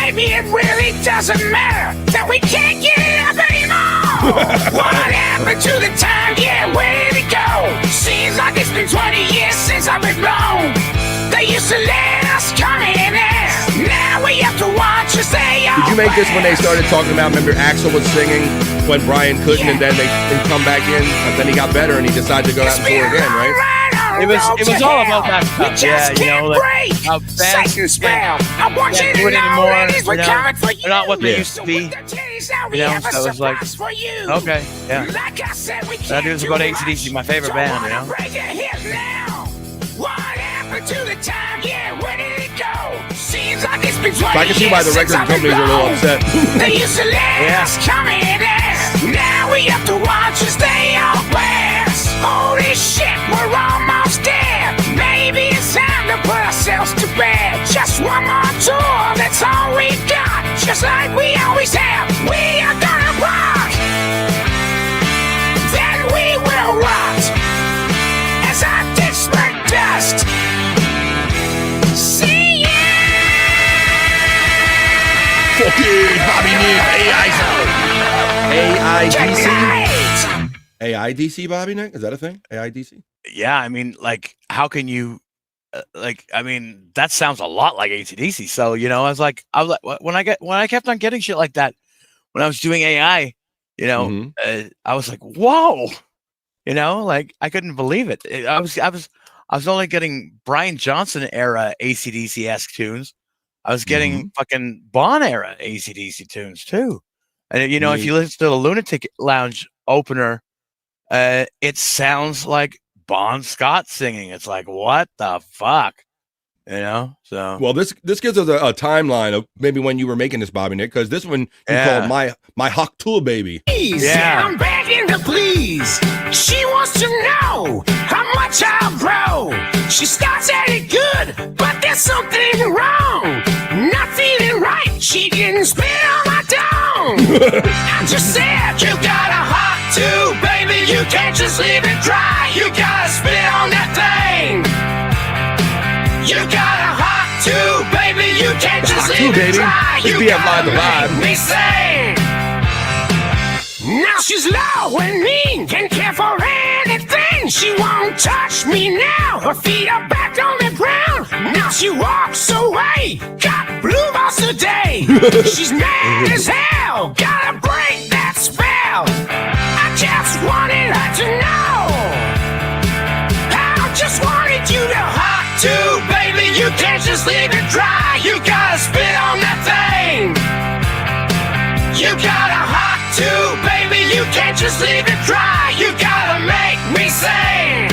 Maybe it really doesn't matter that we can't get it up anymore. What happened to the time? Yeah, where did it go? Seems like it's been 20 years since I've been blown. They used to let us come in there. Now we have to watch as they all Did you make this when they started talking about? Remember, Axl was singing when Brian couldn't, and then they come back in, and then he got better, and he decided to go out and tour again, right? It was all about that stuff. How fast and spell. I want you to do it know anymore. ladies, we're coming for you. They're not what they used to be. So it was like, okay, yeah. That was about AC/DC, my favorite band, Break your hip now. What happened to the time? Yeah, where did it go? Seems like it's been 20 I can see why the years record since I've been companies are a little blown. upset. They used to let us come in there. Now we have to watch as they all pass. Holy shit, we're almost there. Maybe it's time to put ourselves to bed. Just one more tour, that's all we got. Just like we always have. We are gonna rock. Then we will rot. As our dicks burn dust. See ya! Fucking Bobby Nick, AIDC? AIDC, Bobby Nick? Is that a thing? AIDC? Yeah, I mean, how can you, that sounds a lot like AC/DC. So, I was like, when I kept on getting shit like that, when I was doing AI, I was like, whoa, I couldn't believe it. I was only getting Brian Johnson era AC/DC-esque tunes. I was getting fucking Bon era AC/DC tunes too. And if you listen to the Lunatic Lounge opener, it sounds like Bon Scott singing. It's like, what the fuck? You know, so well, this gives us a timeline of maybe when you were making this, Bobby Nick, because this one you called my Hawk Tool Baby. Yeah, I'm begging to please. She wants to know how much I'll grow. She starts at it good, but there's something wrong. Not feeling right. She didn't spit on my dome. I just said you got a hot tube, baby. You can't just leave it dry. You gotta spit on that thing. You got a hot tube, baby. You can't just leave it dry. You gotta make me sing. Now she's low and mean, can't care for anything. She won't touch me now. Her feet are back on the ground. Now she walks away. Got blue balls today. She's mad as hell. Gotta break that spell. I just wanted her to know. I just wanted you to hot too, baby. You can't just leave it dry. You gotta spit on that thing. You got a hot tube, baby. You can't just leave it dry. You gotta make me sing.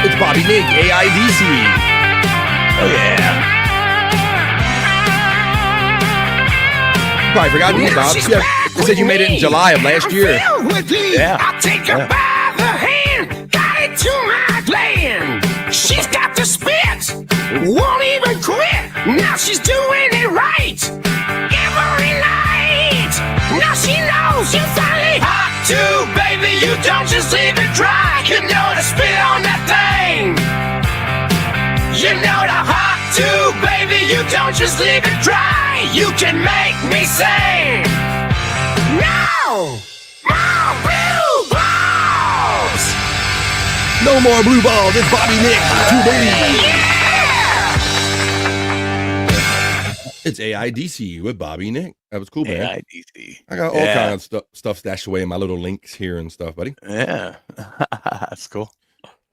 It's Bobby Nick, AIDC. Oh yeah. Probably forgot these, Bob. Yeah, it said you made it in July of last year. Yeah. I'll take her by the hand. Got it to my gland. She's got the spit. Won't even quit. Now she's doing it right. Every night. Now she knows you finally hot too, baby. You don't just leave it dry. You know to spit on that thing. You know the hot too, baby. You don't just leave it dry. You can make me sing. No! More blue balls! No more blue balls. It's Bobby Nick. Too baby. Yeah! It's AIDC with Bobby Nick. That was cool, man. AIDC. I got all kinds of stuff stashed away in my little links here and stuff, buddy. Yeah. That's cool.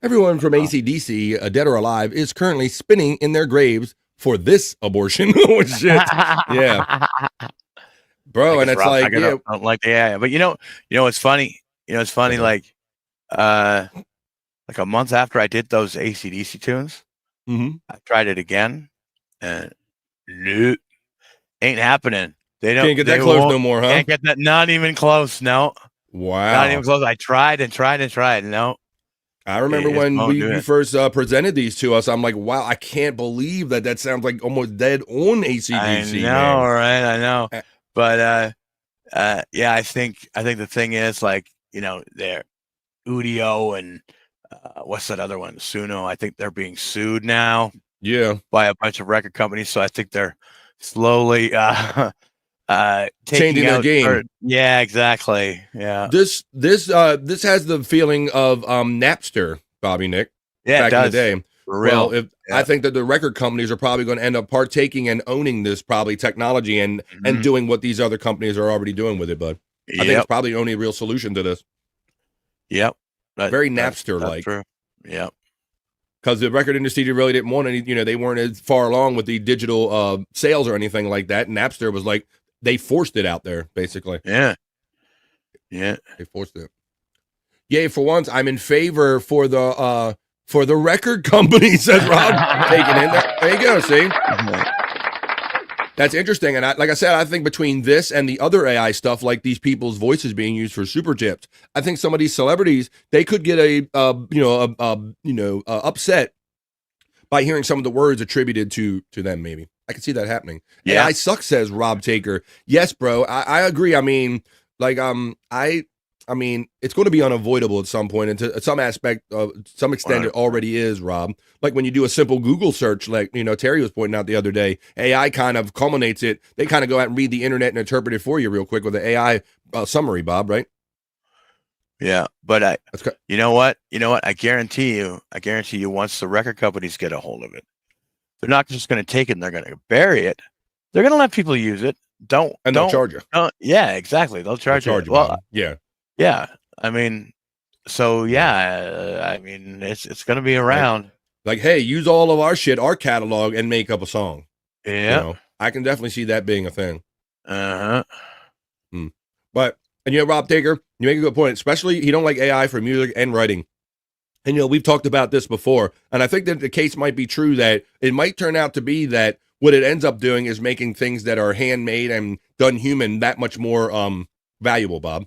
Everyone from AC/DC, dead or alive, is currently spinning in their graves for this abortion. Oh, shit. Yeah. Bro, and it's Rob, like, yeah. I don't like the AI. But you know what's funny? It's funny, like a month after I did those AC/DC tunes, I tried it again, and nope, ain't happening. They don't Can't get that close no more, huh? Can't get that. Not even close. No. Wow. Not even close. I tried and tried and tried. No. I remember when you first presented these to us. I'm like, wow, I can't believe that sounds like almost dead on AC/DC. I know, right? I know. But yeah, I think the thing is, like, they're Udio and what's that other one? Suno. I think they're being sued now. Yeah. By a bunch of record companies. So I think they're slowly changing their game. Yeah, exactly. Yeah. This has the feeling of Napster, Bobby Nick. Yeah, back it does. in the day. For real. Well, I think that the record companies are probably going to end up partaking and owning this probably technology and doing what these other companies are already doing with it, bud. I think it's probably the only real solution to this. Yep. Very Napster-like. True. Yep. Because the record industry really didn't want any, they weren't as far along with the digital sales or anything like that. Napster was like, they forced it out there, basically. Yeah. Yeah. They forced it. Yay, for once, I'm in favor for the record companies, says Rob. Taking in there. There you go, see? That's interesting. And like I said, I think between this and the other AI stuff, like these people's voices being used for super chips, I think some of these celebrities, they could get upset by hearing some of the words attributed to them, maybe. I can see that happening. Yeah. AI sucks, says Rob Taker. Yes, bro. I agree. I mean, like, I mean, it's going to be unavoidable at some point, and to some aspect, some extent, it already is, Rob. Like when you do a simple Google search, like Terry was pointing out the other day, AI kind of culminates it. They kind of go out and read the internet and interpret it for you real quick with an AI summary, Bob. Right? Yeah, but you know what? I guarantee you, once the record companies get a hold of it, they're not just going to take it and they're going to bury it. They're going to let people use it. They'll charge you. Yeah, exactly. They'll charge you. Well, yeah. Yeah, I mean, so yeah, I mean, it's going to be around. Like, hey, use all of our shit, our catalog, and make up a song. Yeah, I can definitely see that being a thing. Uh-huh. But And Rob Taker, you make a good point. Especially, he don't like AI for music and writing. And we've talked about this before, and I think that the case might be true that it might turn out to be that what it ends up doing is making things that are handmade and done human that much more valuable, Bob.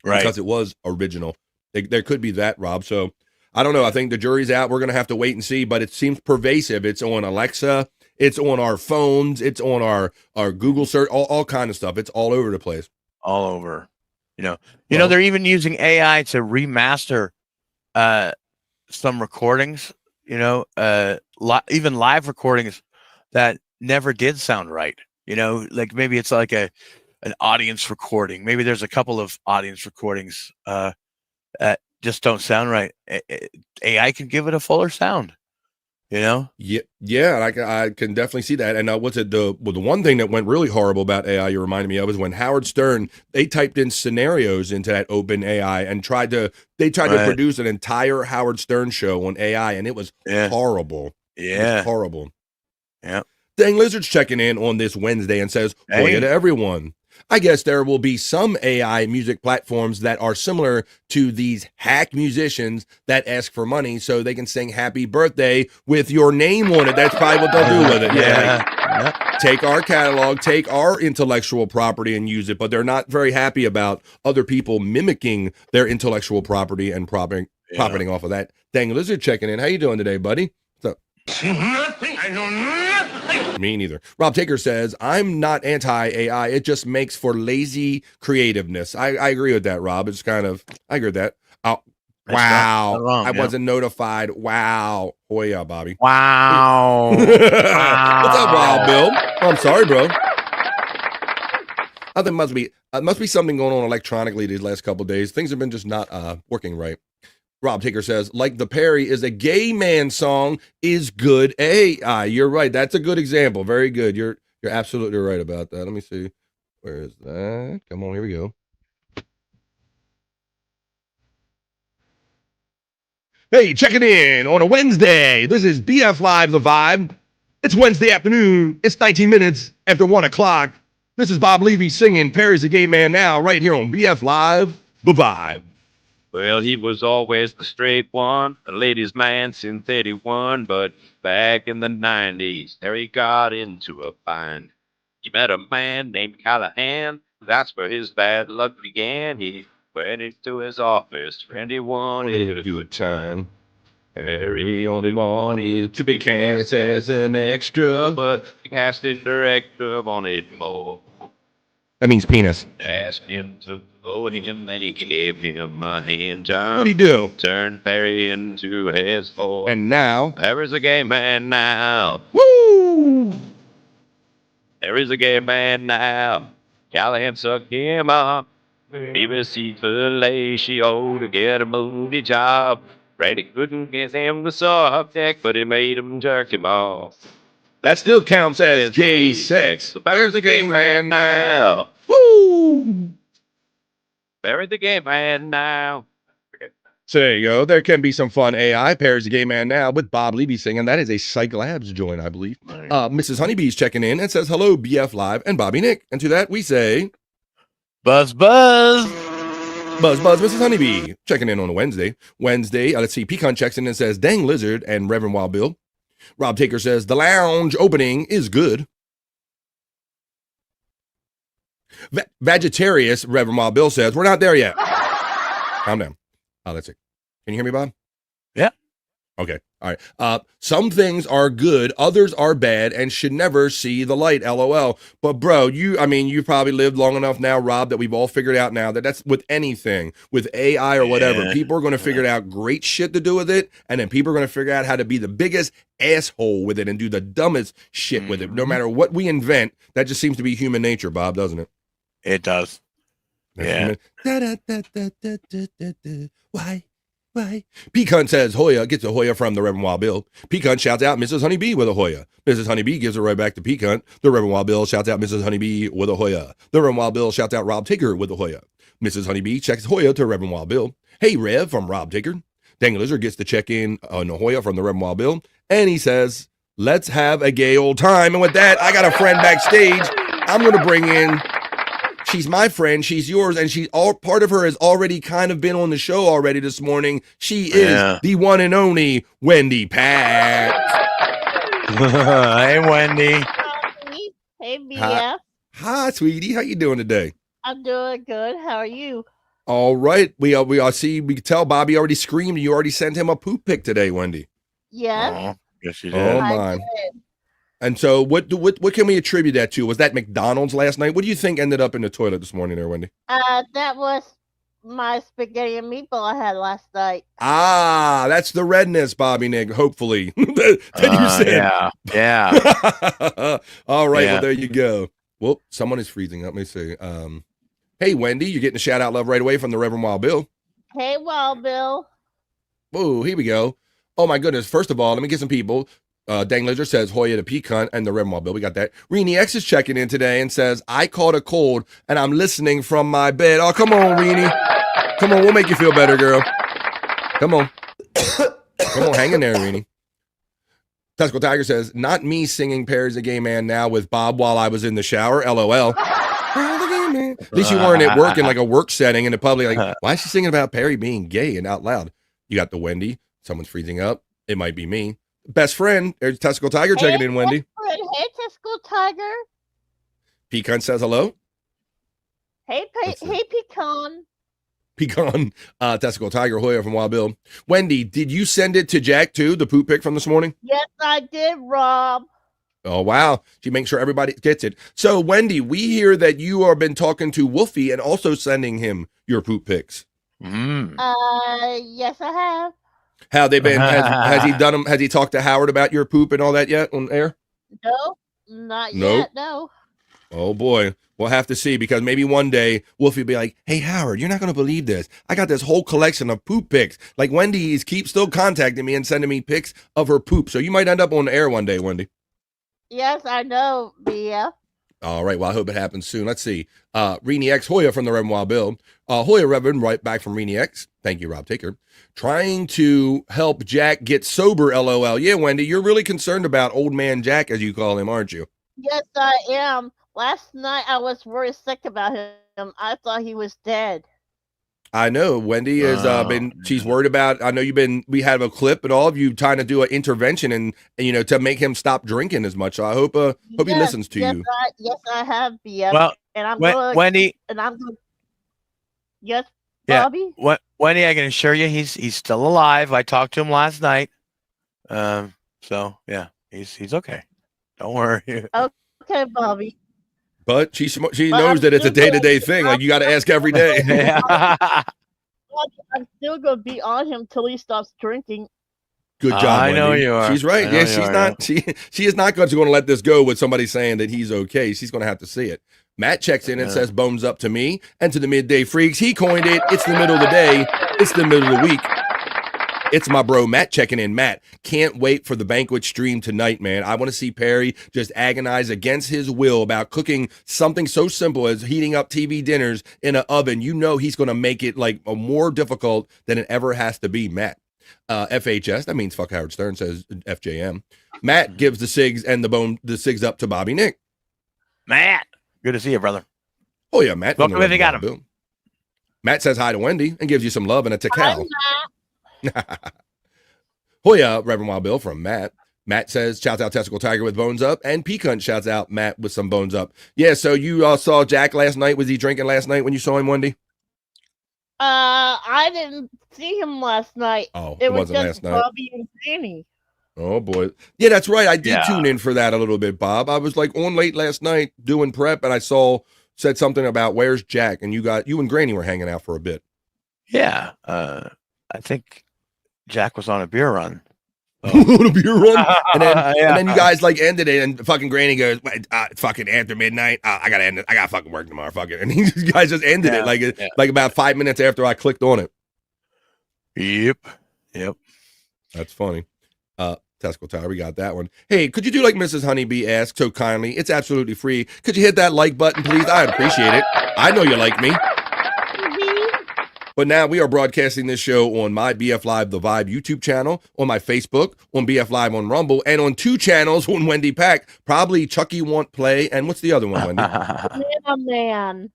Right. Because it was original. There could be that, Rob. So I don't know. I think the jury's out. We're going to have to wait and see, but it seems pervasive. It's on Alexa. It's on our phones. It's on our Google search, all kind of stuff. It's all over the place. All over. They're even using AI to remaster some recordings, even live recordings that never did sound right. Like maybe it's like an audience recording. Maybe there's a couple of audience recordings that just don't sound right. AI can give it a fuller sound. Yeah, I can definitely see that. And what's it? The one thing that went really horrible about AI you reminded me of is when Howard Stern, they typed in scenarios into that open AI and tried to produce an entire Howard Stern show on AI, and it was horrible. Yeah, it was horrible. Yeah. Dang Lizard's checking in on this Wednesday and says, "Hoya to everyone. I guess there will be some AI music platforms that are similar to these hack musicians that ask for money so they can sing happy birthday with your name on it. That's probably what they'll do with it. Yeah. Take our catalog, take our intellectual property and use it, but they're not very happy about other people mimicking their intellectual property and profiting off of that. Dang Lizard checking in. How you doing today, buddy? What's up? Nothing. I know nothing. Me neither. Rob Taker says, I'm not anti-AI. It just makes for lazy creativeness. I agree with that, Rob. It's kind of, I agree with that. Oh, wow. I wasn't notified. Wow. Hoya, Bobby. Wow. What's up, Wild Bill? Oh, I'm sorry, bro. I think must be something going on electronically these last couple of days. Things have been just not working right. Rob Taker says, like the Perry is a gay man song is good AI. You're right. That's a good example. Very good. You're absolutely right about that. Let me see. Where is that? Come on, here we go. Hey, checking in on a Wednesday. This is BF Live, The Vibe. It's Wednesday afternoon. It's 19 minutes after 1 o'clock. This is Bob Levy singing Perry's a Gay Man Now right here on BF Live, The Vibe. Well, he was always the straight one, a ladies' man since 81, but back in the 90s, there he got into a bind. He met a man named Callahan, that's where his bad luck began. He went into his office, and he wanted a good time. Harry only wanted to be cast as an extra, but the casting director wanted more. That means penis. Asked him to blow him, and he gave him a hand job. What'd he do? Turned Perry into his boy. And now? Perry's a gay man now. Woo! Perry's a gay man now. Callahan sucked him up. He received fellatio to get a movie job. Brady couldn't get him the subject, but he made him jerk him off. That still counts as gay sex. So Perry's a gay man now. Woo! Perry's a gay man now. So there you go. There can be some fun AI. Perry's a Gay Man Now with Bob Levy singing. That is a Psych Labs joint, I believe. Mrs. Honeybee's checking in and says, hello, BF Live and Bobby Nick. And to that we say, buzz, buzz. Buzz, buzz, Mrs. Honeybee. Checking in on a Wednesday. Let's see. Pecan checks in and says, dang Lizard and Reverend Wild Bill. Rob Taker says, the lounge opening is good. Vegetarius, Reverend Wild Bill says, we're not there yet. Calm down. That's it. Can you hear me, Bob? Yeah. Okay. All right. Some things are good, others are bad, and should never see the light. LOL. But bro, you've probably lived long enough now, Rob, that we've all figured out now that that's with anything, with AI or whatever. People are going to figure out great shit to do with it, and then people are going to figure out how to be the biggest asshole with it and do the dumbest shit with it. No matter what we invent, that just seems to be human nature, Bob, doesn't it? It does. Yeah. Why? Pecan says Hoya gets a Hoya from the Reverend Wild Bill. Pecan shouts out Mrs. Honeybee with a Hoya. Mrs. Honeybee gives it right back to Pecan. The Reverend Wild Bill shouts out Mrs. Honeybee with a Hoya. The Reverend Wild Bill shouts out Rob Taker with a Hoya. Mrs. Honeybee checks Hoya to Reverend Wild Bill. Hey, Rev from Rob Taker. Dang Lizard gets to check in on a Hoya from the Reverend Wild Bill. And he says, let's have a gay old time. And with that, I got a friend backstage. I'm going to bring in... She's my friend. She's yours. And part of her has already kind of been on the show already this morning. She is the one and only Wendy Pack. Hey, Wendy. Hey, BF. Hi, sweetie. How you doing today? I'm doing good. How are you? All right. We can tell Bobby already screamed. You already sent him a poop pic today, Wendy. Yes. Yes, you did. Oh, my. And so what can we attribute that to? Was that McDonald's last night? What do you think ended up in the toilet this morning there, Wendy? That was my spaghetti and meatball I had last night. Ah, that's the redness, Bobby Nick, hopefully. that you said. Yeah. All right, well, there you go. Well, someone is freezing up. Let me see. Hey, Wendy, you're getting a shout-out love right away from the Reverend Wild Bill. Hey, Wild Bill. Whoa, here we go. Oh, my goodness. First of all, let me get some people. Dang Lizard says, Hoya the Pecan and the Reverend Wild Bill. We got that. Reenie X is checking in today and says, I caught a cold and I'm listening from my bed. Oh, come on, Reenie. Come on, we'll make you feel better, girl. Come on. Come on, hang in there, Reenie. Testicle Tiger says, not me singing Perry's a Gay Man now with Bob while I was in the shower. LOL. At least you weren't at work in like a work setting in the public. Like, why is she singing about Perry being gay and out loud? You got the Wendy. Someone's freezing up. It might be me. Best friend. There's Testicle Tiger checking in, Wendy. Hey, Testicle Tiger. Pecan says hello. Hey, Pecan. Pecan. Testicle Tiger Hoya from Wild Bill. Wendy, did you send it to Jack too, the poop pic from this morning? Yes, I did, Rob. Oh, wow. She makes sure everybody gets it. So, Wendy, we hear that you have been talking to Wolfie and also sending him your poop pics. Yes, I have. How they been? Has he done them? Has he talked to Howard about your poop and all that yet on air? No, not yet. No. Oh boy, we'll have to see, because maybe one day Wolfie will be like, "Hey Howard, you're not going to believe this. I got this whole collection of poop pics." Like Wendy keeps still contacting me and sending me pics of her poop. So you might end up on the air one day, Wendy. Yes, I know, BF. All right, well, I hope it happens soon. Let's see. Reenie X Hoya from the Reverend Wild Bill. Hoya Reverend, right back from Reenie X. Thank you, Rob Taker. Trying to help Jack get sober, LOL. Yeah, Wendy, you're really concerned about old man Jack, as you call him, aren't you? Yes, I am. Last night I was very sick about him. I thought he was dead. I know Wendy has she's worried about, I know we have a clip and all of you trying to do an intervention and to make him stop drinking as much. So I hope he listens to you. Yes, I have, BF. Well, and I'm Wendy. And I'm going. Yes, yeah, Bobby. Wendy, I can assure you, he's still alive. I talked to him last night. So yeah, he's okay. Don't worry. Okay, Bobby. But she knows that it's a day-to-day thing. Like, you got to ask every day. I'm still going to be on him till he stops drinking. Good job, I Wendy. know you are. She's right. Yeah, she's not. She is not going to let this go with somebody saying that he's okay. She's going to have to see it. Matt checks in and says, bones up to me and to the midday freaks. He coined it. It's the middle of the day. It's the middle of the week. It's my bro, Matt, checking in. Matt, can't wait for the banquet stream tonight, man. I want to see Perry just agonize against his will about cooking something so simple as heating up TV dinners in an oven. You know he's going to make it like more difficult than it ever has to be, Matt. FHS, that means fuck Howard Stern, says FJM. Matt gives the SIGs and the SIGs up to Bobby Nick. Matt, good to see you, brother. Oh, yeah, Matt. Welcome if you got him. Matt says hi to Wendy and gives you some love and a tical. Hoya, Reverend Wild Bill from Matt. Matt says, shouts out Testicle Tiger with bones up, and Pecan shouts out Matt with some bones up. Yeah, so you saw Jack last night. Was he drinking last night when you saw him, Wendy? I didn't see him last night. Oh, it wasn't just last night. Bobby and Danny. Oh boy, yeah, that's right. I did tune in for that a little bit, Bob. I was like on late last night doing prep, and I said something about where's Jack, and you and Granny were hanging out for a bit. Yeah, I think Jack was on a beer run. On a beer run, and then you guys like ended it, and fucking Granny goes, "Fucking after midnight, I gotta end it. I gotta fucking work tomorrow, fucking." And you guys just ended it like about 5 minutes after I clicked on it. Yep. That's funny. Testicle Tower, we got that one. Hey, could you do like Mrs. Honeybee asked so kindly? It's absolutely free. Could you hit that like button, please? I'd appreciate it. I know you like me. But now we are broadcasting this show on my BF Live The Vibe YouTube channel, on my Facebook, on BF Live on Rumble, and on 2 channels on Wendy Pack. Probably Chucky Want Play, and what's the other one, Wendy? Man.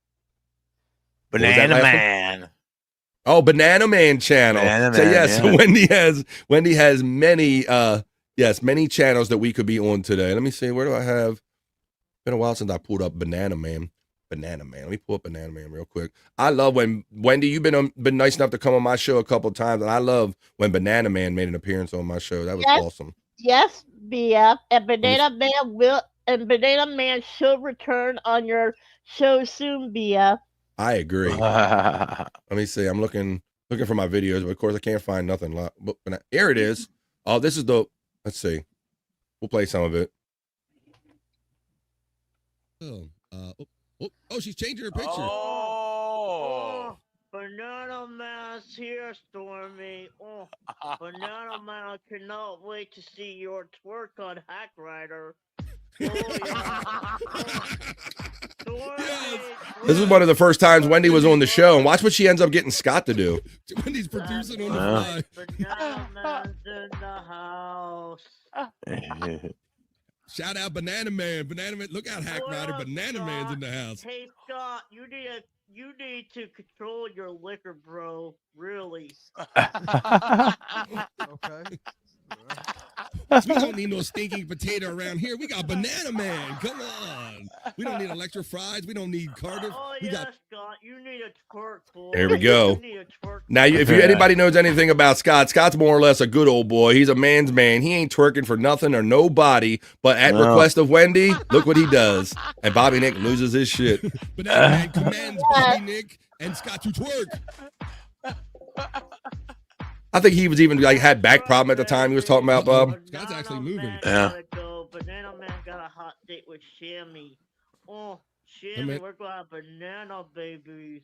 Banana Man. Oh, Banana Man channel. Banana So Man, yes, yeah. Wendy has many many channels that we could be on today. Let me see. Where do I have? Been a while since I pulled up Banana Man. Banana Man. Let me pull up Banana Man real quick. I love when Wendy, you've been nice enough to come on my show a couple times, and I love when Banana Man made an appearance on my show. That was awesome. Yes, BF, and Banana Man should return on your show soon, BF. I agree. Let me see. I'm looking for my videos, but of course I can't find nothing. But here it is. Oh, this is the. Let's see. We'll play some of it. Oh, she's changing her picture. Oh, Banana Man's here, Stormy. Oh, Banana Man, I cannot wait to see your twerk on Hack Rider. This is one of the first times Wendy was on the show, and watch what she ends up getting Scott to do. Wendy's producing on the fly. Banana Man's in the house. Shout out Banana Man. Banana Man, look out, Hack Rider. Banana Man's in the house. Hey Scott, you need to control your liquor, bro. Really. Okay. We don't need no stinking potato around here. We got Banana Man. Come on. We don't need Electra Fries. We don't need Cardiff. Oh, Scott, you need a twerk, boy. There we go. You need a twerk. Now, if anybody knows anything about Scott, Scott's more or less a good old boy. He's a man's man. He ain't twerking for nothing or nobody. But at request of Wendy, look what he does. And Bobby Nick loses his shit. Banana Man commands Bobby Nick and Scott to twerk. I think he was even had back problem at the time he was talking about, Bob. Scott's actually moving. Yeah. Banana Man got a hot date with Shammy. Oh, Shammy, we're gonna have banana babies.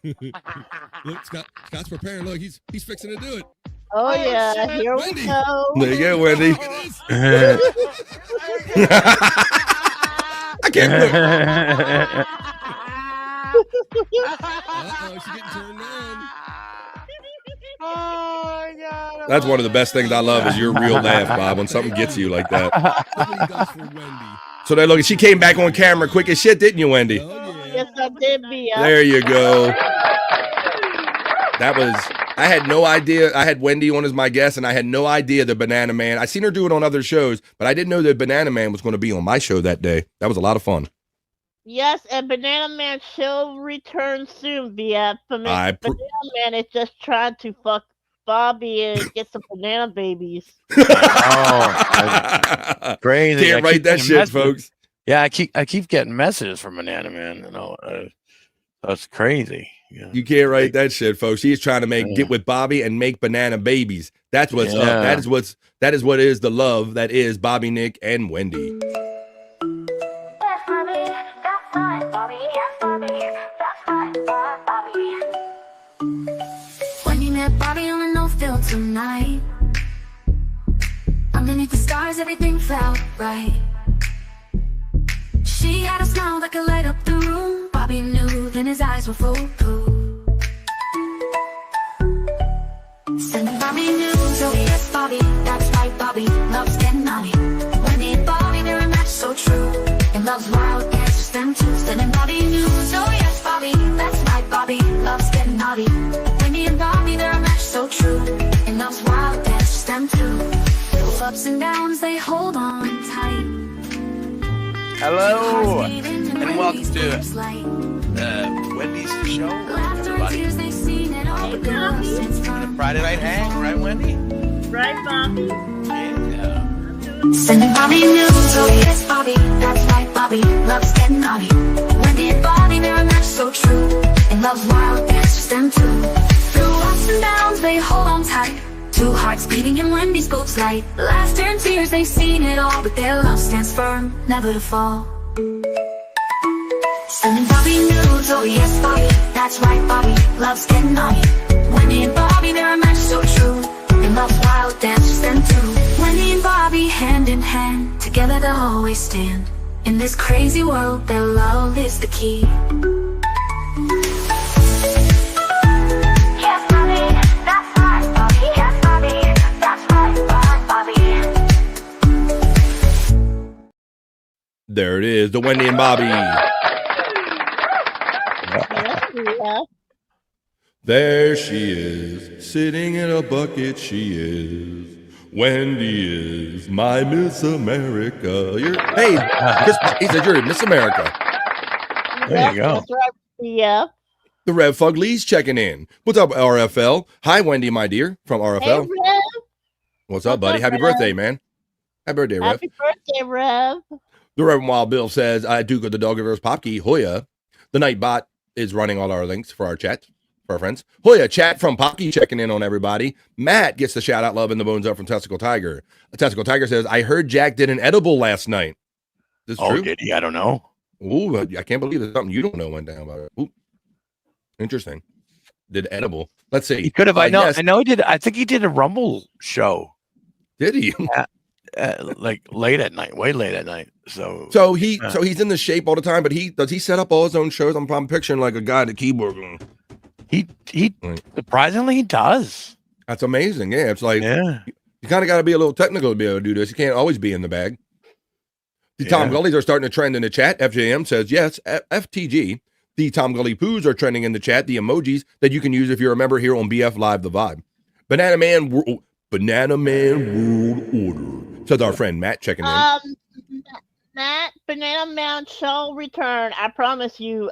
Look, Scott's preparing. Look, he's fixing to do it. Oh yeah, here Wendy. we go. There you go, Wendy. I can't look. Uh-oh, she's getting turned on. Oh my God. That's one of the best things I love is your real laugh, Bob, when something gets you like that. So then, look, she came back on camera quick as shit, didn't you, Wendy? Yes, I did, Mia. There you go. I had no idea. I had Wendy on as my guest, and I had no idea the Banana Man. I seen her do it on other shows, but I didn't know that Banana Man was going to be on my show that day. That was a lot of fun. Yes, and Banana Man shall return soon, BF. Banana Man is just trying to fuck Bobby and get some banana babies. Crazy. Can't write that shit, folks. Yeah, I keep getting messages from Banana Man. That's crazy. Yeah. You can't write that shit, folks. He's trying to get with Bobby and make banana babies. That's what's up. That is what is the love that is Bobby, Nick, and Wendy. When you met Bobby on a no-filter night, underneath the stars, everything felt right. She had a smile that could light up the room. Bobby knew, then his eyes were foolproof. Sending Bobby news, oh yes, Bobby, that's right, Bobby loves getting naughty. Wendy and Bobby, they're a match so true. And loves wild, yeah, it's just them two. Sending Bobby news, oh yes, Bobby, that's right, Bobby loves getting naughty. Wendy and Bobby, they're a match so true. And loves wild, yeah, it's just them two. Those ups and downs, they hold on tight. Hello, and welcome to Wendy's show. Everybody. Friday Night Hang, right, Wendy? Right, Bobby? Yeah. Sending Bobby news, oh yes, Bobby, that's right, Bobby loves getting naughty. Wendy and Bobby, they're a match so true. And loves wild, that's just them two. Through ups and downs, they hold on tight. Two hearts beating in Wendy's boobs light. Laughter and tears, they've seen it all, but their love stands firm, never to fall. Sending Bobby news, oh yes, Bobby, that's right, Bobby loves getting naughty. Wendy and Bobby, they're a match so true. And loves wild, that's just them two. Wendy and Bobby, hand in hand, together they'll always stand. In this crazy world, their love is the key. There it is, the Wendy and Bobby. Yeah. There she is, sitting in a bucket. She is. Wendy is my Miss America. Hey, Chris, he said you're Miss America. There you go. That's right. Yeah. The Rev Fug Lee's checking in. What's up, RFL? Hi, Wendy, my dear, from RFL. Hey, Rev. What's up, buddy? Happy Rev? birthday, man. Happy birthday, Rev. Happy birthday, Rev. The Reverend Wild Bill says, I do go the Doggiverse Popkey. Hoya. The Nightbot is running all our links for our chat, for our friends. Hoya, chat from Popkey checking in on everybody. Matt gets the shout out, love, and the bones up from Testicle Tiger. Testicle Tiger says, I heard Jack did an edible last night. This Oh, true? did he? I don't know. Ooh, I can't believe there's something you don't know went down about it. Ooh. Interesting. Did edible. Let's see. He could have. I know. Yes. I know he did. I think he did a Rumble show. Did he? Like late at night, way late at night. So he's in the shape all the time, but does he set up all his own shows? I'm picturing like a guy at the keyboard going. He surprisingly he does. That's amazing. Yeah, it's like you kind of got to be a little technical to be able to do this. You can't always be in the bag. The Tom Gullies are starting to trend in the chat. FJM says yes. FTG. The Tom Gully Poos are trending in the chat. The emojis that you can use if you're a member here on BF Live The Vibe. Banana Man World Order, says our friend Matt checking in. Matt, Banana Man shall return. I promise you,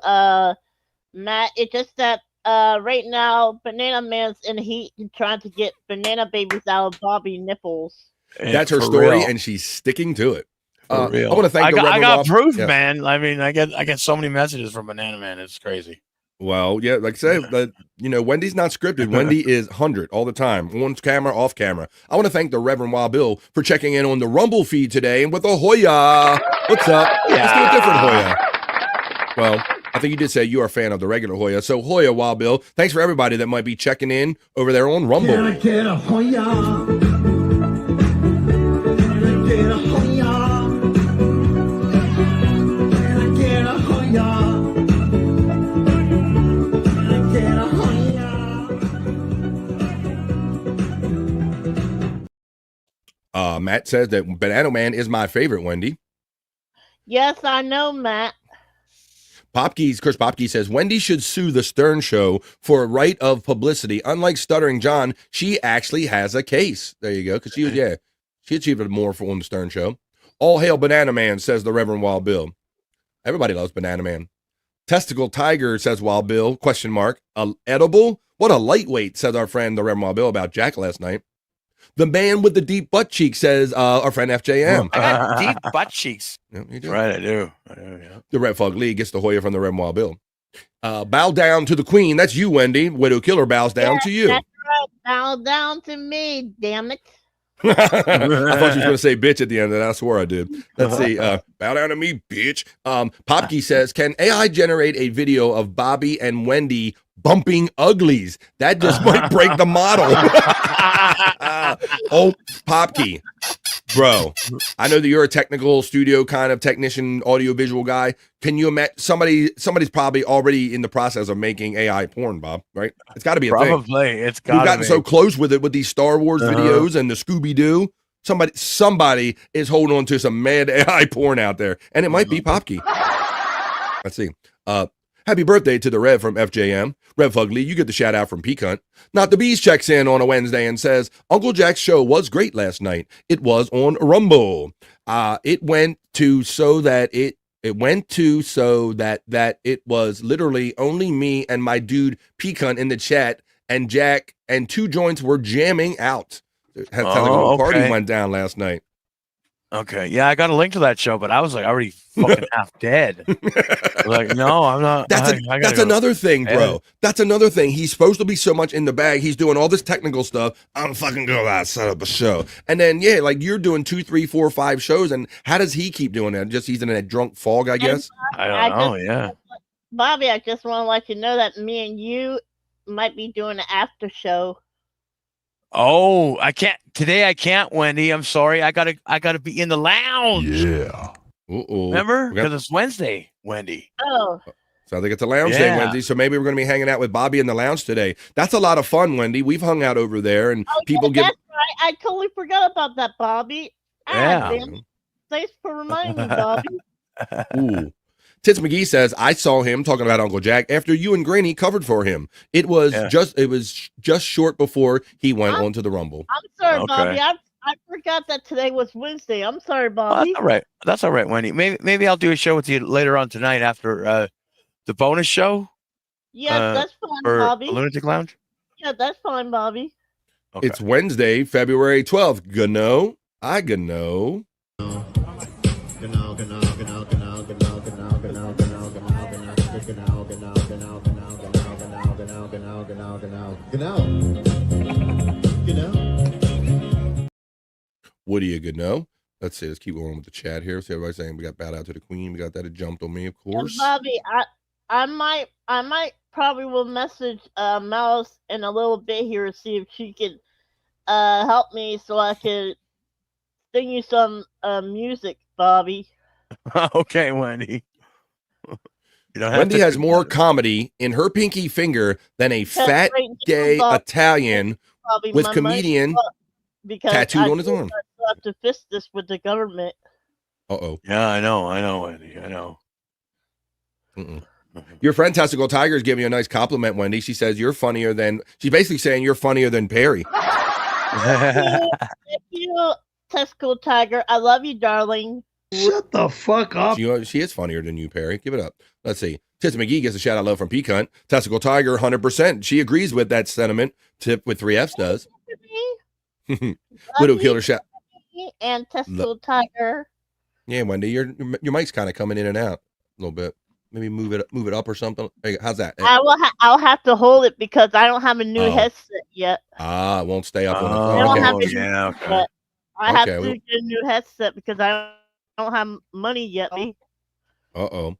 Matt. It's just that right now Banana Man's in heat and trying to get banana babies out of Bobby nipples. That's her story, and she's sticking to it. I want to thank I got proof, man. I mean, I get so many messages from Banana Man. It's crazy. Well, yeah, like I say, Wendy's not scripted. Wendy is 100 all the time, on camera, off camera. I want to thank the Reverend Wild Bill for checking in on the Rumble feed today and with a Hoya. What's up? Let's do a different Hoya. Well, I think you did say you are a fan of the regular Hoya. So Hoya, Wild Bill, thanks for everybody that might be checking in over there on Rumble. Can I get a Hoya? Can I get a Hoya? Matt says that Banana Man is my favorite, Wendy. Yes, I know, Matt. Chris Popke says, Wendy should sue the Stern Show for a right of publicity. Unlike Stuttering John, she actually has a case. There you go. Because she achieved more on the Stern Show. All hail Banana Man, says the Reverend Wild Bill. Everybody loves Banana Man. Testicle Tiger, says Wild Bill, question mark. Edible? What a lightweight, says our friend the Reverend Wild Bill about Jack last night. The man with the deep butt cheek, says our friend FJM. I got deep butt cheeks. Yeah, you do. Right, I do. Yeah. The Red Fog Lee gets the Hoya from the Reverend Wild Bill. Bow down to the queen. That's you, Wendy. Widow Killer bows down to you. That's right. Bow down to me, damn it. I thought she was going to say bitch at the end, and I swore I did. Let's see. Bow down to me, bitch. Popke says, can AI generate a video of Bobby and Wendy bumping uglies? That just might break the model. Oh, Popke. Bro, I know that you're a technical studio kind of technician, audio-visual guy. Can you imagine somebody's probably already in the process of making AI porn, Bob, right? It's got to be a thing. Probably. It's got to be. We've gotten so close with it with these Star Wars videos and the Scooby-Doo. Somebody is holding on to some mad AI porn out there, and it might be Popke. Let's see. Happy birthday to the Rev from FJM. Rev Fugly, you get the shout out from Peacunt. Not the Bees checks in on a Wednesday and says, Uncle Jack's show was great last night. It was on Rumble. It went to so that it was literally only me and my dude Peacunt in the chat, and Jack and two joints were jamming out. Sounds like a little party went down last night. Okay. Yeah, I got a link to that show, but I was like already fucking half dead. Like, no, I'm not. That's another thing, bro. That's another thing. He's supposed to be so much in the bag. He's doing all this technical stuff. I'm fucking go out, set up a show. And then, yeah, like you're doing 2, 3, 4, 5 shows. And how does he keep doing that? Just he's in a drunk fog, I guess. I don't know. Yeah. Bobby, I just want to let you know that me and you might be doing an after show. Oh, I can't today. I can't, Wendy. I'm sorry. I gotta be in the lounge. Yeah. Remember? Because it's Wednesday, Wendy. Oh. So I think it's a lounge day, Wendy. So maybe we're going to be hanging out with Bobby in the lounge today. That's a lot of fun, Wendy. We've hung out over there, and people give. That's right. I totally forgot about that, Bobby. Yeah. Thanks for reminding me, Bobby. Ooh. Tits McGee says, I saw him talking about Uncle Jack after you and Granny covered for him. It was just short before he went on to the Rumble. I'm sorry, Bobby. I forgot that today was Wednesday. I'm sorry, Bobby. That's all right. That's all right, Wendy. Maybe I'll do a show with you later on tonight after the bonus show. Yeah, that's fine, for Bobby. Lunatic Lounge. Yeah, that's fine, Bobby. Okay. It's Wednesday, February 12th. Gano. I gano. What do you good know? Let's see. Let's keep going with the chat here. See everybody saying we got bad out to the queen. We got that. It jumped on me, of course. Bobby, I might probably will message Mouse in a little bit here to see if she can help me so I can sing you some music, Bobby. Okay, Wendy. Wendy has more comedy in her pinky finger than a fat gay Italian Bobby, with my comedian because tattooed on his arm. I have to fist this with the government. Uh-oh. Yeah, I know, Wendy. I know. Your friend Testicle Tiger is giving you a nice compliment, Wendy. She says you're funnier than. She's basically saying you're funnier than Perry. Thank you, Testicle Tiger. I love you, darling. Shut the fuck up. She is funnier than you, Perry. Give it up. Let's see. Tits McGee gets a shout out love from P Cunt. Testicle Tiger, 100%. She agrees with that sentiment. Tip with 3 Fs does. Widow Killer shout. And Testicle Tiger. Yeah, Wendy, your mic's kind of coming in and out a little bit. Maybe move it up or something. Hey, how's that? I'll have to hold it because I don't have a new headset yet. It won't stay up on the I phone. don't have a new Okay. headset. I have to get a new headset because I don't have money yet. Uh-oh.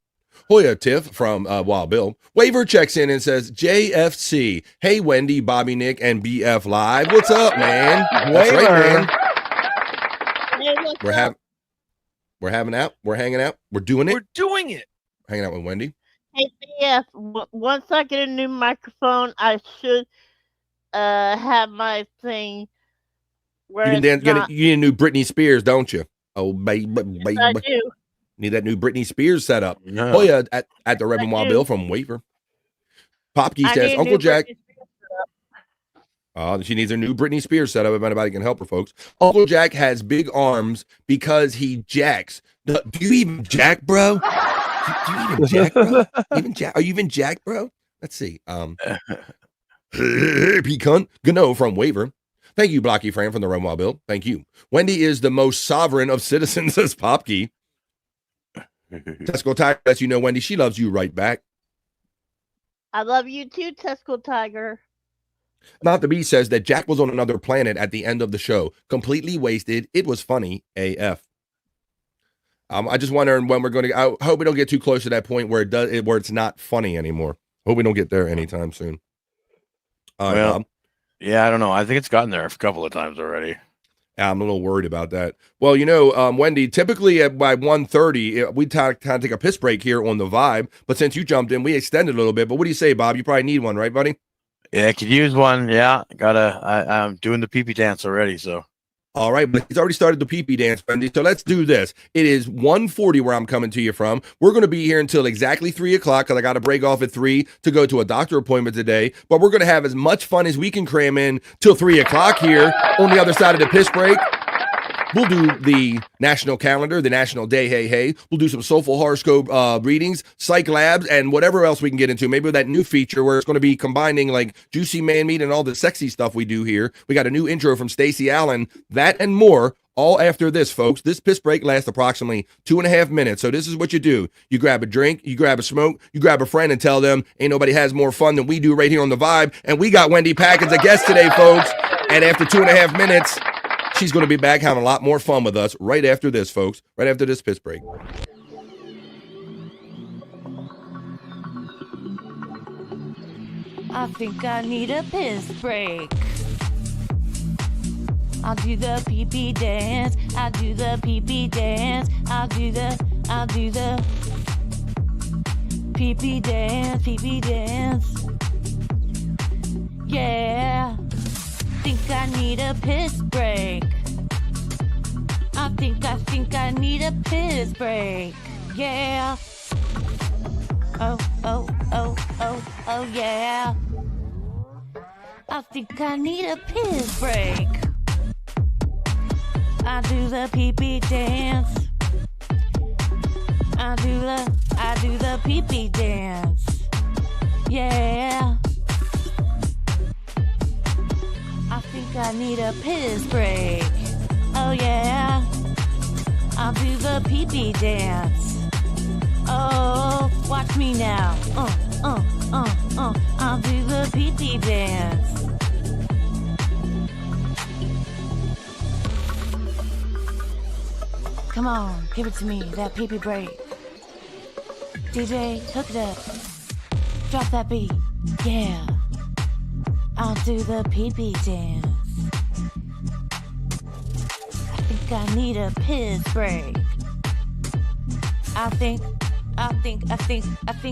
Hoya Tiff from Wild Bill. Waiver checks in and says, JFC. Hey, Wendy, Bobby, Nick, and BF Live. What's up, man? That's right, man. We're having out. We're hanging out. We're doing it. We're doing it. Hanging out with Wendy. Hey, BF, once I get a new microphone, I should have my thing where You need a new Britney Spears, don't you? Oh, baby. Yes, I do. Need that new Britney Spears setup. No. Oh, yeah, at the Reverend Wild Bill from Waiver. Popkey says, Uncle Jack. She needs a new Britney Spears setup if anybody can help her, folks. Uncle Jack has big arms because he jacks. Do you even jack, bro? Do you even jack, bro? Are you even jack, bro? Let's see. Pecan Gano from Waiver. Thank you, Blocky Fran from the Reverend Wild Bill. Thank you. Wendy is the most sovereign of citizens, says Popkey. Tesco Tiger lets you know, Wendy, she loves you right back. I love you too, Tesco Tiger. Not the Bee says that Jack was on another planet at the end of the show. Completely wasted. It was funny AF. I just wonder when we're going to. I hope we don't get too close to that point where it's not funny anymore. Hope we don't get there anytime soon. Well, yeah, I don't know. I think it's gotten there a couple of times already. I'm a little worried about that. Well, Wendy, typically by 1:30, we kind of take a piss break here on the Vibe. But since you jumped in, we extended a little bit. But what do you say, Bob? You probably need one, right, buddy? Yeah, I could use one. Yeah, I'm doing the pee-pee dance already, so. All right, but he's already started the pee-pee dance, Wendy. So let's do this. It is 1:40 where I'm coming to you from. We're going to be here until exactly 3 o'clock because I got to break off at 3 to go to a doctor appointment today. But we're going to have as much fun as we can cram in till 3 o'clock here on the other side of the piss break. We'll do the national calendar, the national day, hey. We'll do some Soulful Horoscope readings, psych labs, and whatever else we can get into. Maybe that new feature where it's going to be combining like juicy man meat and all the sexy stuff we do here. We got a new intro from Stacey Allen, that and more, all after this, folks. This piss break lasts approximately 2.5 minutes. So this is what you do. You grab a drink, you grab a smoke, you grab a friend and tell them ain't nobody has more fun than we do right here on the Vibe. And we got Wendy Pack as a guest today, folks. And after 2.5 minutes, she's going to be back having a lot more fun with us right after this, folks. Right after this piss break. I think I need a piss break. I'll do the pee-pee dance. I'll do the pee-pee dance. I'll do the pee-pee dance, pee-pee dance. Yeah. Think I need a piss break. I think I need a piss break. Yeah. Oh, yeah. I think I need a piss break. I do the pee-pee dance. I do the pee-pee dance. Yeah. I think I need a piss break. Oh yeah. I'll do the pee-pee dance. Oh, watch me now. I'll do the pee-pee dance. Come on, give it to me, that pee-pee break. DJ, hook it up. Drop that beat. Yeah. I'll do the pee-pee dance. I think I need a piss break. I think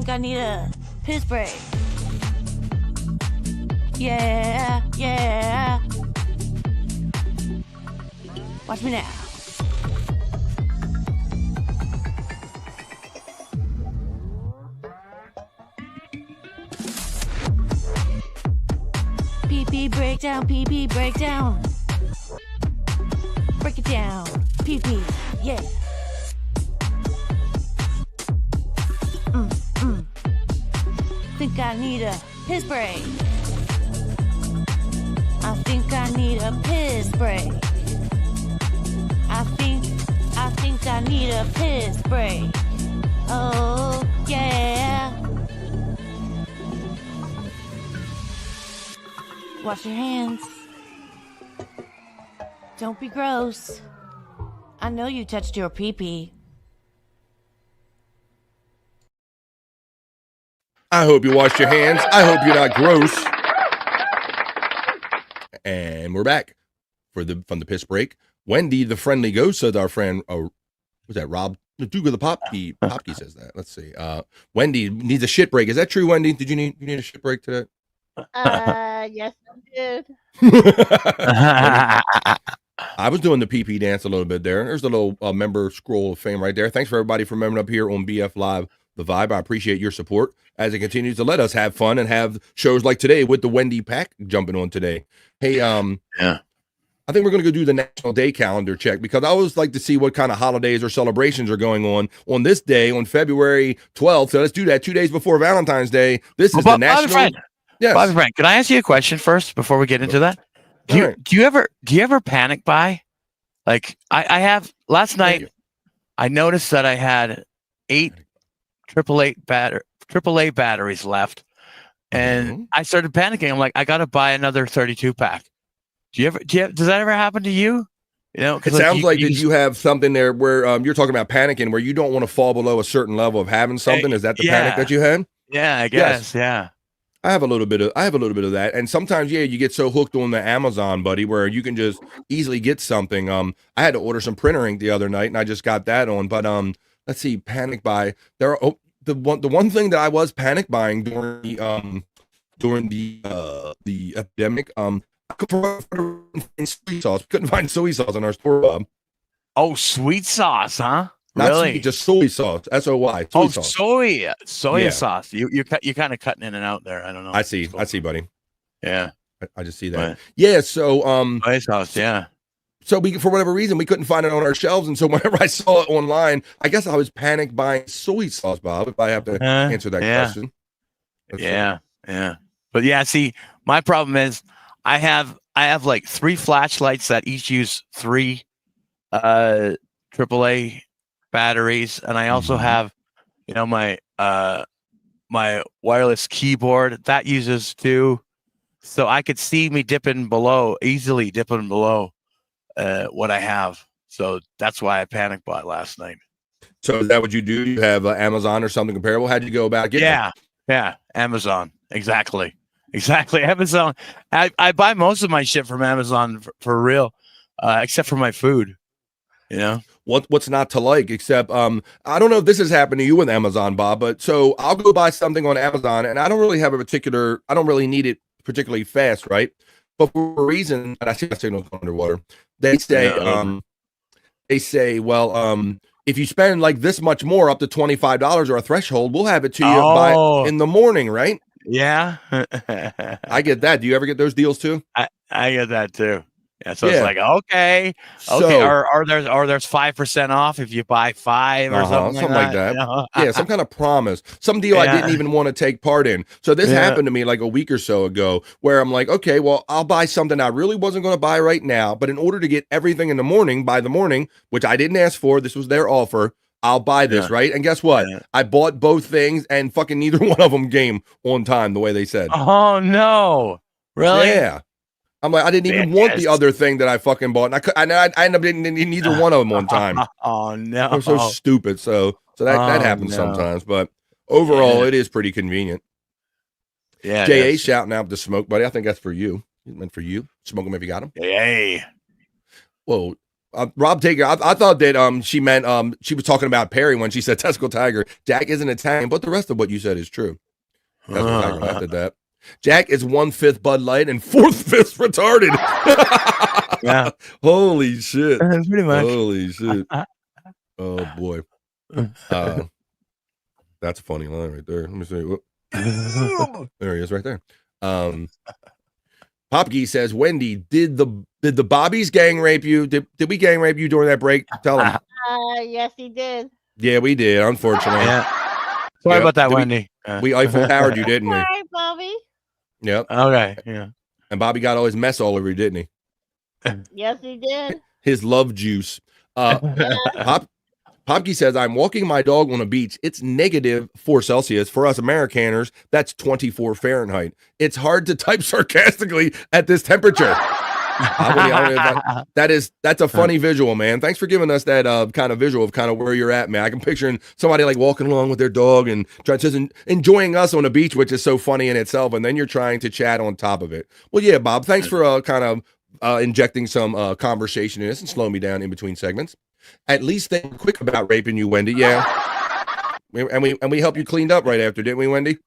I need a piss break. Yeah. Watch me now. Pee-pee breakdown, pee-pee breakdown. Break it down, pee-pee, yeah. Think I need a piss break. I think I need a piss break. I think I need a piss break. Oh, yeah. Wash your hands. Don't be gross. I know you touched your pee-pee. I hope you washed your hands. I hope you're not gross. And we're back from the piss break. Wendy, the friendly ghost, said our friend, was that Rob, the Duke of the Popkey? Popkey says that. Let's see. Wendy needs a shit break. Is that true, Wendy? Did you need a shit break today? Yes, I did. I was doing the PP dance a little bit there. There's a little member scroll of fame right there. Thanks for everybody for remembering up here on BF Live, The Vibe. I appreciate your support as it continues to let us have fun and have shows like today with the Wendy Pack jumping on today. Hey, yeah. I think we're going to go do the National Day calendar check because I always like to see what kind of holidays or celebrations are going on this day on February 12th. So let's do that 2 days before Valentine's Day. This is the National. Yes. Bobby Frank, can I ask you a question first before we get into that? Do you ever panic buy? Like I have last night, I noticed that I had 8 AAA batteries left, and I started panicking. I'm like, I got to buy another 32 pack. Does that ever happen to you? You know, it sounds like you have something there where you're talking about panicking, where you don't want to fall below a certain level of having something. Is that the panic that you had? Yeah, I guess. Yes. Yeah. I have a little bit of that, and sometimes you get so hooked on the Amazon, buddy, where you can just easily get something. I had to order some printer ink the other night, and I just got that on. But let's see, panic buy. There are the one thing that I was panic buying during the epidemic. I couldn't find sweet sauce. Couldn't find soy sauce in our store, Bob. Oh, sweet sauce, huh? Not really? Sweet, just soy sauce. SOY. Soy sauce. Soy sauce. You're kind of cutting in and out there. I don't know. I see, buddy. Yeah, I just see that. Right. Yeah. So soy sauce. Yeah. So we, for whatever reason, we couldn't find it on our shelves, and so whenever I saw it online, I guess I was panic buying soy sauce, Bob. If I have to answer that question. Yeah. But yeah, see, my problem is I have like 3 flashlights that each use 3 AAA batteries, and I also have, my my wireless keyboard that uses 2, so I could see me easily dipping below what I have. So that's why I panic bought last night. So is that what you do? You have Amazon or something comparable? How'd you go about getting it? Yeah, Amazon. Exactly. Amazon. I buy most of my shit from Amazon for real, except for my food. What's not to like, except I don't know if this has happened to you with Amazon, Bob, but so I'll go buy something on Amazon and I don't really need it particularly fast, right? But for a reason, and I see my signal's underwater, they say, well, if you spend like this much more, up to $25 or a threshold, we'll have it to you by in the morning, right? Yeah. I get that. Do you ever get those deals too? I get that too. Yeah, so it's like okay, or there's 5% off if you buy 5 or something like that. You know? Yeah, some kind of promise, some deal I didn't even want to take part in. So this happened to me like a week or so ago, where I'm like, okay, well, I'll buy something I really wasn't going to buy right now, but in order to get everything in the morning, by the morning, which I didn't ask for, this was their offer. I'll buy this, right? And guess what? I bought both things, and fucking neither one of them came on time the way they said. Oh no! Really? Yeah. I'm like, I didn't even want the other thing that I fucking bought, and I ended up getting neither one of them on time. Oh no! I'm so stupid. So that happens sometimes, but overall, it is pretty convenient. Yeah. JA shouting out the smoke, buddy. I think that's for you. It's meant for you. Smoke him if you got him. Hey. Whoa. Rob Taker, I thought that she meant she was talking about Perry when she said Tesco Tiger. Jack isn't Italian, but the rest of what you said is true. Tesco Tiger laughed at that. Jack is 1/5 Bud Light and 4/5 retarded. Yeah. Holy shit. Pretty much. Holy shit. Oh boy. That's a funny line right there. Let me see. There he is right there. Popkey says, Wendy, did the Bobbies gang rape you? Did we gang rape you during that break? Tell him. Yes, he did. Yeah, we did, unfortunately. Sorry about that, Wendy. We Eiffel Towered you, didn't we? Sorry, Bobby. Yep. Okay. Yeah. And Bobby got all his mess all over you, didn't he? Yes, he did. His love juice. Popkey says, I'm walking my dog on a beach. It's -4 Celsius. For us Americaners, that's 24 Fahrenheit. It's hard to type sarcastically at this temperature. That's a funny visual, man. Thanks for giving us that kind of visual of kind of where you're at, man. I can picture somebody like walking along with their dog and just enjoying us on a beach, which is so funny in itself, and then you're trying to chat on top of it. Well, yeah, Bob, thanks for kind of injecting some conversation in this and slowing me down in between segments. At least they were quick about raping you, Wendy. Yeah, and we helped you cleaned up right after, didn't we, Wendy?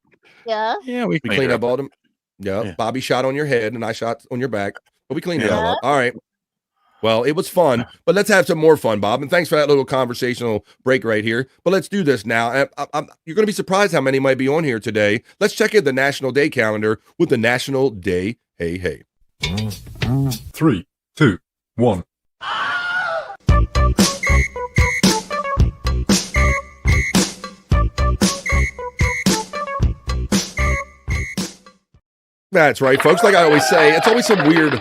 Yeah. Yeah, we cleaned up all them. Yeah, Bobby shot on your head and I shot on your back. But we cleaned it all up. All right. Well, it was fun, but let's have some more fun, Bob. And thanks for that little conversational break right here. But let's do this now. You're going to be surprised how many might be on here today. Let's check in the National Day calendar with the National Day Hey Hey. 3, 2, 1. That's right, folks. Like I always say, it's always some weird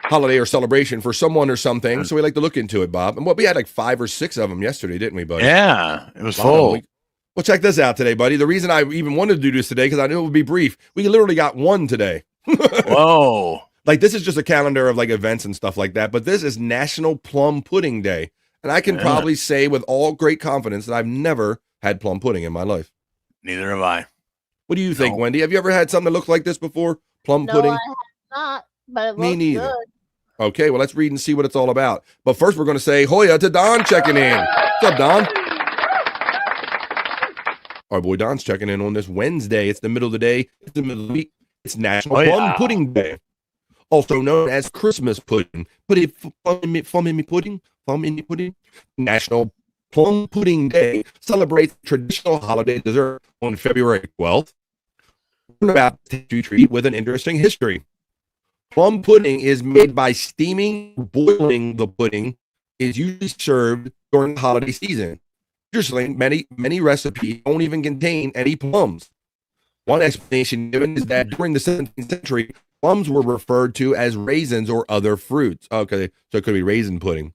holiday or celebration for someone or something. So we like to look into it, Bob. And we had like 5 or 6 of them yesterday, didn't we, buddy? Yeah, it was full. Well, check this out today, buddy. The reason I even wanted to do this today, because I knew it would be brief. We literally got one today. Whoa. Like, this is just a calendar of like events and stuff like that. But this is National Plum Pudding Day. And I can probably say with all great confidence that I've never had plum pudding in my life. Neither have I. What do you think, Wendy? Have you ever had something that looked like this before? Plum pudding? No, I have not, but it Me looks neither. good. Okay, well, let's read and see what it's all about. But first, we're going to say Hoya to Don checking in. What's up, Don? Our boy Don's checking in on this Wednesday. It's the middle of the day. It's the middle of the week. It's National Plum Pudding Day, also known as Christmas pudding. Plum in me pudding. National Plum Pudding Day celebrates traditional holiday dessert on February 12th. Learn about the tree with an interesting history. Plum pudding is made by steaming, boiling the pudding. Is usually served during the holiday season. Interestingly, many recipes don't even contain any plums. One explanation given is that during the 17th century, plums were referred to as raisins or other fruits. Okay, so it could be raisin pudding.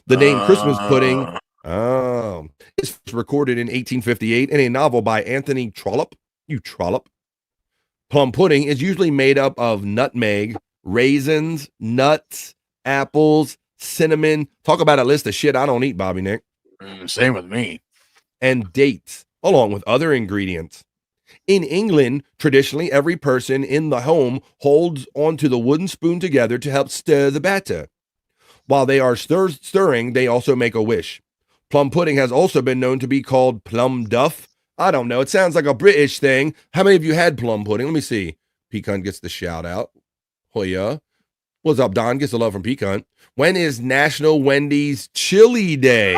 The name Christmas pudding is recorded in 1858 in a novel by Anthony Trollope. You Trollope. Plum pudding is usually made up of nutmeg, raisins, nuts, apples, cinnamon. Talk about a list of shit I don't eat, Bobby Nick. Same with me. And dates, along with other ingredients. In England, traditionally, every person in the home holds onto the wooden spoon together to help stir the batter. While they are stirring, they also make a wish. Plum pudding has also been known to be called plum duff. I don't know. It sounds like a British thing. How many of you had plum pudding? Let me see. Pecan gets the shout out. Oh, yeah. What's up, Don? Gets the love from Pecan. When is National Wendy's Chili Day?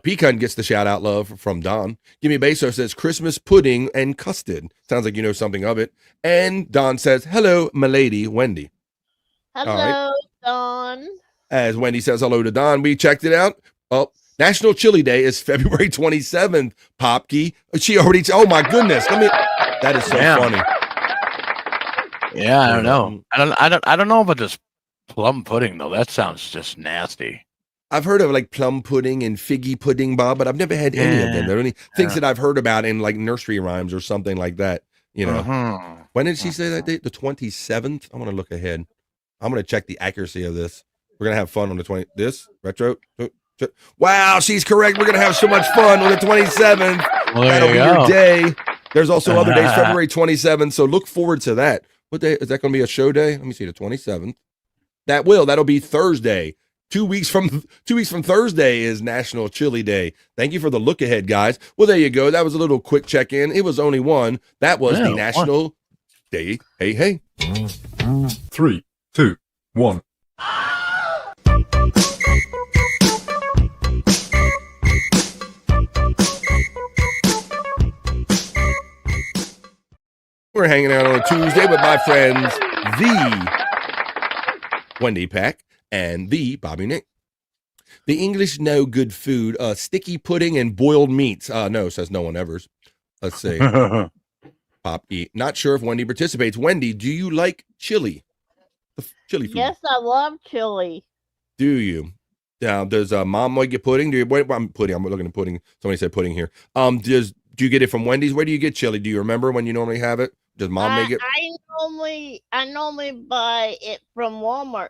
Pecan gets the shout out love from Don. Gimme Beso says Christmas pudding and custard. Sounds like you know something of it. And Don says, hello, milady, Wendy. Hello, Dawn. As Wendy says hello to Don, we checked it out. Oh, National Chili Day is February 27th, Popkey. She already, oh my goodness. That is so funny. Yeah, I don't know. I don't know about this plum pudding though. That sounds just nasty. I've heard of like plum pudding and figgy pudding, Bob, but I've never had any of them. They're only things that I've heard about in like nursery rhymes or something like that. You know, when did she say that date? The 27th. I'm gonna look ahead. I'm gonna check the accuracy of this. We're gonna have fun on the 20. This retro. Wow, she's correct. We're gonna have so much fun on the 27th. Well, that'll be go. your day. There's also other days, February 27th. So look forward to that. What day is that going to be? A show day? Let me see. The 27th. That'll be Thursday. 2 weeks from Thursday is National Chili Day. Thank you for the look ahead, guys. Well, there you go. That was a little quick check in. It was only one. That was the National Day. Hey. 3, 2, 1. We're hanging out on a Tuesday with my friends, the Wendy Pack and the Bobby Nick. The English know good food, sticky pudding and boiled meats. No, says no one ever's. Let's see. Pop eat. Not sure if Wendy participates. Wendy, do you like chili? Chili food. Yes, I love chili. Do you? Does Mom like get pudding? I'm looking at pudding. Somebody said pudding here. Do you get it from Wendy's? Where do you get chili? Do you remember when you normally have it? Does Mom make it? I normally buy it from Walmart.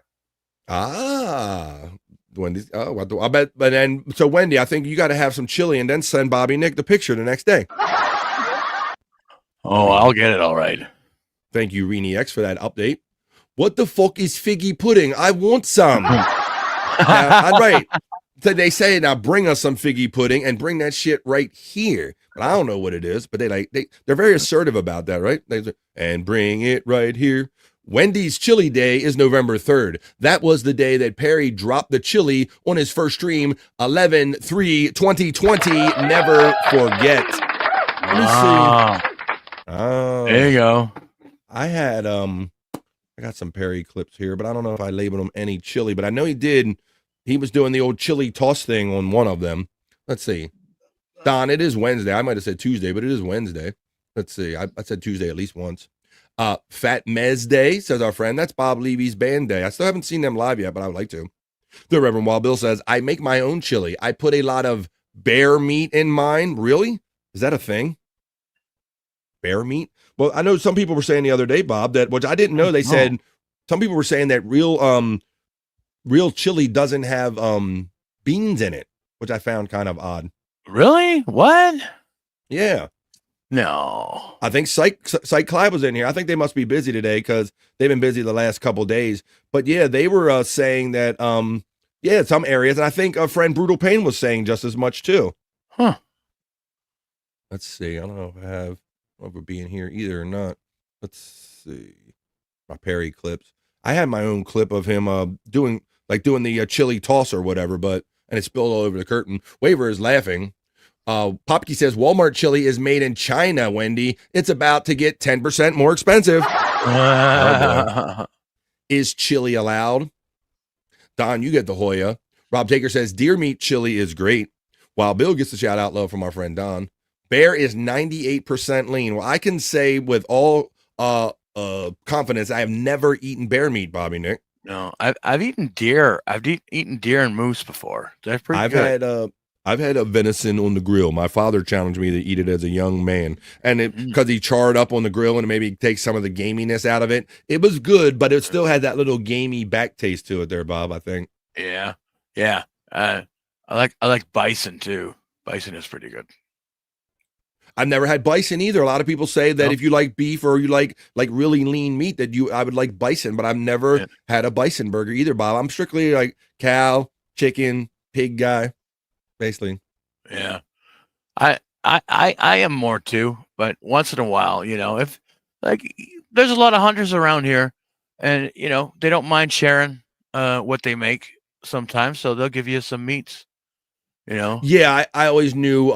Wendy's. Oh, I bet. But then, so Wendy, I think you got to have some chili and then send Bobby Nick the picture the next day. Oh, I'll get it all right. Thank you, Rini X, for that update. What the fuck is figgy pudding? I want some. Right. So they say now bring us some figgy pudding and bring that shit right here. But I don't know what it is, but they're very assertive about that, right? And bring it right here. Wendy's Chili Day is November 3rd. That was the day that Perry dropped the chili on his first stream, 11/3/2020. Never forget. Let me see. Oh, there you go. I had I got some Perry clips here, but I don't know if I labeled them any chili, but I know he did. He was doing the old chili toss thing on one of them. Let's see. Don, it is Wednesday. I might have said Tuesday, but it is Wednesday. Let's see. I said Tuesday at least once. Fat Mez Day, says our friend. That's Bob Levy's band day. I still haven't seen them live yet, but I would like to. The Reverend Wild Bill says, I make my own chili. I put a lot of bear meat in mine. Really? Is that a thing? Bear meat? Well, I know some people were saying the other day, Bob, that, which I didn't know, they said, some people were saying that real chili doesn't have beans in it, which I found kind of odd. Really? What? Yeah. No. I think Psych Clyde was in here. I think they must be busy today because they've been busy the last couple days. But yeah, they were saying that, some areas, and I think a friend Brutal Pain was saying just as much too. Huh. Let's see. I don't know if we're being here either or not. Let's see. My Perry clips. I had my own clip of him doing the chili toss or whatever, and it spilled all over the curtain. Waver is laughing. Popke says Walmart chili is made in China, Wendy. It's about to get 10% more expensive. Oh, is chili allowed? Don, you get the Hoya. Rob Taker says deer meat chili is great. While Bill gets the shout out love from our friend Don. Bear is 98% lean. Well, I can say with all confidence, I have never eaten bear meat, Bobby Nick. No, I've eaten deer. I've eaten deer and moose before. That's pretty good. I've had a venison on the grill. My father challenged me to eat it as a young man, and because he charred up on the grill and maybe take some of the gaminess out of it. It was good, but it still had that little gamey back taste to it there, Bob, I think. Yeah. I like bison too. Bison is pretty good. I've never had bison either. A lot of people say that if you like beef or you like really lean meat, that I would like bison, but I've never had a bison burger either, Bob. I'm strictly like cow, chicken, pig guy. Basically. Yeah. I am more too, but once in a while, if like there's a lot of hunters around here, and you know they don't mind sharing what they make sometimes, so they'll give you some meats. You know. Yeah, I always knew.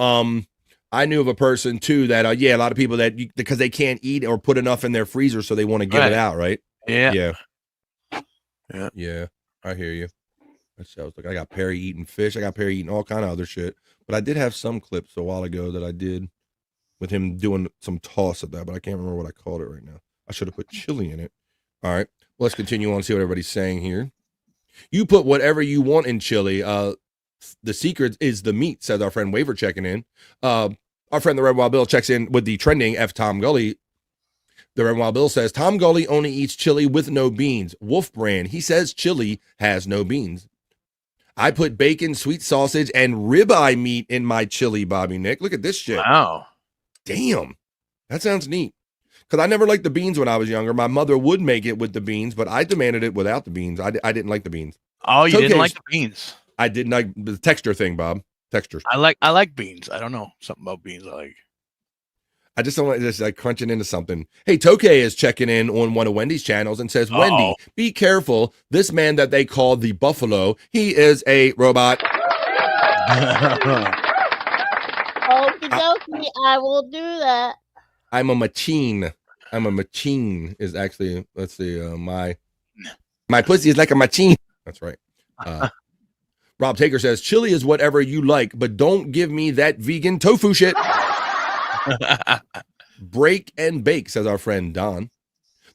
I knew of a person too that a lot of people that because they can't eat or put enough in their freezer, so they want to give it out, right? Yeah. Yeah. I hear you. I was like, I got Perry eating fish. I got Perry eating all kind of other shit. But I did have some clips a while ago that I did with him doing some toss of that, but I can't remember what I called it right now. I should have put chili in it. All right. Well, let's continue on and see what everybody's saying here. You put whatever you want in chili. The secret is the meat, says our friend Waver checking in. Our friend the Red Wild Bill checks in with the trending F Tom Gully. The Red Wild Bill says, Tom Gully only eats chili with no beans. Wolf brand. He says chili has no beans. I put bacon, sweet sausage, and ribeye meat in my chili, Bobby Nick. Look at this shit. Wow. Damn. That sounds neat. Because I never liked the beans when I was younger. My mother would make it with the beans, but I demanded it without the beans. I didn't like the beans. Oh, you didn't like the beans? I didn't like the texture thing, Bob. Texture. I like beans. I don't know. Something about beans I like. I just don't like this, like crunching into something. Hey, Tokay is checking in on one of Wendy's channels and says, Wendy, be careful. This man that they call the Buffalo, he is a robot. Okie dokie, I will do that. I'm a machine. Is actually, let's see, my pussy is like a machine. That's right. Rob Taker says, chili is whatever you like, but don't give me that vegan tofu shit. Break and bake, says our friend Don.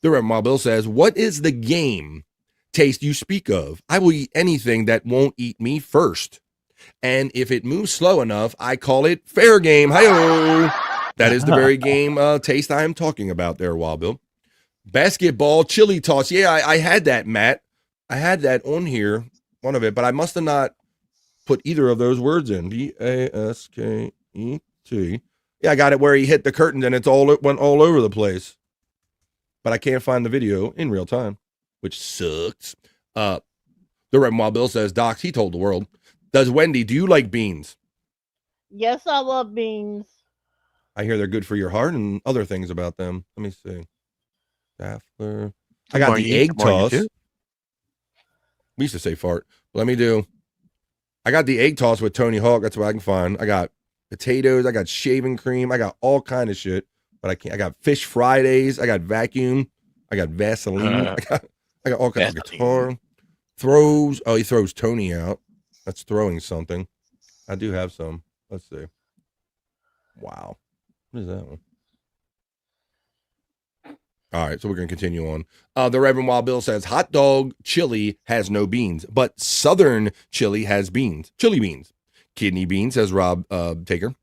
The Red Wild Bill says, what is the game taste you speak of? I will eat anything that won't eat me first. And if it moves slow enough, I call it fair game. Hi-yo. That is the very game taste I am talking about there, Wild Bill. Basketball chili toss. Yeah, I had that, Matt. I had that on here, one of it, but I must have not put either of those words in. Basket. Yeah, I got it where he hit the curtains and it went all over the place. But I can't find the video in real time, which sucks. The Red Wild Bill says, Docs, he told the world. Does Wendy, do you like beans? Yes, I love beans. I hear they're good for your heart and other things about them. Let me see. Daffler. I got the egg toss. We used to say fart. Let me do. I got the egg toss with Tony Hawk. That's what I can find. I got potatoes. I got shaving cream. I got all kind of shit. But I can't. I got fish Fridays. I got vacuum. I got Vaseline. I got all kinds of guitar. Throws. Oh, he throws Tony out. That's throwing something. I do have some. Let's see. Wow. What is that one? All right, so we're going to continue on. The Reverend Wild Bill says, hot dog chili has no beans, but Southern chili has beans. Chili beans. Kidney beans, says Rob Taker.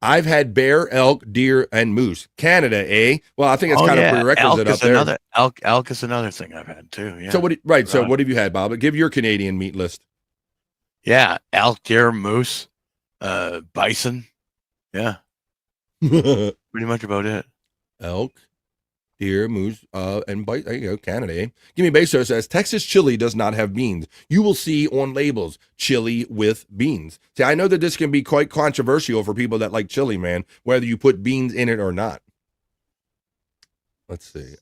I've had bear, elk, deer, and moose. Canada, eh? Well, I think it's kind of prerequisite up there. Elk is another thing I've had too. Yeah. So So what have you had, Bob? Give your Canadian meat list. Yeah, elk, deer, moose, bison. Yeah. Pretty much about it. Elk, deer, moose, and bite. There you go, Canada. Eh? Give me Beso says Texas chili does not have beans. You will see on labels chili with beans. See, I know that this can be quite controversial for people that like chili, man, whether you put beans in it or not. Let's see.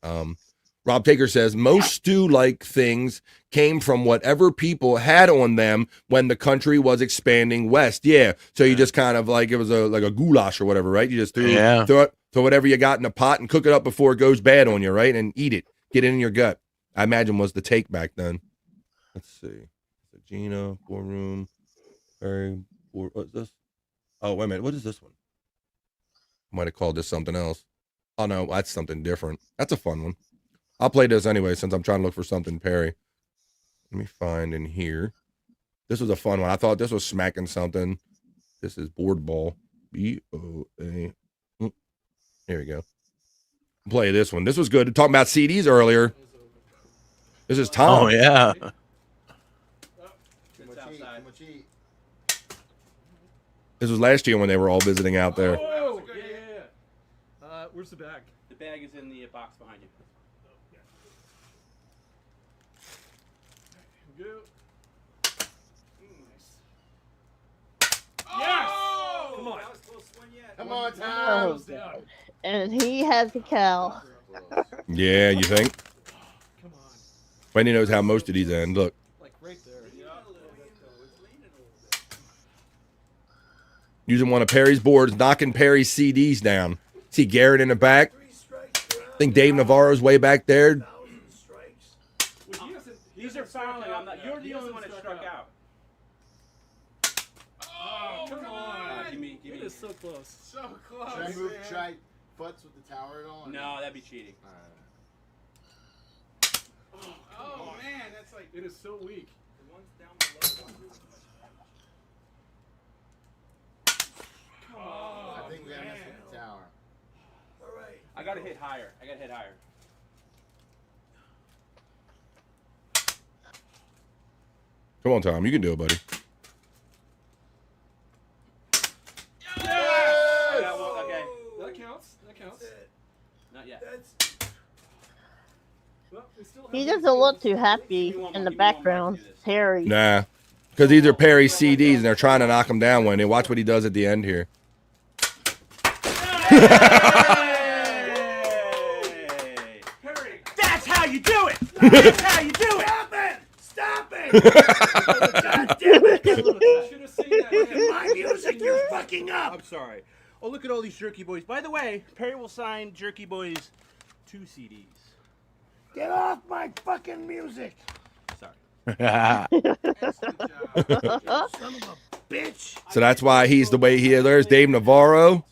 Rob Taker says most stew-like things came from whatever people had on them when the country was expanding west. Yeah, so you just kind of like it was like a goulash or whatever, right? You just throw whatever you got in a pot and cook it up before it goes bad on you, right? And eat it, get it in your gut. I imagine was the take back then. Let's see, Gina, Four Room, what's this? Oh wait a minute, what is this one? Might have called this something else. Oh no, that's something different. That's a fun one. I'll play this anyway since I'm trying to look for something Perry. Let me find in here. This was a fun one. I thought this was smacking something. This is board ball. B-O-A. Here we go. Play this one. This was good. Talking about CDs earlier. This is Tom. Oh, yeah. This was last year when they were all visiting out there. Oh, yeah. Where's the bag? The bag is in the box behind you. Yes! Come on. Come on, Tom. And he has the cow. Yeah, you think? Wendy knows how most of these end. Look. Like right there. Using one of Perry's boards, knocking Perry's CDs down. See Garrett in the back. I think Dave Navarro's way back there. These are fouling. You're the only one that struck out. Oh, come on. Give me. It is so close. So close. Should I butts with the tower at all? No, that'd be cheating. Oh man, that's like It is so weak. The one's down below. Come on. I think we gotta mess with the tower. All right. I gotta hit higher. Come on, Tom. You can do it, buddy. Yeah, well, okay. That counts. Not yet. He doesn't look too happy in the background. Harry. Nah. Because these are Perry's CDs, and they're trying to knock him down, Wendy. Watch what he does at the end here. That's how you do it. That's how you do it. Stop it. God damn it. Should have seen that. My music, you're fucking up. I'm sorry. Oh, look at all these Jerky Boys. By the way, Perry will sign Jerky Boys 2 CDs. Get off my fucking music. Sorry. Son of a bitch. So that's why he's the way he is. There's Dave Navarro. A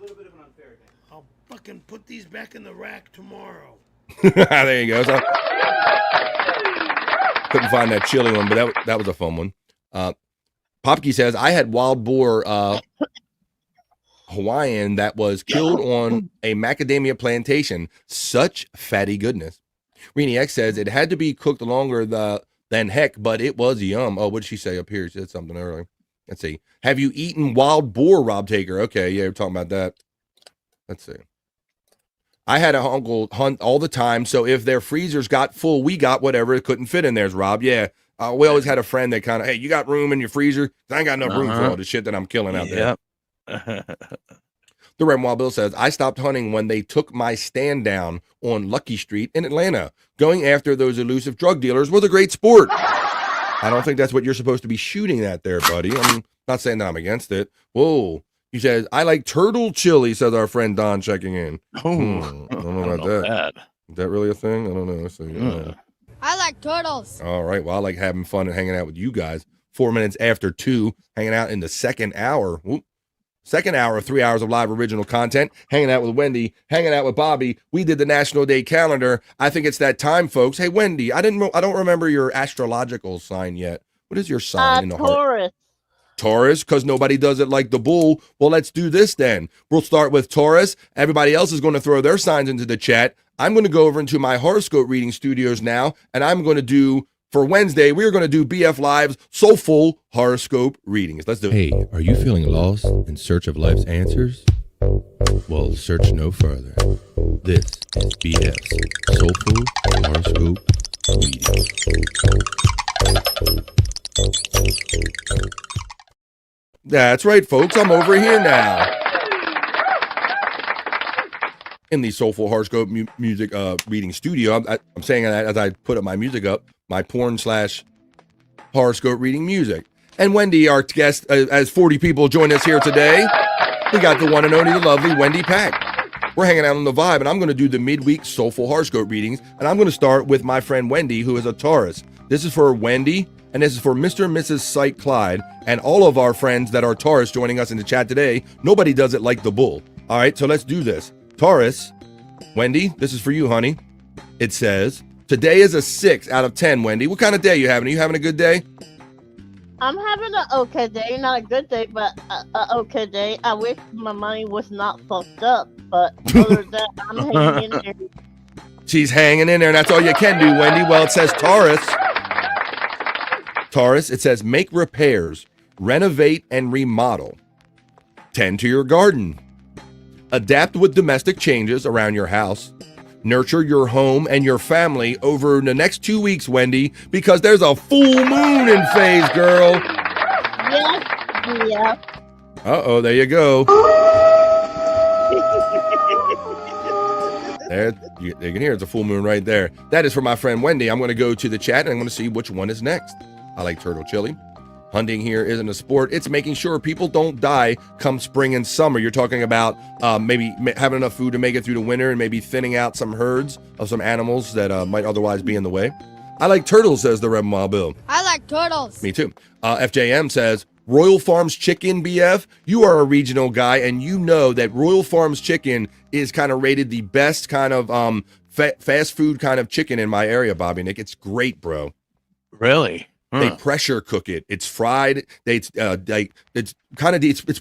little bit of an unfair thing. I'll fucking put these back in the rack tomorrow. There you go. So, couldn't find that chili one, but that was a fun one. Popke says, I had wild boar Hawaiian that was killed on a macadamia plantation. Such fatty goodness. Reenie X says, it had to be cooked longer than heck, but it was yum. Oh, what did she say up here? She said something earlier. Let's see. Have you eaten wild boar, Rob Taker? Okay, yeah, we're talking about that. Let's see. I had an uncle hunt all the time, so if their freezers got full, we got whatever it couldn't fit in theirs, Rob. Yeah. We always had a friend that kind of, hey, you got room in your freezer? I ain't got enough room for all the shit that I'm killing out there. The Red Wild Bill says, I stopped hunting when they took my stand down on Lucky Street in Atlanta. Going after those elusive drug dealers was a great sport. I don't think that's what you're supposed to be shooting at there, buddy. I'm not saying that I'm against it. Whoa. He says, I like turtle chili, says our friend Don checking in. I don't know about that. Is that really a thing? I don't know. Let's see. I like turtles. All right. Well, I like having fun and hanging out with you guys. 4 minutes after 2, hanging out in the second hour. Second hour of 3 hours of live original content, hanging out with Wendy, hanging out with Bobby. We did the National Day calendar. I think it's that time, folks. Hey, Wendy, I don't remember your astrological sign yet. What is your sign in the heart? Taurus. Taurus, because nobody does it like the bull. Well, let's do this then. We'll start with Taurus. Everybody else is going to throw their signs into the chat. I'm going to go over into my horoscope reading studios now, and I'm going to do, for Wednesday, we're going to do BF Live's Soulful Horoscope Readings. Let's do it. Hey, are you feeling lost in search of life's answers? Well, search no further. This is BF's Soulful Horoscope Readings. That's right, folks. I'm over here now. In the Soulful Horoscope music reading studio. I'm saying that as I put up my music up, my porn/horoscope reading music. And Wendy, our guest, as 40 people join us here today, we got the one and only, the lovely Wendy Pack. We're hanging out on the vibe, and I'm going to do the midweek Soulful Horoscope readings, and I'm going to start with my friend Wendy, who is a Taurus. This is for Wendy, and this is for Mr. and Mrs. Syke Clyde, and all of our friends that are Taurus joining us in the chat today. Nobody does it like the bull. All right, so let's do this. Taurus, Wendy, this is for you, honey. It says, today is a 6 out of 10, Wendy. What kind of day are you having? Are you having a good day? I'm having an okay day. Not a good day, but an okay day. I wish my money was not fucked up, but other than that, I'm hanging in there. She's hanging in there, and that's all you can do, Wendy. Well, it says Taurus. Taurus, it says make repairs, renovate, and remodel. Tend to your garden. Adapt with domestic changes around your house. Nurture your home and your family over the next 2 weeks, Wendy, because there's a full moon in phase, girl. Yeah. Uh-oh, there you go. There, you can hear it's a full moon right there. That is for my friend Wendy. I'm going to go to the chat and I'm going to see which one is next. I like turtle chili. Hunting here isn't a sport. It's making sure people don't die come spring and summer. You're talking about maybe having enough food to make it through the winter and maybe thinning out some herds of some animals that might otherwise be in the way. I like turtles, says the Rebel Wild Bill. I like turtles. Me too. FJM says, Royal Farms Chicken, BF, you are a regional guy, and you know that Royal Farms Chicken is kind of rated the best kind of fast food kind of chicken in my area, Bobby Nick. It's great, bro. Really? They pressure cook it. It's fried. It's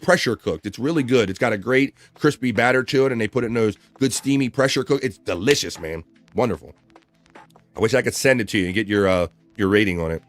pressure cooked. It's really good. It's got a great crispy batter to it, and they put it in those good steamy pressure cook. It's delicious, man. Wonderful. I wish I could send it to you and get your rating on it.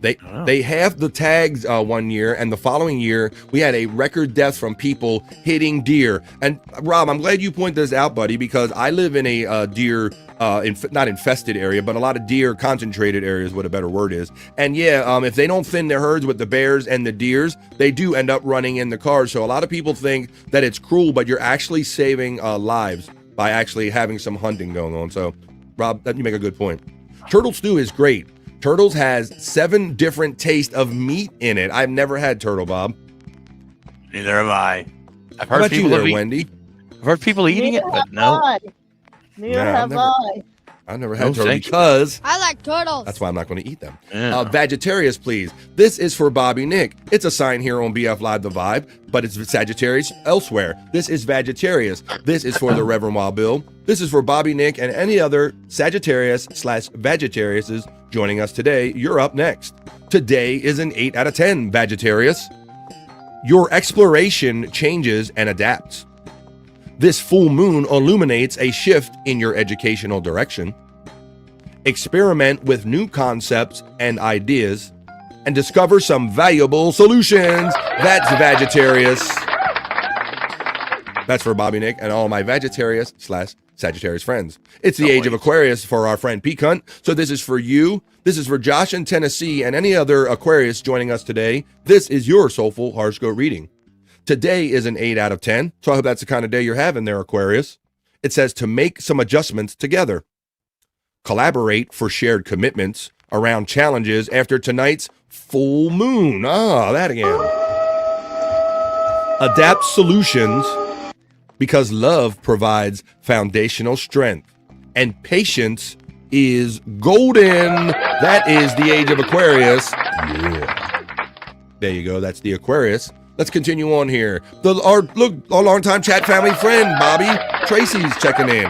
They have the tags 1 year, and the following year we had a record death from people hitting deer. And Rob, I'm glad you point this out, buddy, because I live in a deer not infested area, but a lot of deer concentrated areas, what a better word is. And yeah, if they don't thin their herds with the bears and the deers, they do end up running in the cars. So a lot of people think that it's cruel, but you're actually saving lives by actually having some hunting going on. So Rob, you make a good point. Turtle stew is great. Turtles has 7 different tastes of meat in it. I've never had turtle, Bob. Neither have I. I've How heard about people you there, Wendy? I've heard people eating it, but no. Neither have I. I've never had turtle because I like turtles. that's why I'm not going to eat them. Yeah. Vegetarius, please. This is for Bobby Nick. It's a sign here on BF Live The Vibe, but it's Sagittarius elsewhere. This is Vegetarius. This is for the Reverend Wild Bill. This is for Bobby Nick and any other Sagittarius/Vegetariuses joining us today. You're up next. Today is an 8 out of 10, Vegetarius. Your exploration changes and adapts. This full moon illuminates a shift in your educational direction. Experiment with new concepts and ideas and discover some valuable solutions. That's Vegetarius. That's for Bobby Nick and all my Vegetarius/Sagittarius friends. It's the age of Aquarius for our friend Peak Hunt. So this is for you. This is for Josh in Tennessee and any other Aquarius joining us today. This is your Soulful Horoscope Reading. Today is an 8 out of 10, so I hope that's the kind of day you're having there, Aquarius. It says to make some adjustments together. Collaborate for shared commitments around challenges after tonight's full moon. That again. Adapt solutions because love provides foundational strength and patience is golden. That is the age of Aquarius. Yeah. There you go. That's the Aquarius. Let's continue on here. Our longtime chat family friend, Bobby. Tracy's checking in.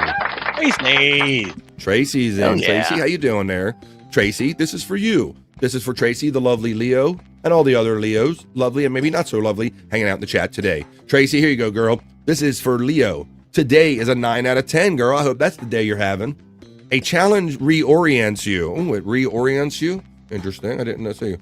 Tracy's in. Oh, yeah. Tracy, how you doing there? Tracy, this is for you. This is for Tracy, the lovely Leo, and all the other Leos, lovely and maybe not so lovely, hanging out in the chat today. Tracy, here you go, girl. This is for Leo. Today is a 9 out of 10, girl. I hope that's the day you're having. A challenge reorients you. Oh, it reorients you? Interesting. I didn't see.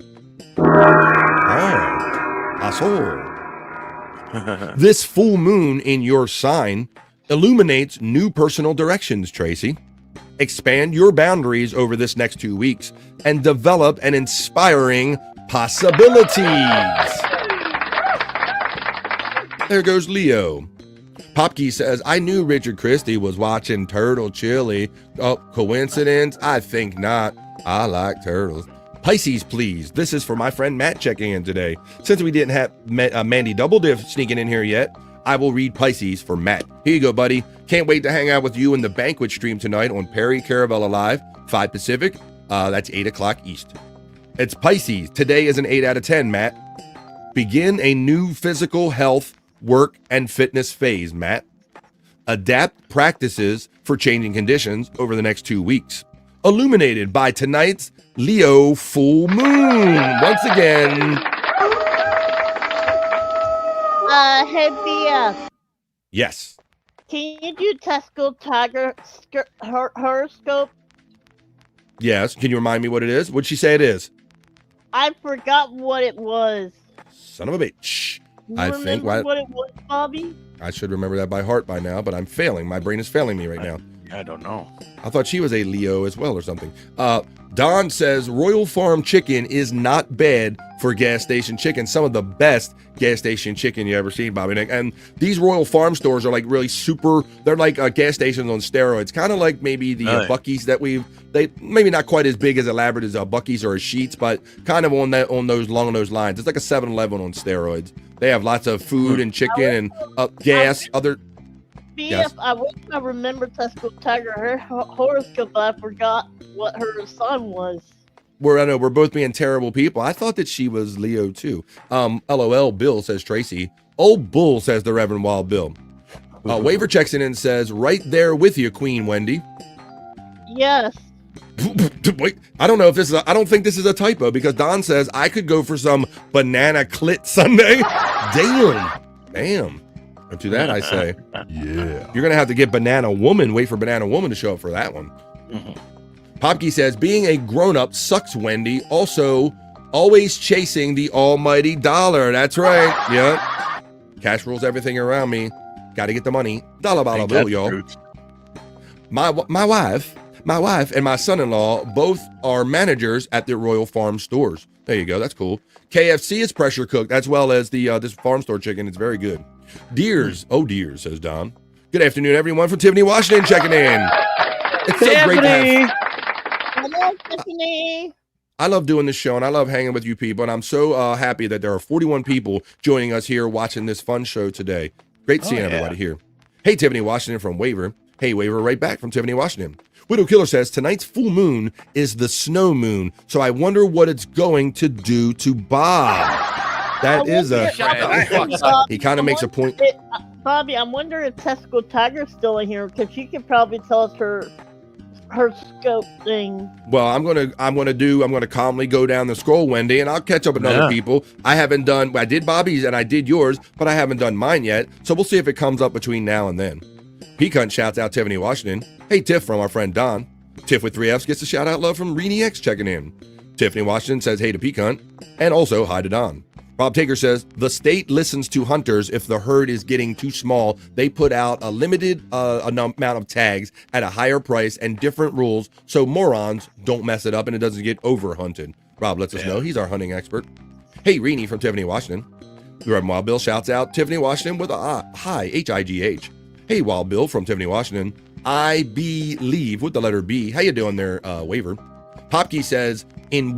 This full moon in your sign illuminates new personal directions, Tracy. Expand your boundaries over this next 2 weeks and develop an inspiring possibilities. There goes Leo. Popkey says, I knew Richard Christie was watching Turtle Chili. Oh, coincidence? I think not. I like turtles. Pisces, please. This is for my friend Matt checking in today. Since we didn't have Mandy Double Diff sneaking in here yet, I will read Pisces for Matt. Here you go, buddy. Can't wait to hang out with you in the banquet stream tonight on Perry Caravella Live, 5 Pacific. That's 8 o'clock East. It's Pisces. Today is an 8 out of 10, Matt. Begin a new physical health, work, and fitness phase, Matt. Adapt practices for changing conditions over the next 2 weeks. Illuminated by tonight's Leo full moon. Once again. Hey, BF. Yes. Can you do Tesco Tiger horoscope? Yes. Can you remind me what it is? What'd she say it is? I forgot what it was. Son of a bitch. I think what it was, Bobby? I should remember that by heart by now, but I'm failing. My brain is failing me right now. I don't know. I thought she was a Leo as well or something. Don says Royal Farm chicken is not bad for gas station chicken. Some of the best gas station chicken you ever seen, Bobby Nick. And these Royal Farm stores are like really super. They're like gas stations on steroids, kind of like maybe the Buc-ee's that they maybe not quite as big as elaborate as Buc-ee's or a Sheetz, but kind of along those lines. It's like a 7-Eleven on steroids. They have lots of food and chicken and gas. Yes. I wish I remembered Tesco Tiger, her horoscope, but I forgot what her sun was. I know we're both being terrible people. I thought that she was Leo too. LOL, Bill, says Tracy. Old bull, says the Reverend Wild Bill. Waver checks in and says, right there with you, Queen Wendy. Yes. Wait, I don't know if this is I don't think this is a typo because Don says I could go for some banana clit sundae. Damn. To that I say, yeah. You're gonna have to get Banana Woman. Wait for Banana Woman to show up for that one. Popke says, being a grown-up sucks, Wendy. Also, always chasing the almighty dollar. That's right. Yep. Cash rules everything around me. Got to get the money. Dollar bill, y'all. My wife and my son-in-law both are managers at the Royal Farm stores. There you go. That's cool. KFC is pressure cooked as well as the this farm store chicken. It's very good. Deers, says Don. Good afternoon, everyone from Tiffany, Washington, checking in. It's so great to have. Hello, Tiffany. I love doing this show and I love hanging with you people, and I'm so happy that there are 41 people joining us here watching this fun show today. Great seeing everybody here. Hey, Tiffany, Washington from Waver. Hey, Waver, right back from Tiffany, Washington. Widow Killer says, tonight's full moon is the snow moon, so I wonder what it's going to do to Bob. That is he kind of makes a point. Bobby, I'm wondering if Tesco Tiger's still in here because she could probably tell us her scope thing. Well, I'm gonna calmly go down the scroll, Wendy, and I'll catch up with other people. I did Bobby's and I did yours, but I haven't done mine yet. So we'll see if it comes up between now and then. Peacunt shouts out Tiffany, Washington. Hey, Tiff from our friend Don. Tiff with 3 Fs gets a shout out love from Reenie X checking in. Tiffany, Washington says hey to Peacunt and also hi to Don. Rob Taker says, the state listens to hunters if the herd is getting too small. They put out a limited amount of tags at a higher price and different rules so morons don't mess it up and it doesn't get over-hunted. Rob lets us know. He's our hunting expert. Hey, Reenie from Tiffany, Washington. The Reverend Wild Bill shouts out Tiffany, Washington with a hi, H-I-G-H. Hey, Wild Bill from Tiffany, Washington. I believe with the letter B. How you doing there, Waver? Popke says, in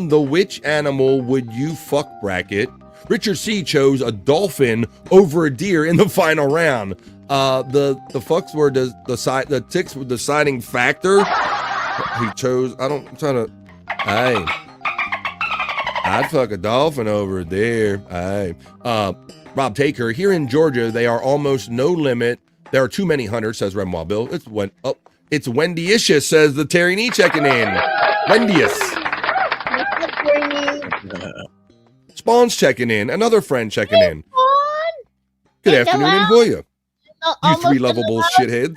the which animal would you fuck bracket? Richard C chose a dolphin over a deer in the final round. The fucks were the ticks were the deciding factor. He chose. I'd fuck a dolphin over there. Rob Taker, here in Georgia, they are almost no limit. There are too many hunters, says Remwell Bill. It's Wendy-icious, says the Terry Nee checking in. Wendy-ious. Spawn's checking in. Another friend checking in. Good afternoon in Hoya. You three lovable shitheads.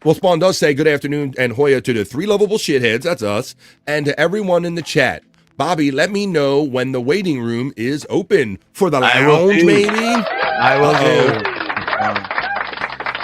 Well, Spawn does say good afternoon and Hoya to the 3 lovable shitheads, that's us, and to everyone in the chat. Bobby, let me know when the waiting room is open for the lounge, maybe? I will do.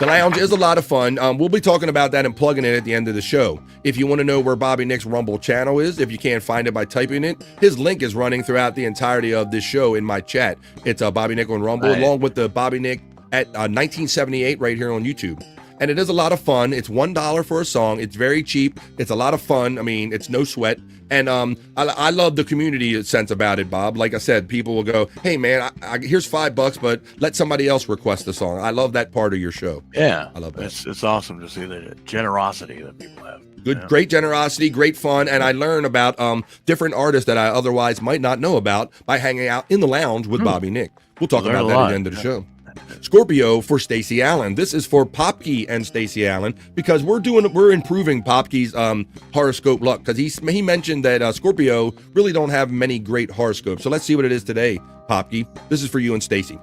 The lounge is a lot of fun. We'll be talking about that and plugging it at the end of the show. If you want to know where Bobby Nick's Rumble channel is, if you can't find it by typing it, his link is running throughout the entirety of this show in my chat. It's Bobby Nick on Rumble, along with the Bobby Nick at 1978 right here on YouTube. And it is a lot of fun. It's $1 for a song. It's very cheap. It's a lot of fun. I mean, it's no sweat. And I love the community sense about it, Bob. Like I said, people will go, hey, man, here's $5, but let somebody else request the song. I love that part of your show. Yeah. I love that. It's awesome to see the generosity that people have. Good, great generosity, great fun. And I learn about different artists that I otherwise might not know about by hanging out in the lounge with Bobby Nick. We'll talk about that at the end of the show. Scorpio for Stacey Allen. This is for Popke and Stacey Allen because we're improving Popke's horoscope luck because he mentioned that Scorpio really don't have many great horoscopes. So let's see what it is today, Popke. This is for you and Stacey.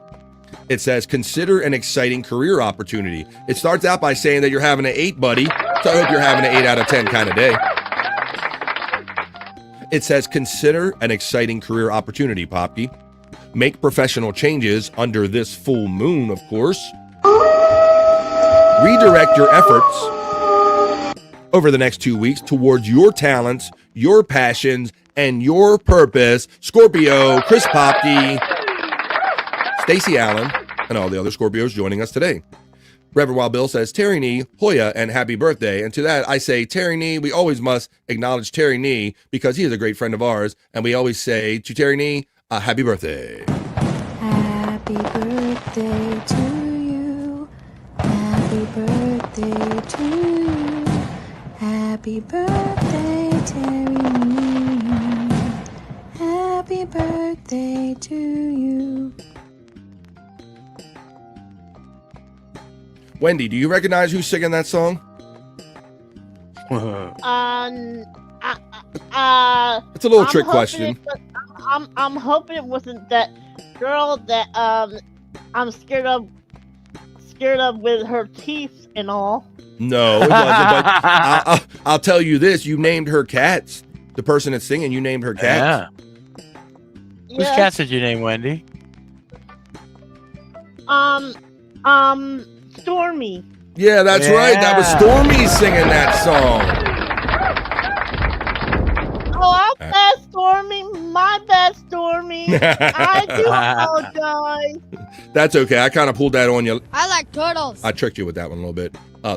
It says, consider an exciting career opportunity. It starts out by saying that you're having an 8, buddy. So I hope you're having an 8 out of 10 kind of day. It says, consider an exciting career opportunity, Popke. make professional changes under this full moon, of course. Redirect your efforts over the next 2 weeks towards your talents, your passions, and your purpose. Scorpio, Chris Popke, Stacey Allen, and all the other Scorpios joining us today. Reverend Wild Bill says, Terry Nee, Hoya, and happy birthday. And to that, I say, Terry Nee, we always must acknowledge Terry Nee because he is a great friend of ours. And we always say to Terry Nee, happy birthday. Happy birthday to you. Happy birthday to you. Happy birthday, Terry Nee. Happy birthday to you. Wendy, do you recognize who's singing that song? It's a little trick question. I'm hoping it wasn't that girl that I'm scared of with her teeth and all. No, it wasn't. But I'll tell you this: you named her cats. The person that's singing, you named her cats. Yeah. Whose cats did you name, Wendy? Stormy. Yeah, that's right. That was Stormy singing that song. Oh, I'm bad, Stormy. My bad, Stormy. I do apologize. That's okay. I kind of pulled that on you. I like turtles. I tricked you with that one a little bit.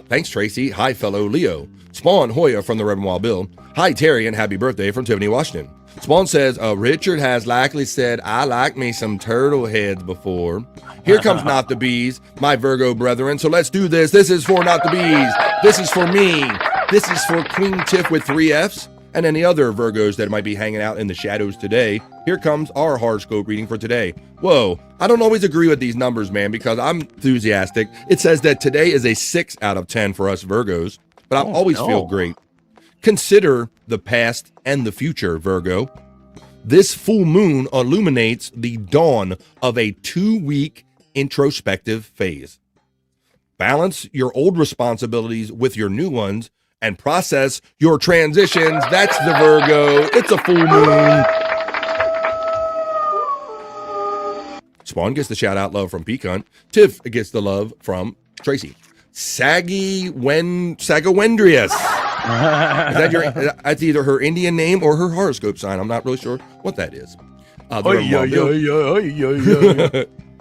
Thanks, Tracy. Hi, fellow Leo. Spawn Hoya from the Reverend Wild Bill. Hi, Terry, and happy birthday from Tiffany, Washington. Spawn says, Richard has likely said, I like me some turtle heads before. Here comes Not the Bees, my Virgo brethren. So let's do this. This is for Not the Bees. This is for me. This is for Queen Tiff with 3 Fs and any other Virgos that might be hanging out in the shadows today. Here comes our horoscope reading for today. Whoa, I don't always agree with these numbers, man, because I'm enthusiastic. It says that today is a 6 out of 10 for us Virgos, but I always feel great. Consider the past and the future, Virgo. This full moon illuminates the dawn of a 2-week introspective phase. Balance your old responsibilities with your new ones and process your transitions. That's the Virgo. It's a full moon. Spawn gets the shout out love from Pecan. Tiff gets the love from Tracy. Sagawendrius. Is that that's either her Indian name or her horoscope sign. I'm not really sure what that is.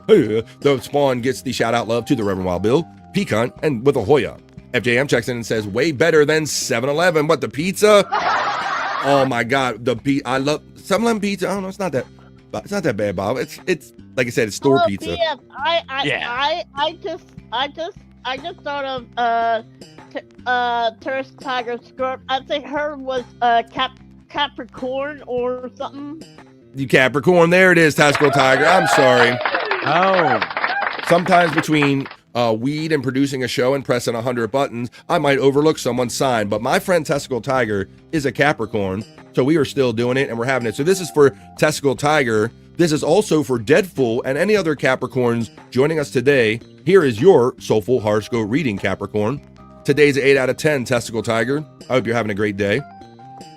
The Spawn gets the shout out love to the Reverend Wild Bill, Pecan, and with a Hoya. FJM checks in and says, way better than 7-Eleven. What, the pizza? Oh my God, I love 7-Eleven pizza. I don't know, it's not that bad, Bob. It's like I said, it's store pizza. BF, I just thought of Terrace Tiger Scorp. I think her was Capricorn or something. You Capricorn, there it is, Tactical Tiger. I'm sorry. Oh. Sometimes between weed and producing a show and pressing 100 buttons, I might overlook someone's sign. But my friend Testicle Tiger is a Capricorn, so we are still doing it and we're having it. So this is for Testicle Tiger. This is also for Deadful and any other Capricorns joining us today. Here is your Soulful Horoscope reading, Capricorn. Today's 8 out of 10, Testicle Tiger. I hope you're having a great day.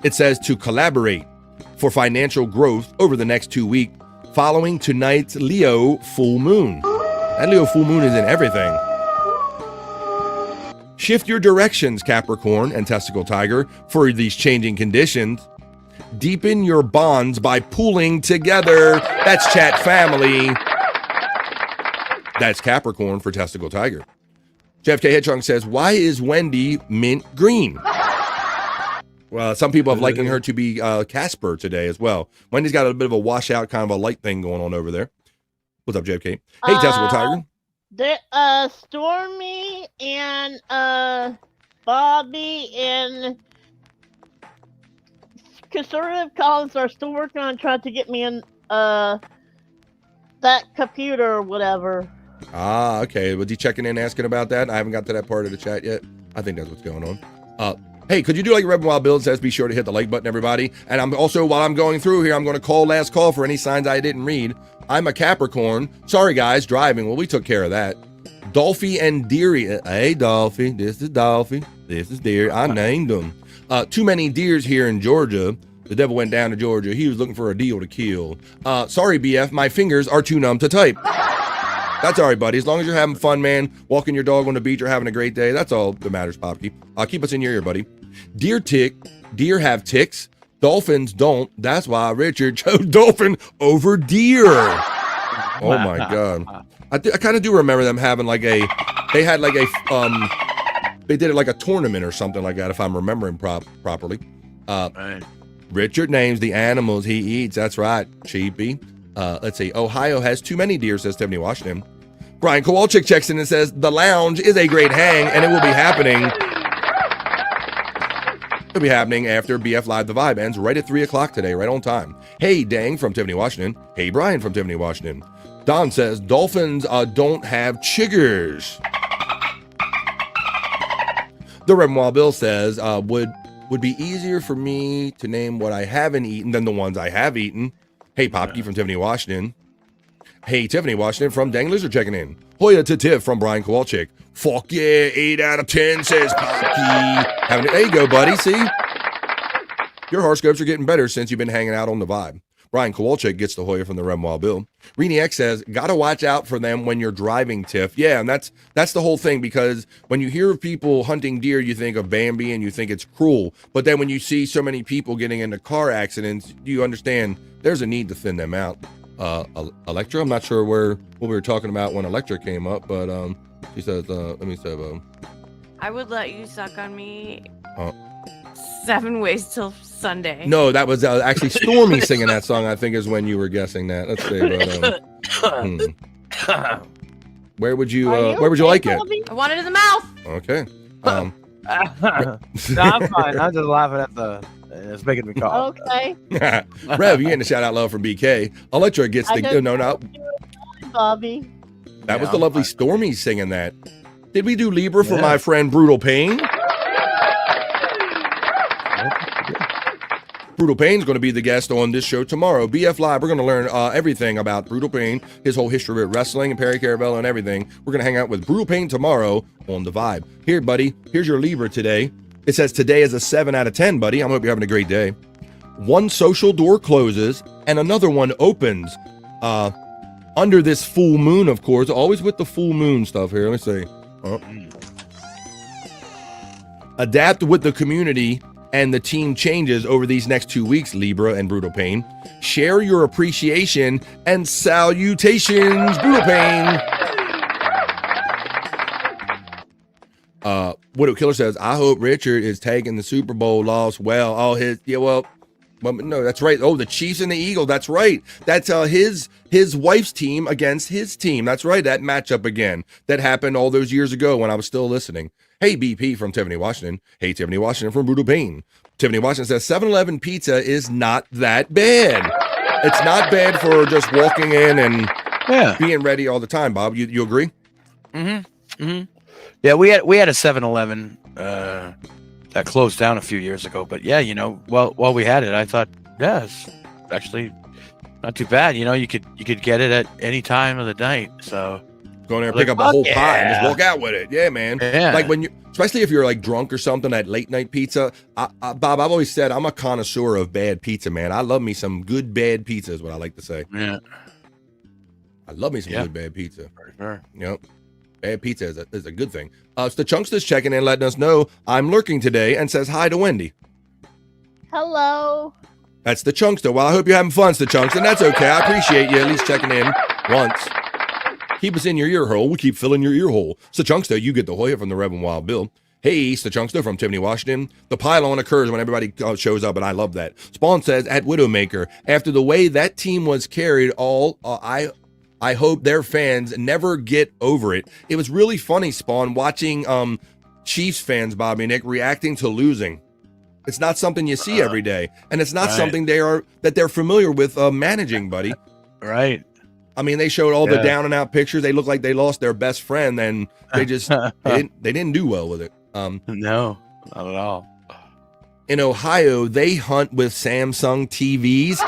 It says to collaborate for financial growth over the next 2 weeks following tonight's Leo full moon. That Leo full moon is in everything. Shift your directions, Capricorn and Testicle Tiger, for these changing conditions. Deepen your bonds by pooling together. That's chat family. That's Capricorn for Testicle Tiger. Jeff K. Hedgehog says, why is Wendy mint green? Well, some people have likened her to be Casper today as well. Wendy's got a bit of a washout, kind of a light thing going on over there. What's up, JFK? Hey, Testicle Tiger. Stormy and Bobby and conservative columns are still working on trying to get me in that computer or whatever. Ah, okay. Was he checking in, asking about that? I haven't got to that part of the chat yet. I think that's what's going on. Hey, could you do like Reverend Wild Bill says? Be sure to hit the like button, everybody. And I'm also, while I'm going through here, I'm going to call last call for any signs I didn't read. I'm a Capricorn. Sorry, guys, driving. Well, we took care of that. Dolphy and Deary. Hey, Dolphy. This is Dolphy. This is Deary. I named them. Too many deers here in Georgia. The devil went down to Georgia. He was looking for a deal to kill. Sorry, BF. My fingers are too numb to type. That's all right, buddy. As long as you're having fun, man, walking your dog on the beach or having a great day, that's all that matters, Popke. Keep us in your ear, buddy. Deer have ticks. Dolphins don't. That's why Richard chose dolphin over deer. Oh my God. I kind of do remember them having like they did it like a tournament or something like that, if I'm remembering properly. Right. Richard names the animals he eats. That's right, Cheapy. Let's see. Ohio has too many deer, says Tiffany Washington. Brian Kowalczyk checks in and says, the lounge is a great hang, and it will be happening. It'll be happening after BF Live The Vibe ends right at 3 o'clock today, right on time. Hey, Dang from Tiffany Washington. Hey, Brian from Tiffany Washington. Don says, dolphins don't have chiggers. The Reverend Wild Bill says, would be easier for me to name what I haven't eaten than the ones I have eaten. Hey, Popke from Tiffany Washington. Hey, Tiffany Washington from Dang Lizard checking in. Hoya to Tiff from Brian Kowalczyk. Fuck yeah, 8 out of 10, says Popke. There you go, buddy. See? Your horoscopes are getting better since you've been hanging out on the vibe. Brian Kowalczyk gets the Hoya from the Reverend Wild Bill. Rini X says, gotta watch out for them when you're driving, Tiff. Yeah, and that's the whole thing, because when you hear of people hunting deer, you think of Bambi and you think it's cruel. But then when you see so many people getting into car accidents, you understand there's a need to thin them out. Electra, I'm not sure what we were talking about when Electra came up, but she says, let me say, I would let you suck on me 7 ways till Sunday. No, that was actually Stormy singing that song, I think is when you were guessing that. Let's see, but where would you like it? I want it in the mouth. Okay. No, I'm fine. I'm just laughing at it's making me cough. Okay. Rev, you getting a shout out love from BK. Electra gets no. Bobby. That was the lovely Stormy singing that. Did we do Libra for my friend Brutal Pain? Brutal Pain's going to be the guest on this show tomorrow. BF Live, we're going to learn everything about Brutal Pain, his whole history with wrestling and Perry Caravello and everything. We're going to hang out with Brutal Pain tomorrow on The Vibe. Here, buddy, here's your Libra today. It says today is a 7 out of 10, buddy. I hope you're having a great day. One social door closes and another one opens. Under this full moon, of course, always with the full moon stuff here. Let me see. Adapt with the community and the team changes over these next 2 weeks, Libra and Brutal Pain. Share your appreciation and salutations, Brutal Pain. Widow Killer says, I hope Richard is taking the Super Bowl loss well. Oh, no, that's right. Oh, the Chiefs and the Eagles. That's right. That's his wife's team against his team. That's right. That matchup again that happened all those years ago when I was still listening. Hey, BP from Tiffany Washington. Hey, Tiffany Washington from Brutal Pain. Tiffany Washington says 7-Eleven pizza is not that bad. It's not bad for just walking in and being ready all the time. Bob, you agree? Yeah, we had a 7-Eleven that closed down a few years ago, but yeah, while we had it, I thought, it's actually not too bad. You could get it at any time of the night. So go in there and pick up a whole pie and just walk out with it. Yeah, man. Yeah. Like especially if you're like drunk or something, that late night pizza. Bob, I've always said I'm a connoisseur of bad pizza, man. I love me some good bad pizza is what I like to say. Yeah. I love me some good bad pizza. For sure. Yep. Bad pizza is a good thing. The Chunkster's checking in, letting us know I'm lurking today and says hi to Wendy. Hello. That's the Chunkster. Well, I hope you're having fun, the Chunkster, and that's okay. I appreciate you at least checking in once. Keep us in your ear hole. We keep filling your ear hole. So Chunkster, you get the Hoya from the Reverend Wild Bill. Hey, the Chunkster from Tiffany Washington. The pile-on occurs when everybody shows up, and I love that. Spawn says at Widowmaker, after the way that team was carried, I hope their fans never get over it. It was really funny, Spawn, watching Chiefs fans, Bobby Nick, reacting to losing. It's not something you see every day, and it's not something they're familiar with managing, buddy. Right. I mean, they showed all the down and out pictures. They look like they lost their best friend, and they just they didn't do well with it. No, not at all. In Ohio, they hunt with Samsung TVs.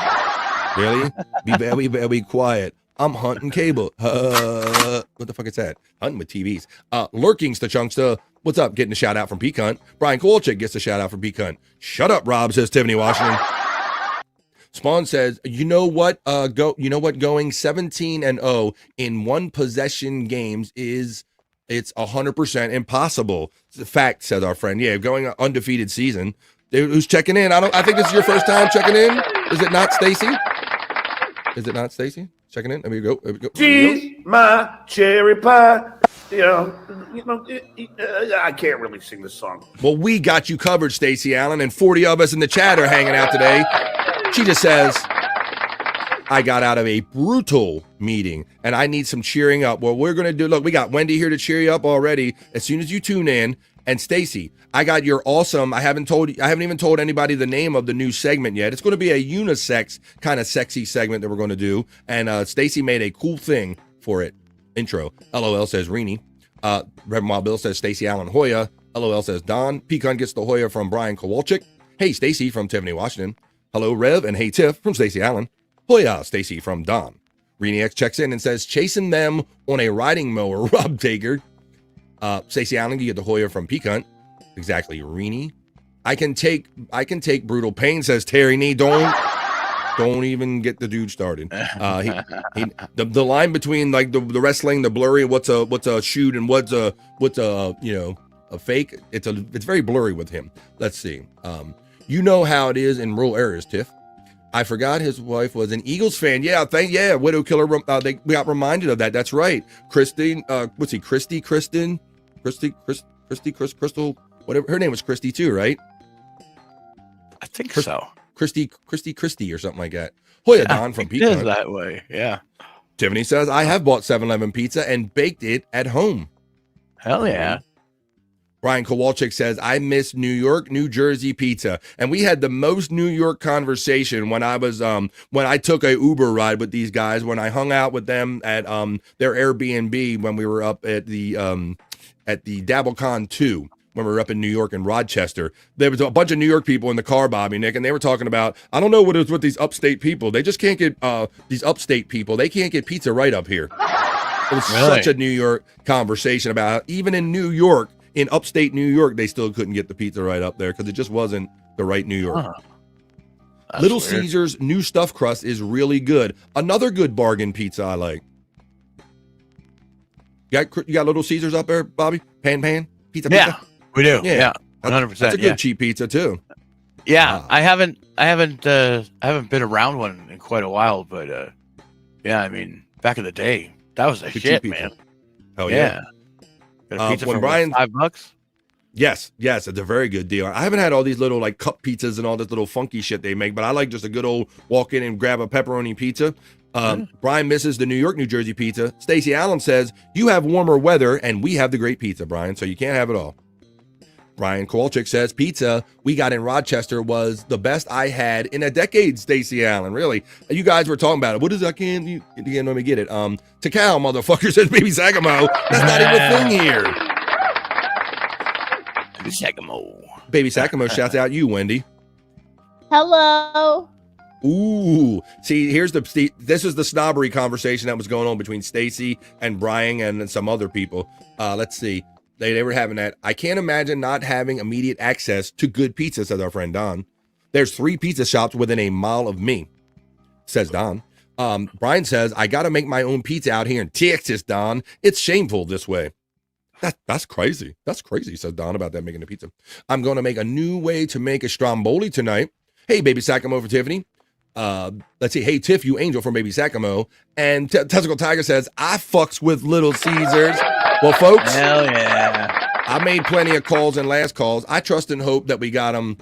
Really? Be very quiet. I'm hunting cable. What the fuck is that? Hunting with TVs. Lurking's the Chunkster. What's up? Getting a shout out from Peacunt. Brian Kowalczyk gets a shout out from Peacunt. Shut up, Rob, says Tiffany Washington. Spawn says, you know what? Going 17-0 in one possession games it's 100% impossible. It's a fact, said our friend. Yeah, going an undefeated season. Who's checking in? I think this is your first time checking in. Is it not, Stacy? Is it not, Stacy? Checking in. There we go. She's my cherry pie. I can't really sing this song. Well, we got you covered, Stacy Allen, and 40 of us in the chat are hanging out today. She just says, I got out of a brutal meeting and I need some cheering up. Well, we're going to do, look, we got Wendy here to cheer you up already as soon as you tune in. And Stacy, I got your awesome, I haven't even told anybody the name of the new segment yet. It's going to be a unisex kind of sexy segment that we're going to do. And Stacy made a cool thing for it. Intro. LOL says Rini. Reverend Wild Bill says Stacy Allen Hoya. LOL says Don. Pecan gets the Hoya from Brian Kowalczyk. Hey, Stacy from Tiffany Washington. Hello, Rev. And hey, Tiff from Stacy Allen. Hoya, Stacy from Don. Rini X checks in and says, chasing them on a riding mower, Rob Taker. Stacy Allen, you get the Hoya from Pecan. Exactly, Rini. I can take brutal pain, says Terry Nee. Don't even get the dude started. The line between like the wrestling, the blurry, what's a shoot and what's a a fake. It's very blurry with him. Let's see. You know how it is in rural areas, Tiff. I forgot his wife was an Eagles fan. Yeah, Widow Killer. We got reminded of that. That's right. Christine. Kristen. Crystal. Whatever her name was, Christy too, right? I think so. Christy or something like that. Hoya Don from Pizza. It is that way, yeah. Tiffany says, I have bought 7-Eleven pizza and baked it at home. Hell yeah. Brian Kowalczyk says, I miss New York, New Jersey pizza. And we had the most New York conversation when I was when I took a Uber ride with these guys, when I hung out with them at their Airbnb when we were up at the DabbleCon 2. When we were up in New York and Rochester, there was a bunch of New York people in the car, Bobby, Nick, and they were talking about, I don't know what it is with these upstate people. They just can't get, these upstate people, they can't get pizza right up here. It was such a New York conversation about how even in New York, in upstate New York, they still couldn't get the pizza right up there because it just wasn't the right New York. Little weird. Caesars new stuffed crust is really good. Another good bargain pizza I like. You got Little Caesars up there, Bobby? Pan? Pizza? Yeah. We do. Yeah. 100%. That's a good cheap pizza too. Yeah. I haven't been around one in quite a while, but yeah, I mean, back in the day, that was a shit, man. Oh yeah. Got a pizza for $5? Yes, it's a very good deal. I haven't had all these little like cup pizzas and all this little funky shit they make, but I like just a good old walk in and grab a pepperoni pizza. Brian misses the New York, New Jersey pizza. Stacy Allen says, you have warmer weather and we have the great pizza, Brian, so you can't have it all. Brian Kowalczyk says, pizza we got in Rochester was the best I had in a decade, Stacy Allen. Really? You guys were talking about it. What is that? Let me get it. Takao, motherfucker, says Baby Sagamo. That's not even a thing here. Baby Sagamo. Baby Sagamo shouts out you, Wendy. Hello. Ooh, see, this is the snobbery conversation that was going on between Stacy and Brian and some other people. Let's see. They were having that. I can't imagine not having immediate access to good pizza, says our friend Don. There's 3 pizza shops within a mile of me, says Don. Brian says, I got to make my own pizza out here in Texas, Don. It's shameful this way. That's crazy. That's crazy, says Don about that making the pizza. I'm going to make a new way to make a stromboli tonight. Hey, Baby Sakamo for Tiffany. Let's see. Hey, Tiff, you angel from Baby Sakamo. And Testicle Tiger says, I fucks with Little Caesars. Well, folks, hell yeah. I made plenty of calls and last calls. I trust and hope that we got them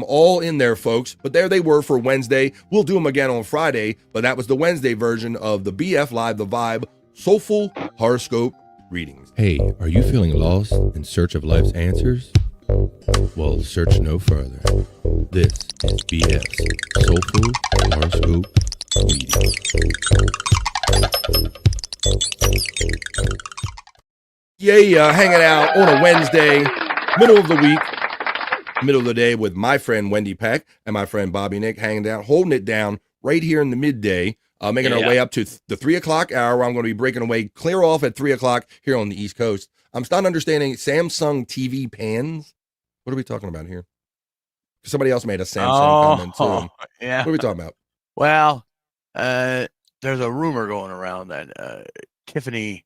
all in there, folks. But there they were for Wednesday. We'll do them again on Friday, but that was the Wednesday version of the BF Live, The Vibe, Soulful Horoscope Readings. Hey, are you feeling lost in search of life's answers? Well, search no further. This is BF's Soulful Horoscope Readings. Yeah, hanging out on a Wednesday, middle of the week, middle of the day with my friend Wendy Peck and my friend Bobby Nick, hanging down, holding it down right here in the midday, making our way up to the 3 o'clock hour, where I'm going to be breaking away clear off at 3 o'clock here on the East Coast. I'm starting understanding Samsung TV pans. What are we talking about here? Somebody else made a Samsung comment too. Yeah. What are we talking about? Well, there's a rumor going around that Tiffany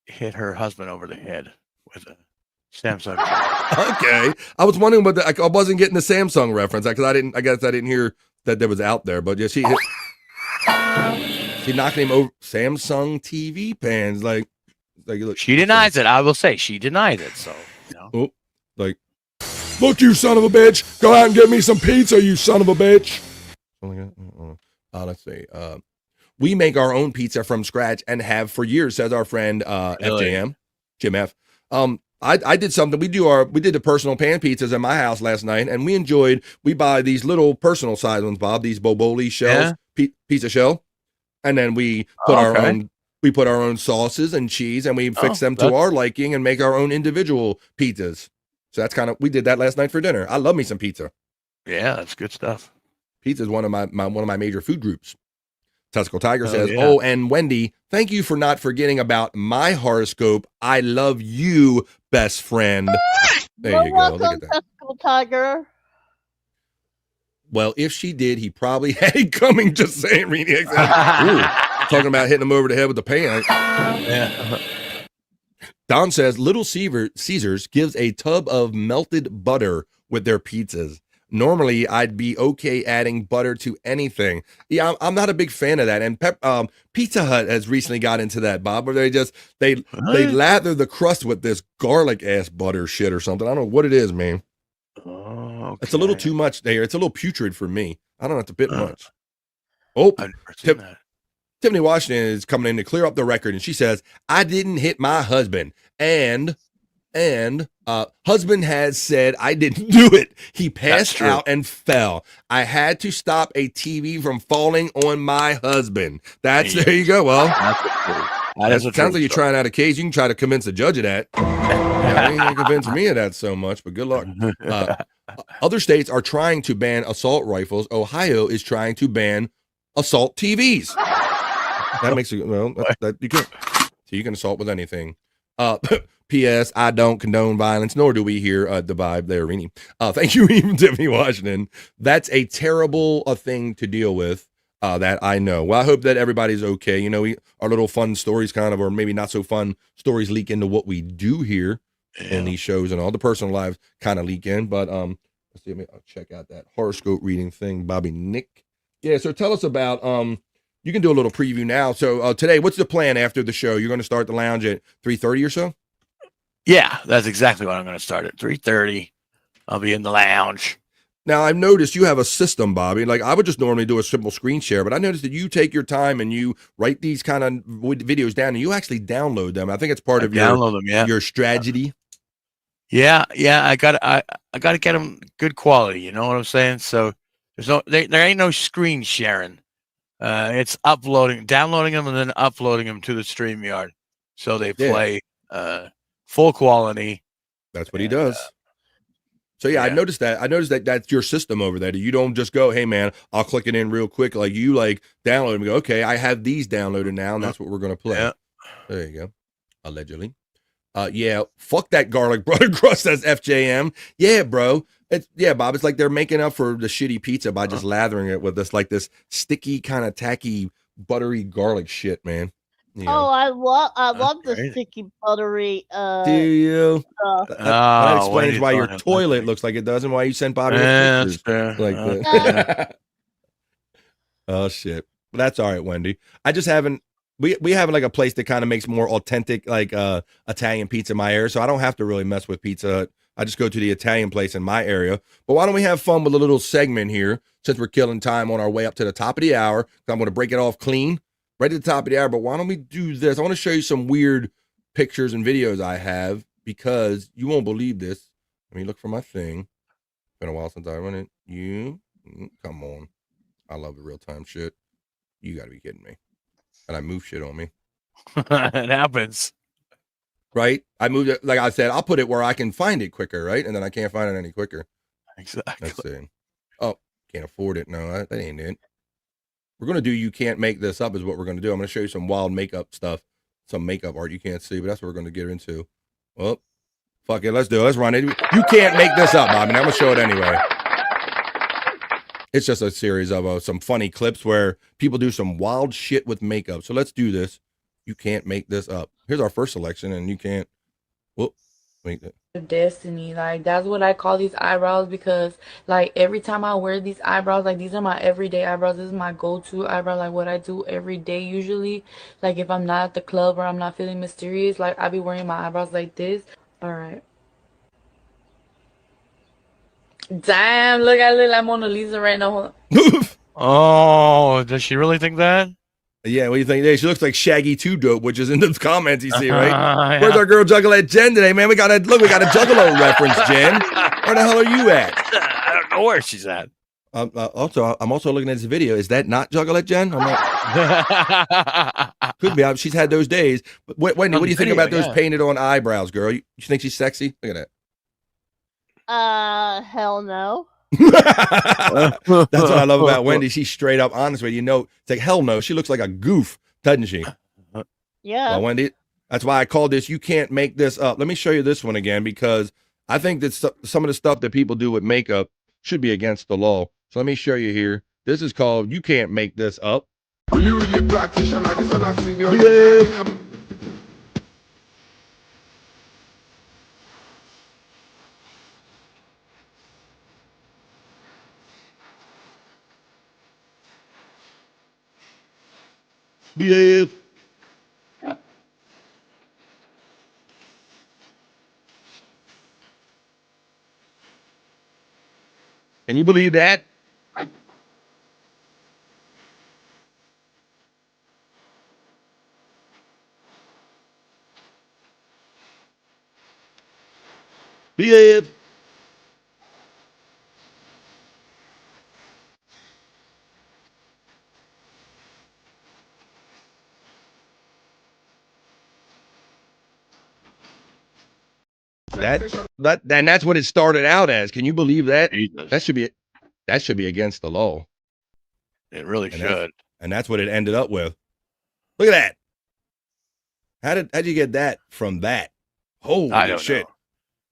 hit her husband over the head with a Samsung. Okay, I was wondering what I wasn't getting the Samsung reference because I guess I didn't hear that was out there. But yeah, she knocked him over. Samsung TV pans, like look, she denies it. I will say she denies it. So like, look, you son of a bitch, go out and get me some pizza, you son of a bitch. Let's see. We make our own pizza from scratch and have for years, says our friend FJM, Jim F. I did something. We did the personal pan pizzas at my house last night, and we buy these little personal size ones, Bob, these Boboli shells, pizza shell, and then we put our own sauces and cheese, and we fix them to our liking and make our own individual pizzas. So we did that last night for dinner. I love me some pizza. Yeah, that's good stuff. Pizza is one of my major food groups. Tuskill Tiger says, "Oh, and Wendy, thank you for not forgetting about my horoscope. I love you, best friend." There you go. Look at that. Tuskill Tiger. Well, if she did, he probably had it coming. Just saying, Reenie. Talking about hitting him over the head with the pan. Yeah. Don says, Little Caesars gives a tub of melted butter with their pizzas. Normally, I'd be okay adding butter to anything. Yeah, I'm not a big fan of that. And Pizza Hut has recently got into that, Bob, where they lather the crust with this garlic ass butter shit or something. I don't know what it is, man. Oh, okay. It's a little too much there. It's a little putrid for me. I don't know. It's a bit much. Oh, Tiffany Washington is coming in to clear up the record, and she says, "I didn't hit my husband, and husband has said I didn't do it. He passed out and fell. I had to stop a TV from falling on my husband." There you go. Well, it sounds like you're trying out a case. You can try to convince the judge of that. You ain't convince me of that so much, but good luck. Other states are trying to ban assault rifles. Ohio is trying to ban assault TVs. That makes it you can assault with anything. P.S. I don't condone violence, nor do we here the vibe there, Rini. Thank you, even Tiffany Washington. That's a terrible thing to deal with. That I know. Well, I hope that everybody's okay. You know, our little fun stories or maybe not so fun stories leak into what we do here in these shows, and all the personal lives kind of leak in. But let's see. I'll check out that horoscope reading thing, Bobby Nick. Yeah. So tell us about you can do a little preview now. So today, what's the plan after the show? You're going to start the lounge at 3:30 or so? Yeah, that's exactly what I'm going to start at 3:30. I'll be in the lounge. Now, I've noticed you have a system, Bobby. Like, I would just normally do a simple screen share, but I noticed that you take your time and you write these kind of videos down and you actually download them. I think it's part of your strategy. Yeah. I got to get them good quality. You know what I'm saying? So there ain't no screen sharing. It's downloading them and then uploading them to the StreamYard. So they play full quality. That's what he does. So I noticed that. I noticed that that's your system over there. You don't just go, "Hey man, I'll click it in real quick." Like you download them and go, "Okay, I have these downloaded now, and that's what we're gonna play." Yeah. There you go. Allegedly. Fuck that garlic butter crust, says FJM. Yeah, bro. Bob. It's like they're making up for the shitty pizza by just lathering it with this sticky kind of tacky buttery garlic shit, man. Yeah. Oh, I love the sticky buttery. Do you? That explains why your toilet looks like it does and why you sent Bobby pictures like that. Oh shit! But that's all right, Wendy. I just haven't. We have like a place that kind of makes more authentic Italian pizza in my area, so I don't have to really mess with Pizza. I just go to the Italian place in my area. But why don't we have fun with a little segment here since we're killing time on our way up to the top of the hour? I'm going to break it off clean. Right at the top of the hour, but why don't we do this? I want to show you some weird pictures and videos I have because you won't believe this. Let me look for my thing. It's been a while since I run it. Come on. I love the real-time shit. You got to be kidding me. And I move shit on me. It happens. Right? I moved it, like I said, I'll put it where I can find it quicker, right? And then I can't find it any quicker. Exactly. Let's see. Oh, can't afford it. No, that ain't it. We're going to do You Can't Make This Up is what we're going to do. I'm going to show you some wild makeup stuff, some makeup art you can't see, but that's what we're going to get into. Well, Fuck it, let's do it. Let's run it. You can't make this up, Bobby. I'm gonna show it anyway. It's just a series of some funny clips where people do some wild shit with makeup. So let's do this. You can't make this up. Here's our first selection, and you can't. Whoop, make that. Destiny, like that's what I call these eyebrows, because like every time I wear these eyebrows, like these are my everyday eyebrows. This is my go-to eyebrow, like what I do every day usually. Like if I'm not at the club or I'm not feeling mysterious, like I be wearing my eyebrows like this. All right. Damn, look, I look like Mona Lisa right now. Oh, does she really think that? Yeah, what do you think? Hey, she looks like Shaggy 2 Dope, which is in the comments you see, right? Yeah. Where's our girl Juggalette Jen today, man? We got a Juggalo reference, Jen. Where the hell are you at? I don't know where she's at. I'm also looking at this video. Is that not Juggalette Jen? I'm not. Could be. She's had those days. But Wendy, what do you think about those painted on eyebrows, girl? You think she's sexy? Look at Hell no. that. That's what I love about Wendy. She's straight up honest with you. Know, it's like, hell no. She looks like a goof, doesn't she? Yeah. Well, Wendy, that's why I call this, you can't make this up. Let me show you this one again, because I think that some of the stuff that people do with makeup should be against the law. So let me show you here. This is called You Can't Make This Up. Yeah. Can you believe that? Yeah. And that's what it started out as. Can you believe that? Jesus. That should be against the law. It really should. And that's what it ended up with. Look at that. How'd you get that from that? Holy I don't shit.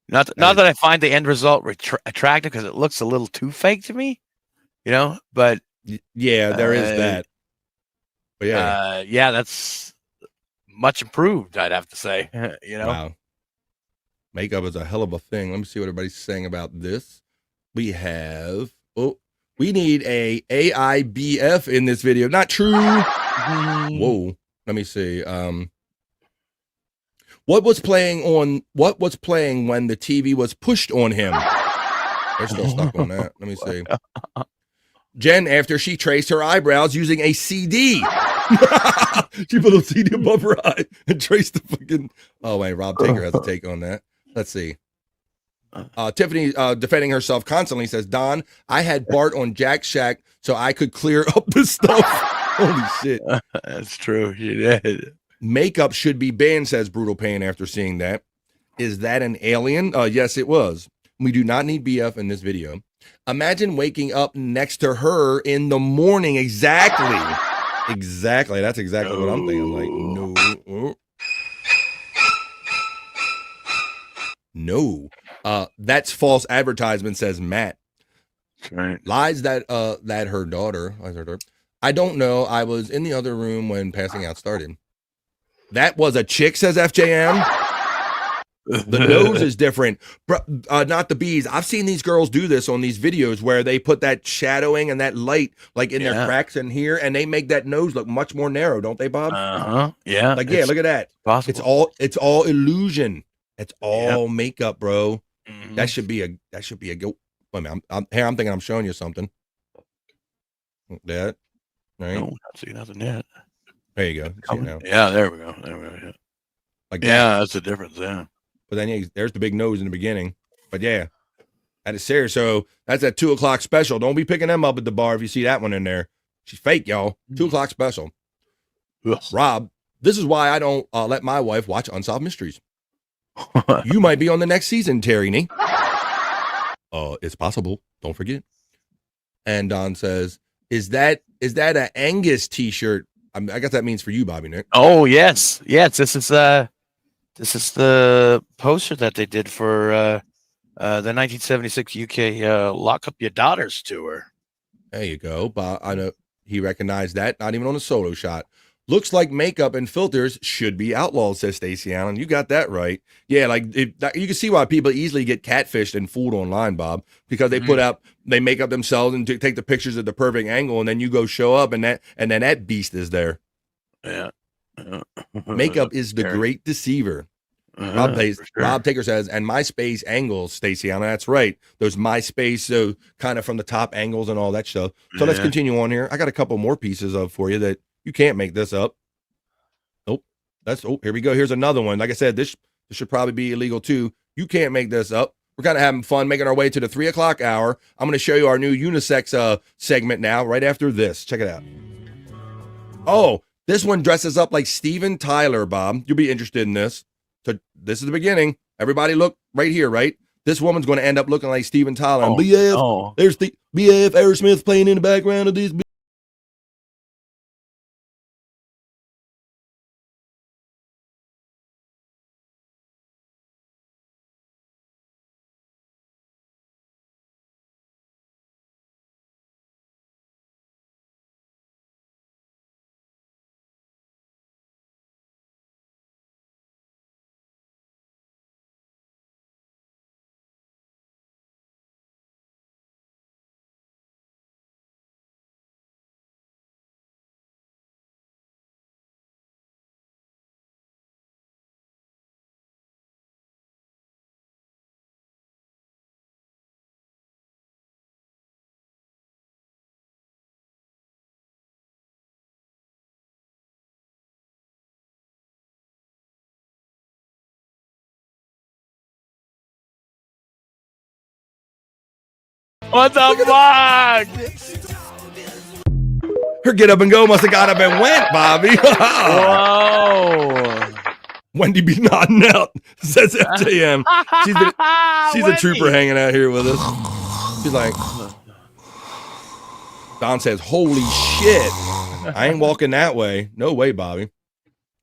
Know. Not that I find the end result attractive, because it looks a little too fake to me, but yeah, there is that. But yeah, that's much improved, I'd have to say. Wow. Makeup is a hell of a thing. Let me see what everybody's saying about this. We need a AIBF in this video. Not true. Whoa. Let me see. What was playing when the TV was pushed on him? They're still stuck on that. Let me see. Jen, after she traced her eyebrows using a CD. She put a CD above her eye and traced the fucking. Oh wait, Rob Taker has a take on that. Let's see. Tiffany, defending herself constantly, says, Don, I had Bart on Jack Shack so I could clear up the stuff. Holy shit. That's true. She did. Makeup should be banned, says Brutal Pain after seeing that. Is that an alien? Yes, it was. We do not need BF in this video. Imagine waking up next to her in the morning. Exactly. Exactly. That's exactly what I'm thinking. Like, no. No. That's false advertisement, says Matt. Right. Lies that her daughter. I don't know. I was in the other room when passing out started. That was a chick, says FJM. The nose is different. Not the bees. I've seen these girls do this on these videos where they put that shadowing and that light like in their cracks in here, and they make that nose look much more narrow, don't they, Bob? Yeah. Like, yeah, look at that. Possible. It's all illusion. It's all makeup, bro. Mm-hmm. That should be a go. Wait a minute, I'm thinking I'm showing you something. That, right? No, not seeing nothing yet. There you go. See it now. Yeah, there we go. Yeah. Like that's the difference. Yeah. But then there's the big nose in the beginning. But yeah, that is serious. So that's that 2:00 special. Don't be picking them up at the bar if you see that one in there. She's fake, y'all. 2:00 special. Rob, this is why I don't let my wife watch Unsolved Mysteries. You might be on the next season, Terry Nee. It's possible. Don't forget. And Don says, "Is that an Angus T-shirt?" I guess that means for you, Bobby Nick. Oh yes. This is This is the poster that they did for the 1976 UK Lock Up Your Daughters tour. There you go. Bob, I know he recognized that. Not even on a solo shot. Looks like makeup and filters should be outlawed, says Stacey Allen. You got that right. Yeah, like you can see why people easily get catfished and fooled online, Bob, because they they make up themselves and take the pictures at the perfect angle, and then you go show up, and then that beast is there. Yeah. Makeup is the great deceiver. Rob Taker says, and MySpace angles, Stacey Allen. That's right. Those MySpace, so kind of from the top angles and all that stuff. So let's continue on here. I got a couple more pieces of for you that you can't make this up. Nope. Here we go. Here's another one. Like I said, this should probably be illegal too. You can't make this up. We're kind of having fun making our way to the 3 o'clock hour. I'm going to show you our new unisex segment now, right after this. Check it out. Oh, this one dresses up like Steven Tyler, Bob. You'll be interested in this. So this is the beginning. Everybody look right here, right? This woman's going to end up looking like Steven Tyler. And BF, there's the BF Aerosmith playing in the background of this. What the fuck? Her get up and go must have got up and went, Bobby. Whoa. Wendy be nodding out, says FJM. She's a trooper hanging out here with us. She's like, Don says, holy shit. I ain't walking that way. No way, Bobby.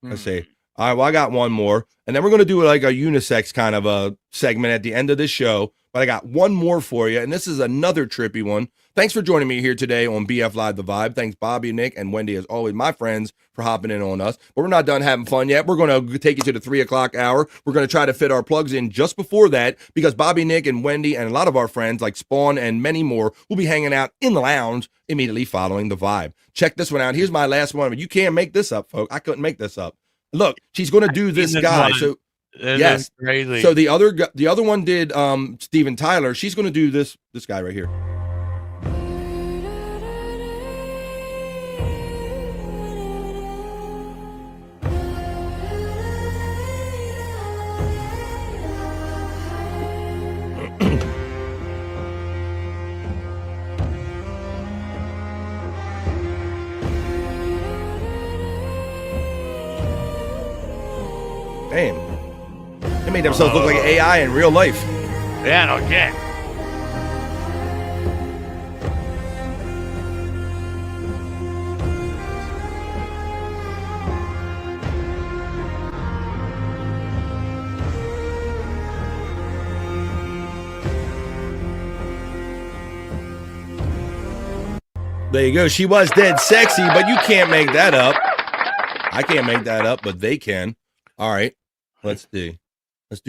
Let's see. All right, well, I got one more. And then we're going to do like a unisex kind of a segment at the end of this show. But I got one more for you, and this is another trippy one. Thanks for joining me here today on BF Live The Vibe. Thanks, Bobby, Nick, and Wendy, as always, my friends, for hopping in on us. But we're not done having fun yet. We're going to take you to the 3 o'clock hour. We're going to try to fit our plugs in just before that, because Bobby, Nick, and Wendy, and a lot of our friends like Spawn and many more will be hanging out in the lounge immediately following The Vibe. Check this one out. Here's my last one. You can't make this up, folks. I couldn't make this up. Look, she's going to do this guy. So yes, crazy. So the other one did Steven Tyler. She's going to do this guy right here. Damn. They made themselves look like AI in real life. Yeah, no shit. There you go. She was dead sexy, but you can't make that up. I can't make that up, but they can. All right. Let's do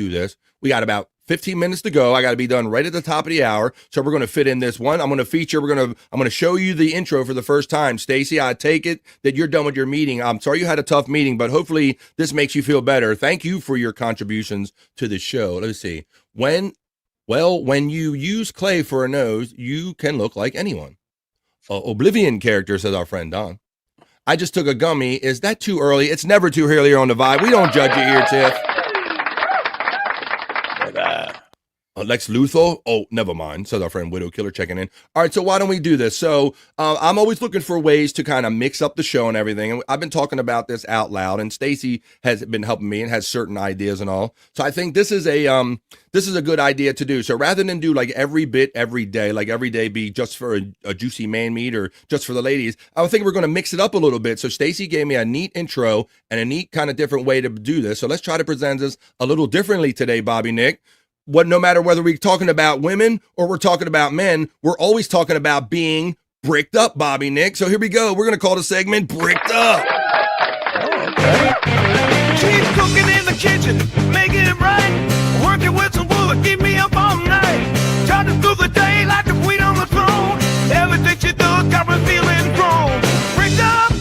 this. We got about 15 minutes to go. I got to be done right at the top of the hour. So we're going to fit in this one. I'm going to show you the intro for the first time. Stacey, I take it that you're done with your meeting. I'm sorry you had a tough meeting, but hopefully this makes you feel better. Thank you for your contributions to the show. Let's see. When you use clay for a nose, you can look like anyone. Oblivion character, says our friend Don. I just took a gummy. Is that too early? It's never too early on The Vibe. We don't judge you here, Tiff. Lex Luthor? Oh, never mind, says our friend Widow Killer checking in. All right, so why don't we do this? So I'm always looking for ways to kind of mix up the show and everything. And I've been talking about this out loud, and Stacy has been helping me and has certain ideas and all. So I think this is a good idea to do. So rather than do like every bit every day, like every day be just for a juicy man meat or just for the ladies, I think we're going to mix it up a little bit. So Stacy gave me a neat intro and a neat kind of different way to do this. So let's try to present this a little differently today, Bobby Nick. No matter whether we're talking about women or we're talking about men, we're always talking about being bricked up, Bobby Nick. So here we go. We're going to call the segment Bricked Up. She's cooking in the kitchen, making it right. Working with some wood, keep me up all night. Charging through the day like the queen on the throne. Everything she does got me feeling grown. Bricked up,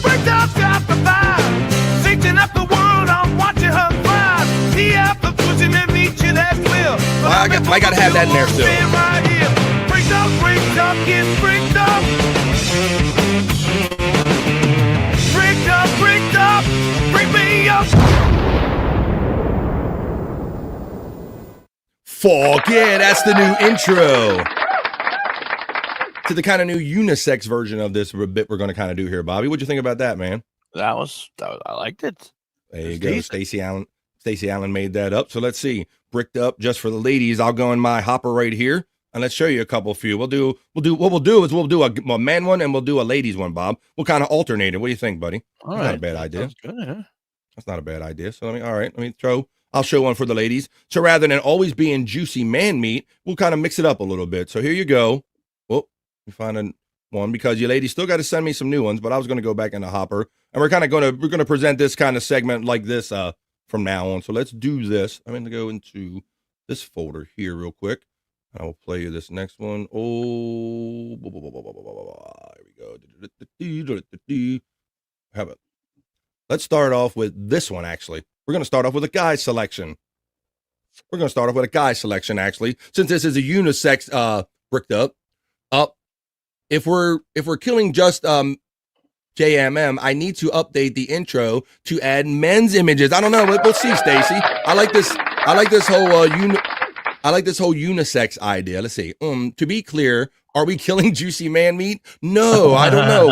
got the vibe. Fixing up the world, I'm watching her thrive. See after pushing and meeting that will. I got to have that in there still. Right here. Bricked up, get bricked up. Bricked up, bring me up. Fuck yeah, that's the new intro to the kind of new unisex version of this bit we're going to kind of do here, Bobby. What'd you think about that, man? I liked it. There you go. Stacey Allen made that up. So let's see. Bricked up just for the ladies. I'll go in my hopper right here and let's show you a couple few. We'll do a man one and we'll do a ladies one, Bob. We'll kind of alternate it. What do you think, buddy? All That's right. not a bad idea. That's good, huh? That's not a bad idea. So I'll show one for the ladies. So rather than always being juicy man meat, we'll kind of mix it up a little bit. So here you go. Well, we find one because you ladies still got to send me some new ones, but I was going to go back in the hopper and we're going to present this kind of segment like this from now on. So let's do this. I'm going to go into this folder here real quick. I will play you this next one. Oh, here we go. Have it. Let's start off with this one, actually. We're going to start off with a guy selection. Actually, since this is a unisex bricked up. If we're killing just JMM, I need to update the intro to add men's images. I don't know. We'll see, Stacy. I like this whole unisex idea. Let's see. To be clear, are we killing juicy man meat? No, I don't know.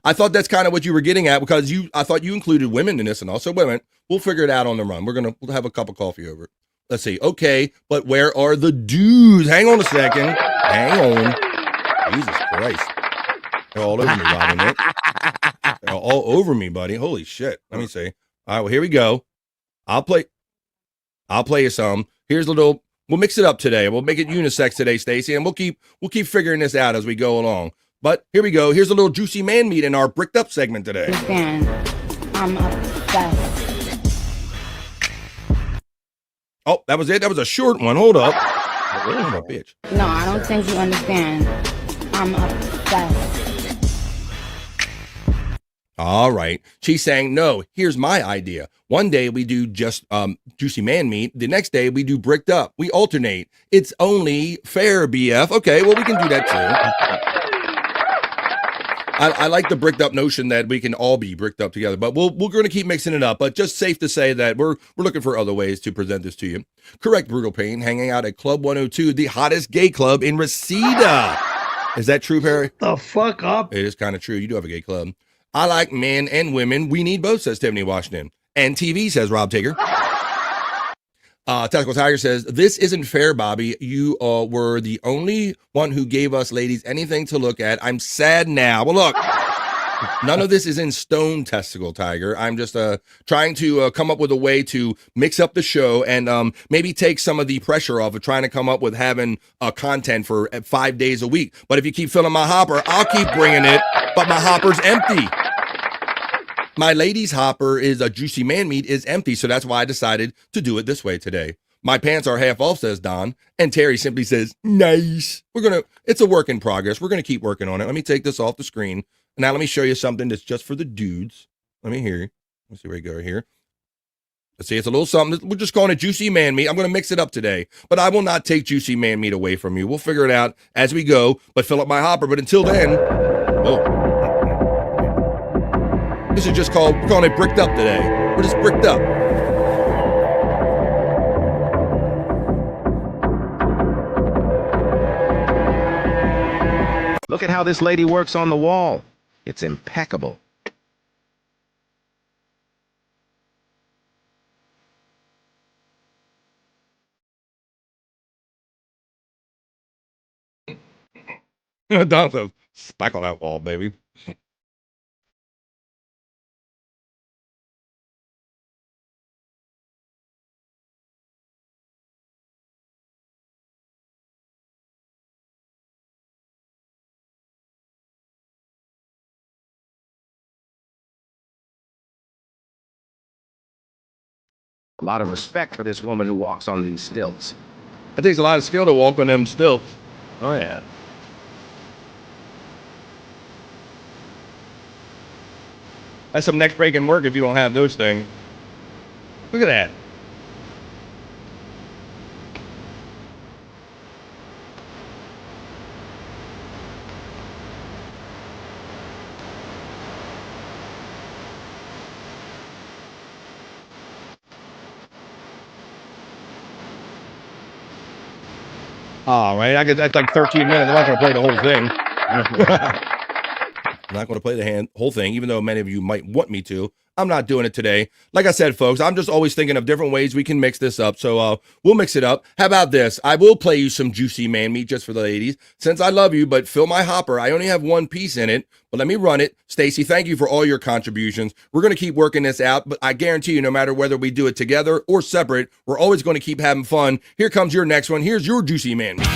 I thought that's kind of what you were getting at because I thought you included women in this and also women. We'll figure it out on the run. We'll have a cup of coffee over it. Let's see. Okay, but where are the dudes? Hang on a second. Hang on. Jesus Christ. They're all over me, Robin. Nick. They're all over me, buddy. Holy shit. Let me see. All right, well, here we go. I'll play you some. Here's a little. We'll mix it up today. We'll make it unisex today, Stacy, and we'll keep figuring this out as we go along. But here we go. Here's a little juicy man meat in our bricked up segment today. I'm obsessed. Oh, that was it. That was a short one. Hold up. Oh, bitch. No, I don't think you understand. I'm obsessed. All right. She's saying, no, here's my idea. One day we do just juicy man meat. The next day we do bricked up. We alternate. It's only fair, BF. Okay, well, we can do that too. I like the bricked up notion that we can all be bricked up together, but we're going to keep mixing it up. But just safe to say that we're looking for other ways to present this to you. Correct, Brutal Pain, hanging out at Club 102, the hottest gay club in Reseda. Is that true, Perry? The fuck up. It is kind of true. You do have a gay club. I like men and women. We need both, says Tiffany Washington. And TV, says Rob Taker. Tactical Tiger says, this isn't fair, Bobby. You were the only one who gave us ladies anything to look at. I'm sad now. Well, look, none of this is in stone, Testicle Tiger. I'm just trying to come up with a way to mix up the show and maybe take some of the pressure off of trying to come up with having content for 5 days a week. But if you keep filling my hopper, I'll keep bringing it, but my hopper's empty. My ladies' hopper is a juicy man meat is empty, so that's why I decided to do it this way today. My pants are half off, says Don, and Terry simply says, nice. It's a work in progress. We're gonna keep working on it. Let me take this off the screen. Now let me show you something that's just for the dudes. Let me hear you. Let's see where we go here. Let's see, it's a little something. We're just calling it juicy man meat. I'm gonna mix it up today, but I will not take juicy man meat away from you. We'll figure it out as we go, but fill up my hopper. But until then, this is just we're calling it bricked up today. We're just bricked up. Look at how this lady works on the wall. It's impeccable. Don says, "Spack on that wall, baby." A lot of respect for this woman who walks on these stilts. It takes a lot of skill to walk on them stilts. Oh, yeah. That's some neck breaking work if you don't have those things. Look at that. All right, that's like 13 minutes. I'm not going to play the whole thing. I'm not going to play the whole thing, even though many of you might want me to. I'm not doing it today. Like I said, folks, I'm just always thinking of different ways we can mix this up. So we'll mix it up. How about this? I will play you some juicy man meat just for the ladies. Since I love you, but fill my hopper. I only have one piece in it, but let me run it. Stacy, thank you for all your contributions. We're going to keep working this out, but I guarantee you, no matter whether we do it together or separate, we're always going to keep having fun. Here comes your next one. Here's your juicy man meat.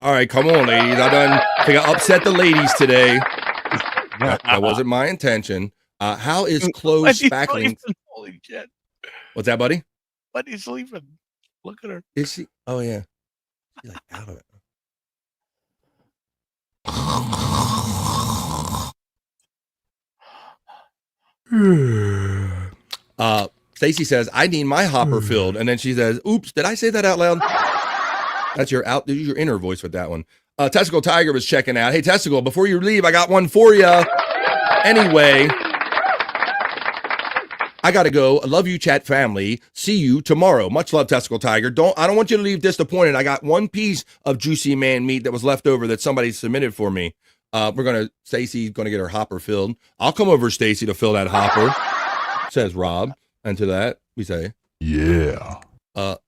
All right, come on, ladies. I think I upset the ladies today. That wasn't my intention. How is clothes spackling? Holy shit. What's that, buddy? Buddy's sleeping. Look at her. Is she? Oh, yeah. She's like out of it. Stacy says, I need my hopper filled. And then she says, oops, did I say that out loud? That's your inner voice with that one. Testicle Tiger was checking out. Hey, Testicle, before you leave, I got one for you. Anyway, I got to go. I love you, chat family. See you tomorrow. Much love, Testicle Tiger. I don't want you to leave disappointed. I got one piece of juicy man meat that was left over that somebody submitted for me. Stacy's going to get her hopper filled. I'll come over, Stacy, to fill that hopper, says Rob. And to that, we say, yeah.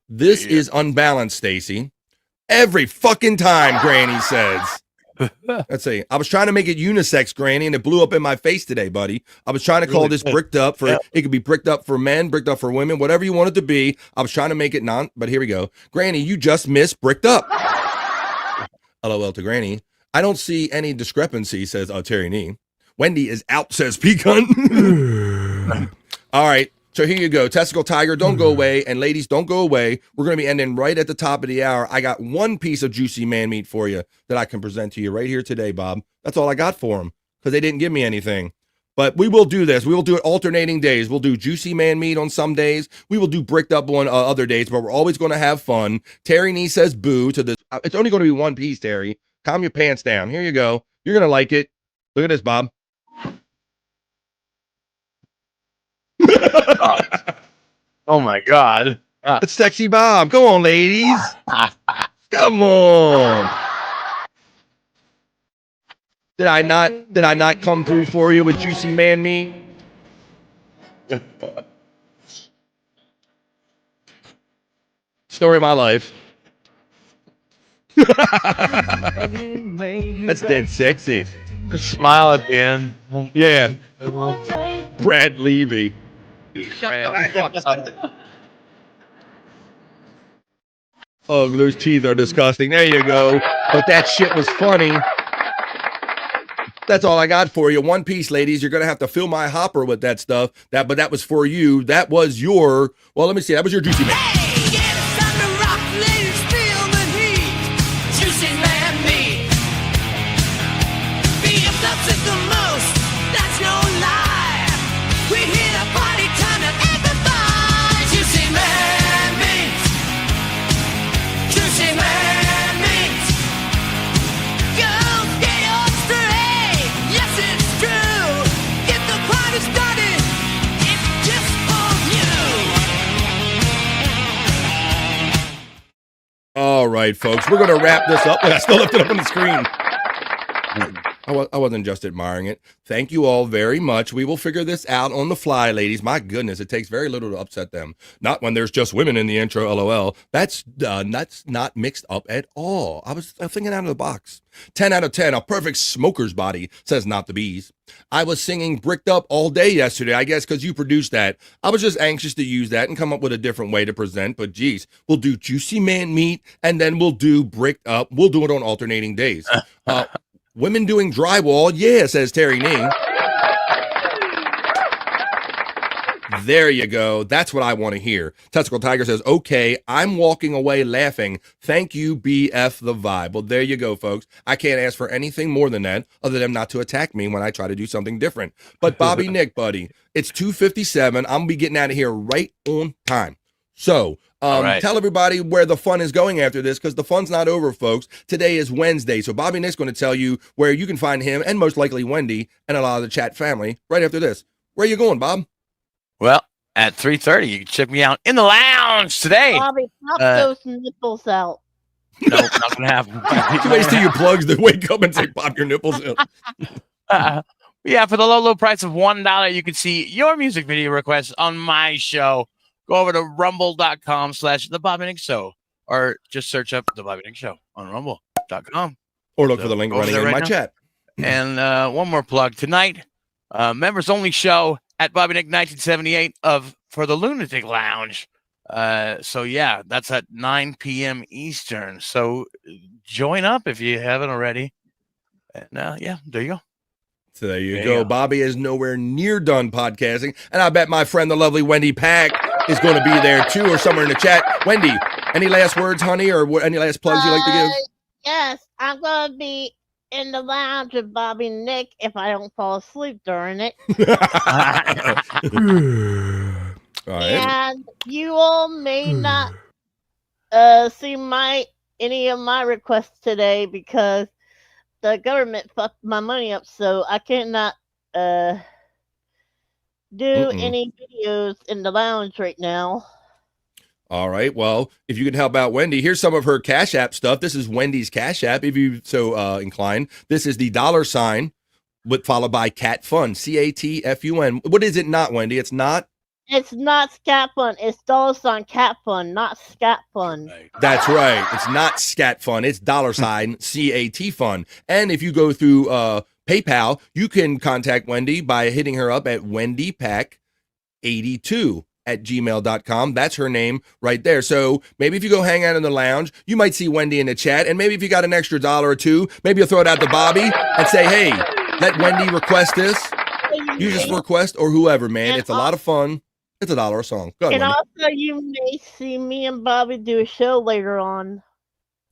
This is unbalanced, Stacy. Every fucking time, Granny says. Let's see. I was trying to make it unisex, Granny, and it blew up in my face today, buddy. I was trying to call this bricked up for, it could be bricked up for men, bricked up for women, whatever you want it to be. I was trying to make it but here we go. Granny, you just missed bricked up. LOL to Granny. I don't see any discrepancy, says Terry Nee. Wendy is out, says Pecan. All right. So here you go. Testicle Tiger, don't go away. And ladies, don't go away. We're going to be ending right at the top of the hour. I got one piece of juicy man meat for you that I can present to you right here today, Bob. That's all I got for them because they didn't give me anything. But we will do this. We will do it alternating days. We'll do juicy man meat on some days. We will do bricked up on other days, but we're always going to have fun. Terry Nee says boo to this. It's only going to be one piece, Terry. Calm your pants down. Here you go. You're going to like it. Look at this, Bob. Oh my God. It's sexy Bob. Come on, ladies. Come on. Did I not come through for you with juicy man meat? Story of my life. That's dead sexy. Smile at the end. Yeah. Brad Levy. Oh, those teeth are disgusting. There you go. But that shit was funny. That's all I got for you. One piece, ladies. You're going to have to fill my hopper with that stuff. But that was for you. That was your, well, let me see. That was your juicy man. Juicy man meat. right, folks. We're going to wrap this up. I still left it up on the screen. I wasn't just admiring it. Thank you all very much. We will figure this out on the fly, ladies. My goodness, it takes very little to upset them. Not when there's just women in the intro, LOL. That's not mixed up at all. I was thinking out of the box. 10 out of 10, a perfect smoker's body, says Not the Bees. I was singing Bricked Up all day yesterday, I guess because you produced that. I was just anxious to use that and come up with a different way to present, but geez, we'll do Juicy Man Meat, and then we'll do Bricked Up. We'll do it on alternating days. Women doing drywall, yeah, says Terry Nee. There you go. That's what I want to hear. Testicle Tiger says, okay, I'm walking away laughing. Thank you, BF the Vibe. Well, there you go, folks. I can't ask for anything more than that other than not to attack me when I try to do something different. But Bobby Nick, buddy, it's 2:57. I'm going to be getting out of here right on time. So tell everybody where the fun is going after this, because the fun's not over, folks. Today is Wednesday, so Bobby Nick's going to tell you where you can find him and most likely Wendy and a lot of the chat family right after this. Where are you going, Bob? Well, at 3:30, you can check me out in the lounge today. Bobby, pop those nipples out. No, not going to happen. Two ways to your plugs to wake up and say, pop your nipples out. Yeah, for the low price of $1, you can see your music video requests on my show. Go over to rumble.com/The Bobby Nick Show, or just search up The Bobby Nick Show on rumble.com. Or look for the link running in my chat. And one more plug. Tonight, members only show at Bobby Nick 1978 for the Lunatic Lounge. So yeah, that's at 9 p.m. Eastern. So join up if you haven't already. And yeah, there you go. So there you go. Bobby is nowhere near done podcasting. And I bet my friend, the lovely Wendy Pack, is going to be there too, or somewhere in the chat. Wendy, any last words, honey, or any last plugs you like to give? Yes, I'm going to be in the lounge with Bobby Nick if I don't fall asleep during it. All right. And you all may not see any of my requests today because the government fucked my money up, so I cannot do any videos in the lounge right now. All right. Well, if you can help out Wendy, here's some of her Cash App stuff. This is Wendy's Cash App, if you so inclined. This is the $, followed by Cat Fun, CATFUN. What is it not, Wendy? It's not? It's not Scat Fun. It's $ Cat Fun, not Scat Fun. That's right. It's not Scat Fun. It's $ CAT Fun. And if you go through PayPal, you can contact Wendy by hitting her up at wendypack82@gmail.com. That's her name right there. So maybe if you go hang out in the lounge, you might see Wendy in the chat. And maybe if you got an extra $1 or $2, maybe you'll throw it out to Bobby and say, hey, let Wendy request this. You just request or whoever, man. And it's a lot of fun. It's $1 a song. Go ahead, and Wendy. also, you may see me and Bobby do a show later on.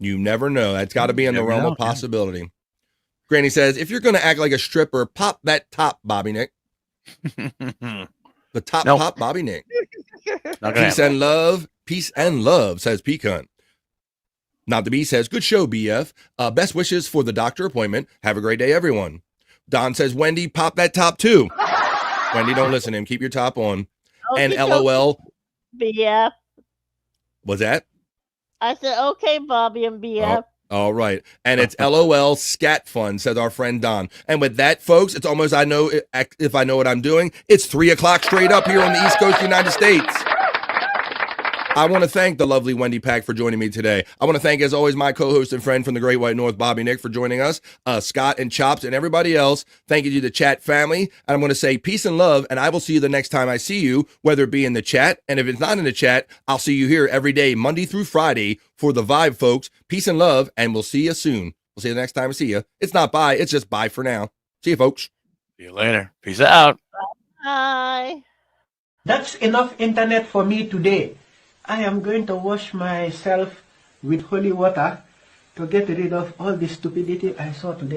You never know. That's got to be in the realm of possibility. Granny says, if you're going to act like a stripper, pop that top, Bobby Nick. The top pop, Bobby Nick. Peace and love, says Pecan. Not the Bee says, good show, BF. Best wishes for the doctor appointment. Have a great day, everyone. Don says, Wendy, pop that top too. Wendy, don't listen to him. Keep your top on. And LOL. BF. What's that? I said, okay, Bobby and BF. All right. And it's LOL Scat Fun, says our friend Don. And with that, folks, it's almost, I know if I know what I'm doing, it's 3:00 straight up here on the East Coast of the United States. I want to thank the lovely Wendy Pack for joining me today. I want to thank, as always, my co-host and friend from the Great White North, Bobby Nick, for joining us, Scott and Chops and everybody else. Thank you to the chat family. And I'm going to say peace and love, and I will see you the next time I see you, whether it be in the chat. And if it's not in the chat, I'll see you here every day, Monday through Friday, for the vibe, folks. Peace and love, and we'll see you soon. We'll see you the next time I see you. It's not bye, it's just bye for now. See you, folks. See you later. Peace out. Bye. That's enough internet for me today. I am going to wash myself with holy water to get rid of all the stupidity I saw today.